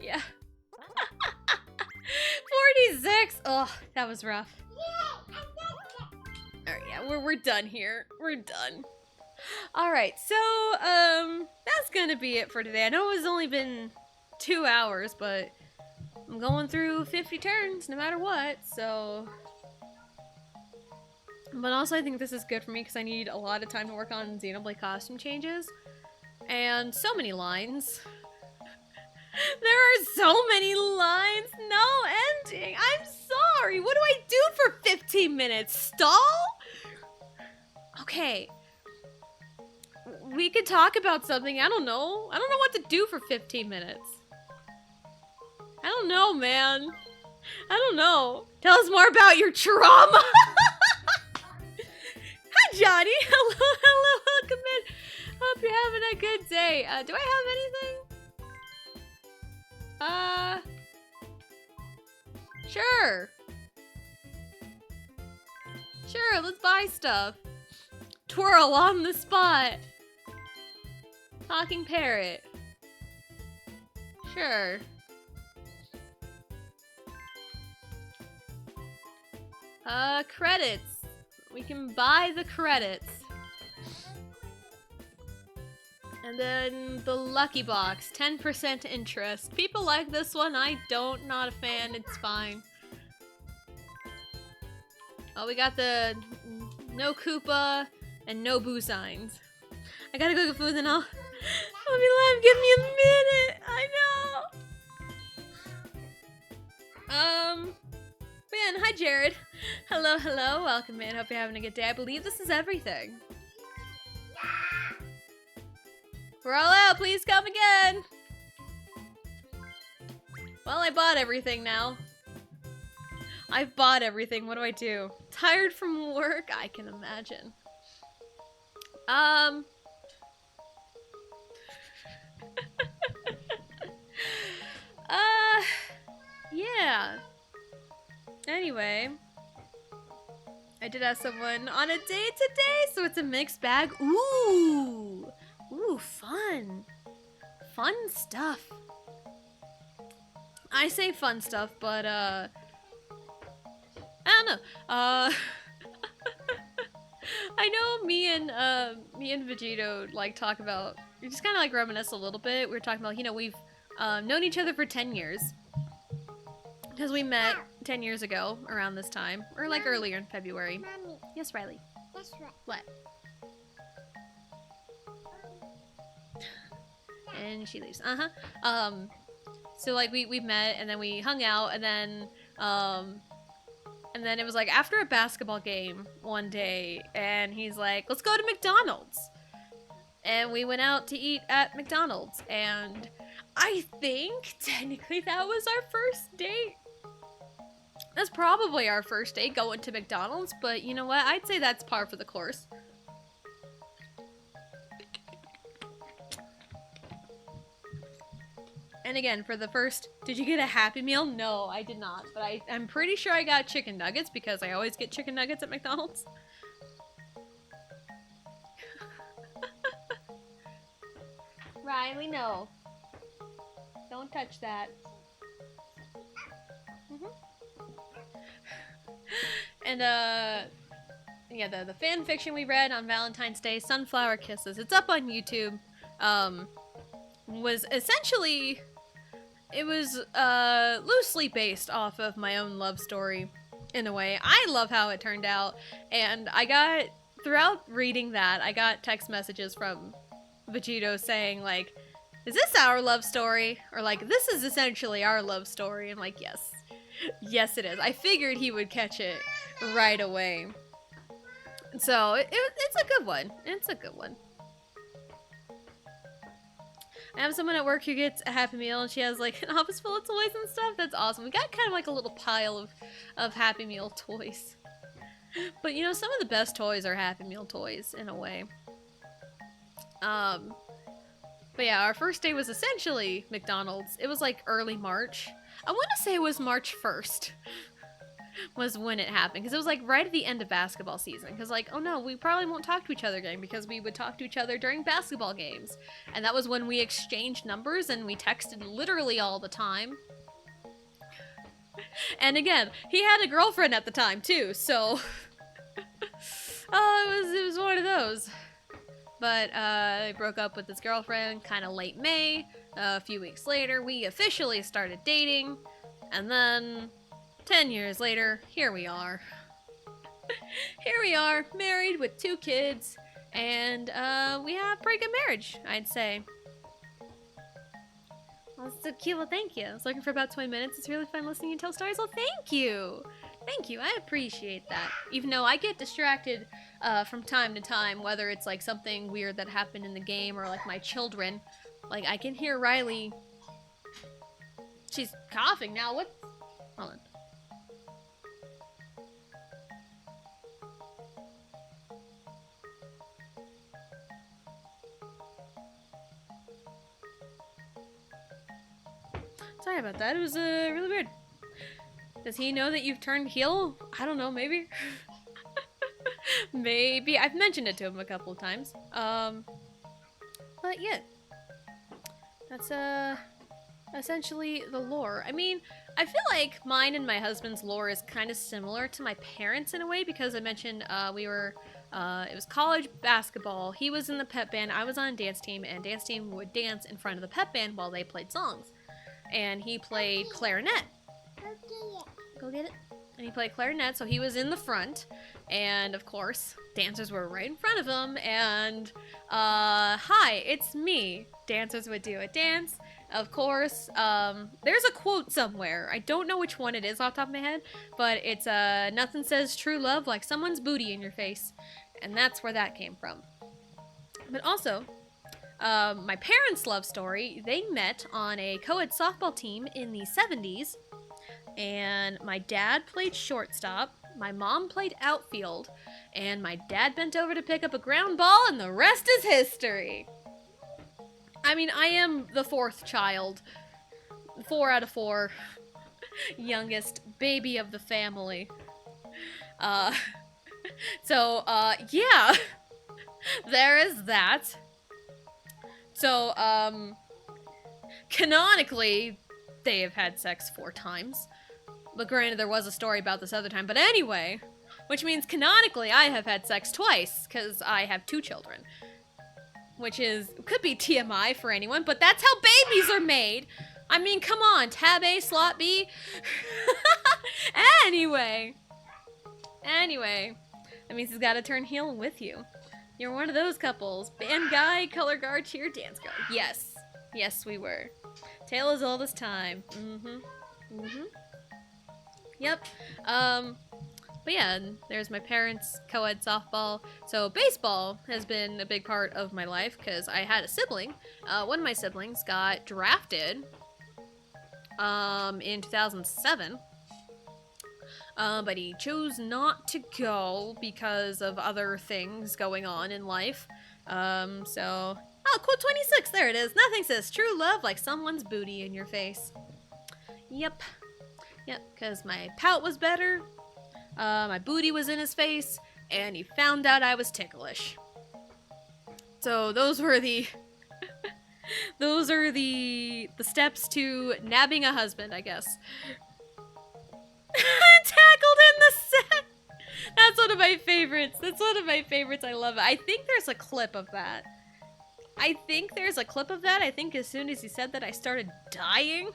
C: Yeah. 46! Oh, that was rough. Alright, yeah, we're done here. We're done. Alright, so, that's gonna be it for today. I know it's only been 2 hours, but I'm going through 50 turns no matter what, so... But also I think this is good for me because I need a lot of time to work on Xenoblade costume changes. And so many lines. There are so many lines! No ending! I'm sorry! What do I do for 15 minutes? Stall? Okay. We could talk about something. I don't know. I don't know what to do for 15 minutes. I don't know, man. I don't know. Tell us more about your trauma! Hi, Johnny! Hello, hello, welcome in. Hope you're having a good day. Do I have anything? Sure. Sure, let's buy stuff. Twirl on the spot. Talking parrot. Sure. Credits. We can buy the credits. And then the lucky box, 10% interest. People like this one, I don't, not a fan, it's fine. Oh, we got the no Koopa and no Boo signs. I gotta go get food and I'll be live, give me a minute, I know. Man, hi Jared. Hello, hello, welcome in, hope you're having a good day. I believe this is everything. We're all out, please come again! Well, I bought everything now. I've bought everything, what do I do? Tired from work? I can imagine. Yeah. Anyway. I did have someone on a date today, so it's a mixed bag. Ooh! Ooh, fun. Fun stuff. I say fun stuff, but, I don't know. I know me and Vegito, like, talk about, we just kind of, like, reminisce a little bit. We were talking about, you know, we've, known each other for 10 years. Because we met 10 years ago, around this time. Or, like, earlier in February.
B: Mommy,
C: Yes, Riley?
B: guess what?
C: What? And she leaves. So like we met and then we hung out and then it was like after a basketball game one day and he's like, let's go to McDonald's. And we went out to eat at McDonald's and I think technically that was our first date. That's probably our first date, going to McDonald's, but you know what? I'd say that's par for the course. And again, for the first, did you get a Happy Meal? No, I did not. But I'm pretty sure I got chicken nuggets because I always get chicken nuggets at McDonald's. Riley, no. Don't touch that. And, yeah, the fan fiction we read on Valentine's Day, Sunflower Kisses. It's up on YouTube. Was essentially... It was loosely based off of my own love story, in a way. I love how it turned out, and I got, throughout reading that, I got text messages from Vegito saying, like, is this our love story? Or, like, this is essentially our love story. I'm like, yes. Yes, it is. I figured he would catch it right away. So, it's a good one. It's a good one. I have someone at work who gets a Happy Meal and she has like an office full of toys and stuff. That's awesome. We got kind of like a little pile of Happy Meal toys. But you know, some of the best toys are Happy Meal toys in a way. But yeah, our first day was essentially McDonald's. It was like early March. I want to say it was March 1st was when it happened, because it was like right at the end of basketball season. Because like, oh no, we probably won't talk to each other again, because we would talk to each other during basketball games. And that was when we exchanged numbers and we texted literally all the time. And again, he had a girlfriend at the time too, so oh, it was one of those. But I broke up with his girlfriend kind of late May. A few weeks later, we officially started dating, and then 10 years later, here we are. Here we are, married with 2 kids, and we have a pretty good marriage, I'd say. Well, that's so cute. Well, thank you. I was looking for about 20 minutes. It's really fun listening you tell stories. Well, thank you. Thank you. I appreciate that. Even though I get distracted from time to time, whether it's like something weird that happened in the game or like my children. Like, I can hear Riley. She's coughing now. What? Hold on. Sorry about that. It was really weird. Does he know that you've turned heel? I don't know, maybe. Maybe. I've mentioned it to him a couple of times. But yeah. That's essentially the lore. I mean, I feel like mine and my husband's lore is kind of similar to my parents in a way, because I mentioned we were it was college basketball. He was in the pep band, I was on a dance team, and dance team would dance in front of the pep band while they played songs. And he played clarinet. Go get it. And he played clarinet, so he was in the front. And of course, dancers were right in front of him. And, hi, it's me. Dancers would do a dance. Of course, there's a quote somewhere. I don't know which one it is off the top of my head. But it's, nothing says true love like someone's booty in your face. And that's where that came from. But also, my parents' love story, they met on a co-ed softball team in the 70s, and my dad played shortstop, my mom played outfield, and my dad bent over to pick up a ground ball, and the rest is history. I mean, I am the 4th child, 4 out of 4, youngest baby of the family. Yeah, there is that. So, canonically, they have had sex 4 times. But granted, there was a story about this other time. But anyway, which means canonically, I have had sex twice, because I have 2 children. Which could be TMI for anyone, but that's how babies are made! I mean, come on, tab A, slot B. Anyway, that means he's gotta turn heel with you. You're one of those couples. Band guy, color guard, cheer, dance guard. Yes. Yes, we were. Tale as old as time. Yep. But yeah, there's my parents' co-ed softball. So baseball has been a big part of my life because I had a sibling. One of my siblings got drafted in 2007. But he chose not to go because of other things going on in life. Oh, quote 26, there it is. Nothing says true love like someone's booty in your face. Yep, because my pout was better, my booty was in his face, and he found out I was ticklish. So those were the those are the steps to nabbing a husband, I guess. Tackled in the set. That's one of my favorites. I love it. I think there's a clip of that. I think as soon as he said that, I started dying.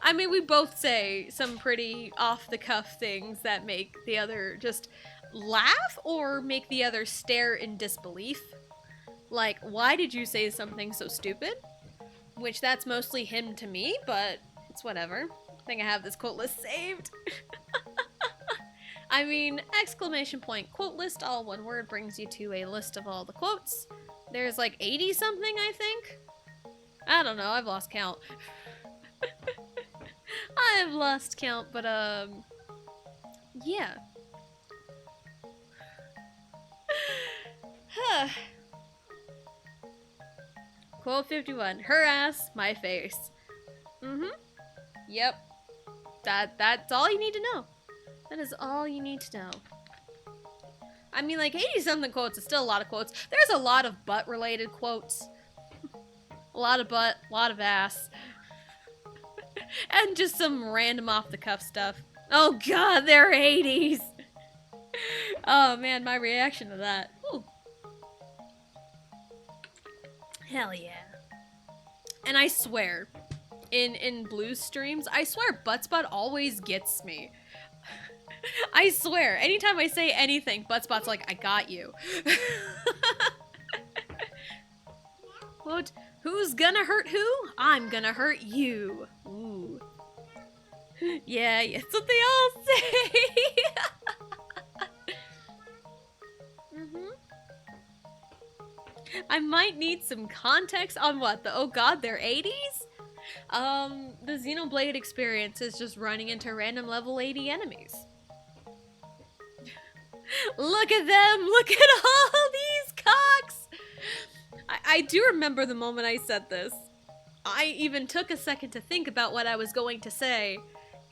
C: I mean, we both say some pretty off-the-cuff things that make the other just laugh or make the other stare in disbelief. Like, why did you say something so stupid? Which that's mostly him to me, but it's whatever. I think I have this quote list saved. I mean, exclamation point, quote list, all one word, brings you to a list of all the quotes. There's like 80 something, I think? I don't know, I've lost count. I've lost count, but yeah. Quote 51. Her ass, my face. Mm-hmm. Yep. That's all you need to know. That is all you need to know. I mean, like, 80-something quotes is still a lot of quotes. There's a lot of butt-related quotes. A lot of butt, a lot of ass. And just some random off-the-cuff stuff. Oh god, they're 80s! Oh man, my reaction to that. Ooh. Hell yeah. And I swear, in Blue streams, I swear Buttspot always gets me. I swear, anytime I say anything, Buttspot's like, I got you. Quote, who's gonna hurt who? I'm gonna hurt you. Ooh. Yeah, that's what they all say. I might need some context on what? Oh god, they're 80s? The Xenoblade experience is just running into random level 80 enemies. Look at them! Look at all these cocks! I do remember the moment I said this. I even took a second to think about what I was going to say,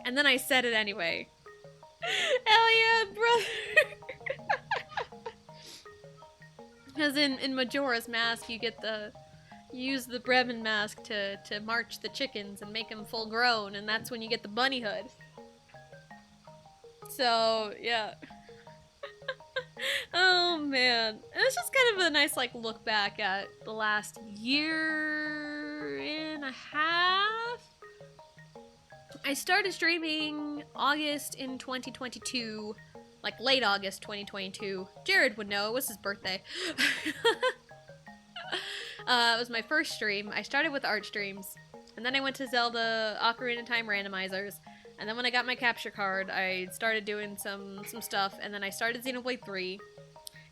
C: and then I said it anyway. Hell yeah, brother! Because in Majora's Mask, you use the Bremen mask to march the chickens and make them full grown, and that's when you get the bunny hood. So, yeah. Oh man. It's just kind of a nice like look back at the last year and a half. I started streaming August in 2022, like late August 2022. Jared would know, it was his birthday. It was my first stream. I started with art streams, and then I went to Zelda Ocarina of Time randomizers. And then when I got my capture card, I started doing some stuff, and then I started Xenoblade 3.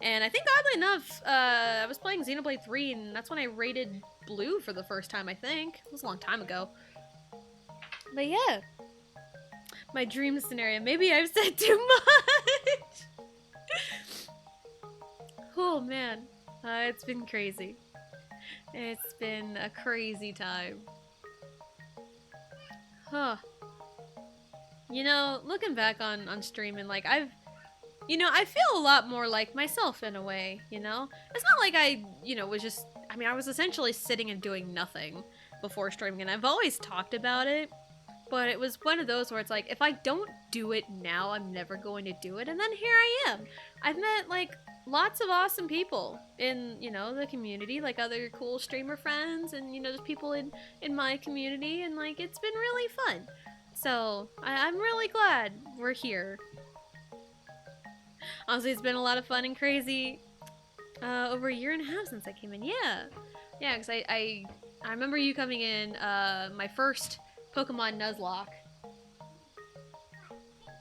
C: And I think, oddly enough, I was playing Xenoblade 3, and that's when I rated Blue for the first time, I think. It was a long time ago. But yeah. My dream scenario. Maybe I've said too much! Oh, man. It's been crazy. It's been a crazy time. Huh. You know, looking back on streaming, like, I feel a lot more like myself in a way, you know? It's not like I, was just, I was essentially sitting and doing nothing before streaming, and I've always talked about it, but it was one of those where it's like, if I don't do it now, I'm never going to do it, and then here I am. I've met, like, lots of awesome people in, the community, like other cool streamer friends, and, just people in my community, and, like, it's been really fun. So, I'm really glad we're here. Honestly, it's been a lot of fun and crazy over a year and a half since I came in. Yeah, because I remember you coming in my first Pokemon Nuzlocke.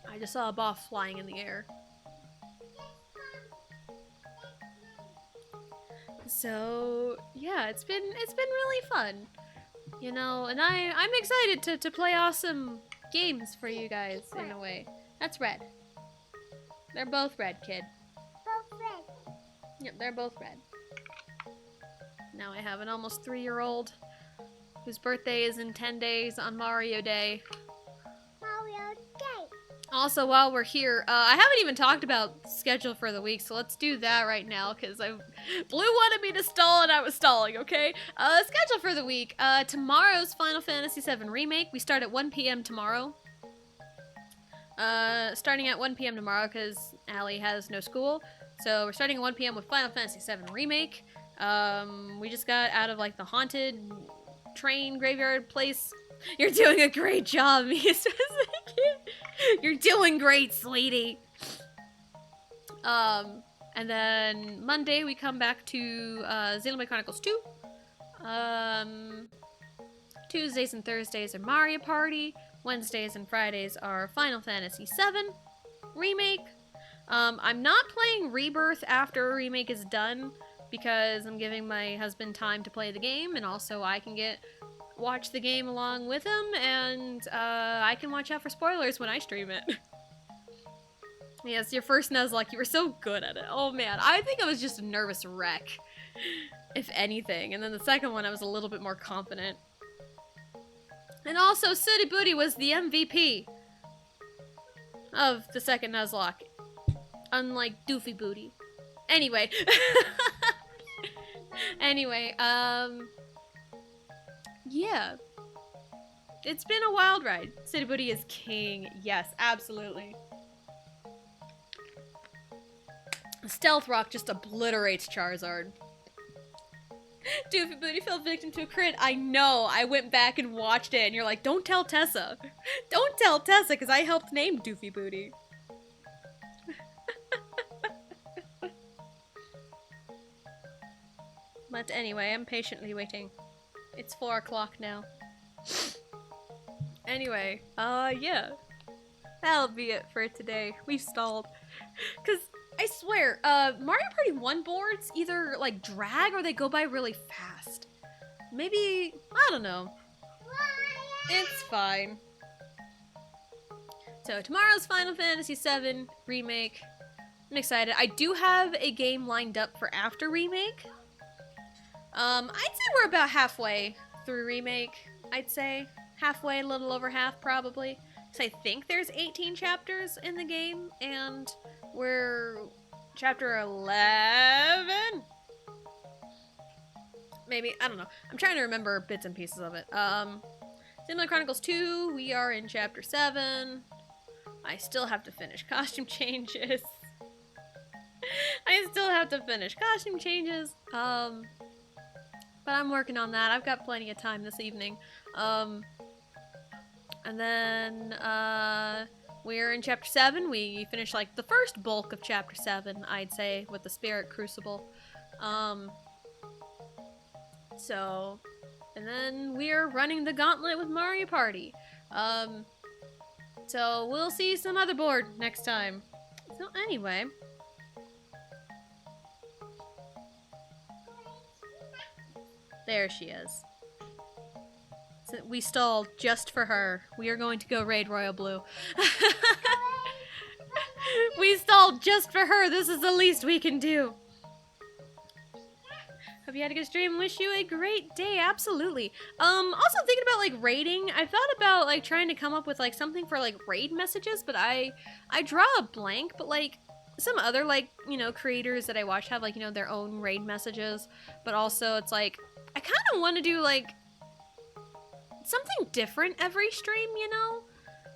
C: I just saw a Boff flying in the air. So, yeah, it's been really fun. And I'm excited to play awesome games for you guys in a way. That's red. They're both red, kid.
B: Both red.
C: Yep, they're both red. Now I have an almost 3-year-old whose birthday is in 10 days on Mario Day.
B: Mario Day.
C: Also, while we're here, I haven't even talked about schedule for the week, so let's do that right now, because Blue wanted me to stall and I was stalling, okay? Schedule for the week. Tomorrow's Final Fantasy VII Remake. We start at 1 p.m. tomorrow. Starting at 1 p.m. tomorrow, because Allie has no school. So we're starting at 1 p.m. with Final Fantasy VII Remake. We just got out of, like, the haunted train graveyard place. You're doing a great job, Mia. You're doing great, sweetie. And then Monday we come back to Xenoblade Chronicles 2. Tuesdays and Thursdays are Mario Party. Wednesdays and Fridays are Final Fantasy VII Remake. I'm not playing Rebirth after Remake is done because I'm giving my husband time to play the game, and also I can watch the game along with him, and I can watch out for spoilers when I stream it. Yes, your first Nuzlocke, you were so good at it. Oh man, I think I was just a nervous wreck. if anything. And then the second one, I was a little bit more confident. And also, Sooty Booty was the MVP of the second Nuzlocke. Unlike Doofy Booty. Anyway. Anyway, yeah. It's been a wild ride. Sooty Booty is king. Yes, absolutely. Stealth Rock just obliterates Charizard. Doofy Booty fell victim to a crit. I know. I went back and watched it, and you're like, don't tell Tessa. Don't tell Tessa, because I helped name Doofy Booty. But anyway, I'm patiently waiting. It's 4 o'clock now. Anyway, yeah. That'll be it for today. We've stalled. Because, I swear, Mario Party 1 boards either, like, drag or they go by really fast. Maybe, I don't know. It's fine. So, tomorrow's Final Fantasy VII Remake. I'm excited. I do have a game lined up for after Remake. I'd say we're about halfway through Remake. I'd say. Halfway, a little over half, probably. So I think there's 18 chapters in the game, and we're chapter 11? Maybe, I don't know. I'm trying to remember bits and pieces of it. Xenoblade Chronicles 2, we are in chapter 7. I still have to finish costume changes. I still have to finish costume changes. But I'm working on that. I've got plenty of time this evening. And then, we're in chapter 7. We finished, like, the first bulk of chapter 7, I'd say, with the Spirit Crucible. So, and then we're running the gauntlet with Mario Party. So we'll see some other board next time. So anyway. There she is. So we stalled just for her. We are going to go raid Royal Blue. We stalled just for her. This is the least we can do. Hope you had a good stream. Wish you a great day. Absolutely. Also thinking about like raiding. I thought about like trying to come up with like something for like raid messages, but I draw a blank. But like some other like, you know, creators that I watch have like, you know, their own raid messages. But also it's like I kind of want to do like something different every stream, you know?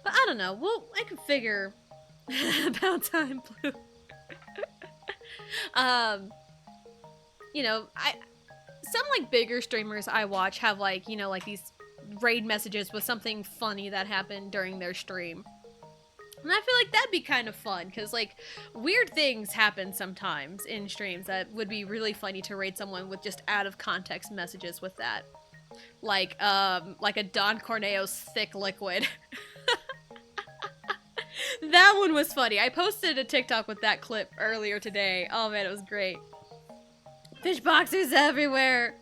C: But I don't know. Well, I can figure about time, Blue. You know, some like bigger streamers I watch have like, you know, like these raid messages with something funny that happened during their stream. And I feel like that'd be kind of fun, because like weird things happen sometimes in streams that would be really funny to raid someone with just out of context messages with that. Like a Don Corneo's thick liquid. That one was funny. I posted a TikTok with that clip earlier today. Oh man, it was great. Fish boxers everywhere.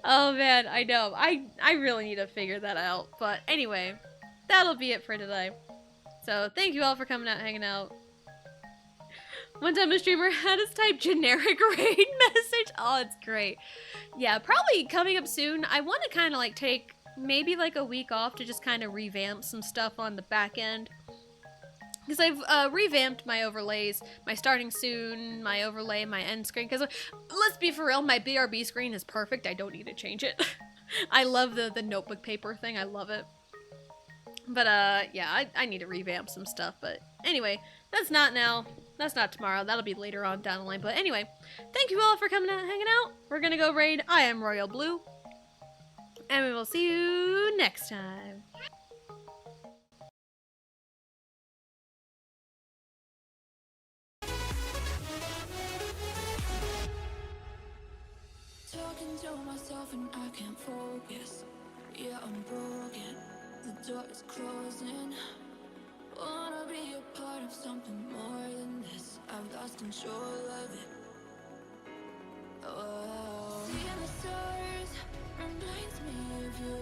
C: Oh man, I know. I really need to figure that out. But anyway, that'll be it for today. So thank you all for coming out and hanging out. One time a streamer had us type generic raid message. Oh, it's great. Yeah, probably coming up soon. I want to kind of like take maybe like a week off to just kind of revamp some stuff on the back end. Because I've revamped my overlays, my starting soon, my overlay, my end screen. Because let's be for real, my BRB screen is perfect. I don't need to change it. I love the notebook paper thing. I love it. But yeah, I need to revamp some stuff. But anyway, that's not now. That's not tomorrow. That'll be later on down the line. But anyway, thank you all for coming out and hanging out. We're gonna go raid I Am Royal Blue. And we will see you next time.
D: Talking to myself and I can't focus. Yeah, I'm broken. The door is closing. Wanna be a part of something more than this. I've lost control of it. Oh, seeing the stars reminds me of you.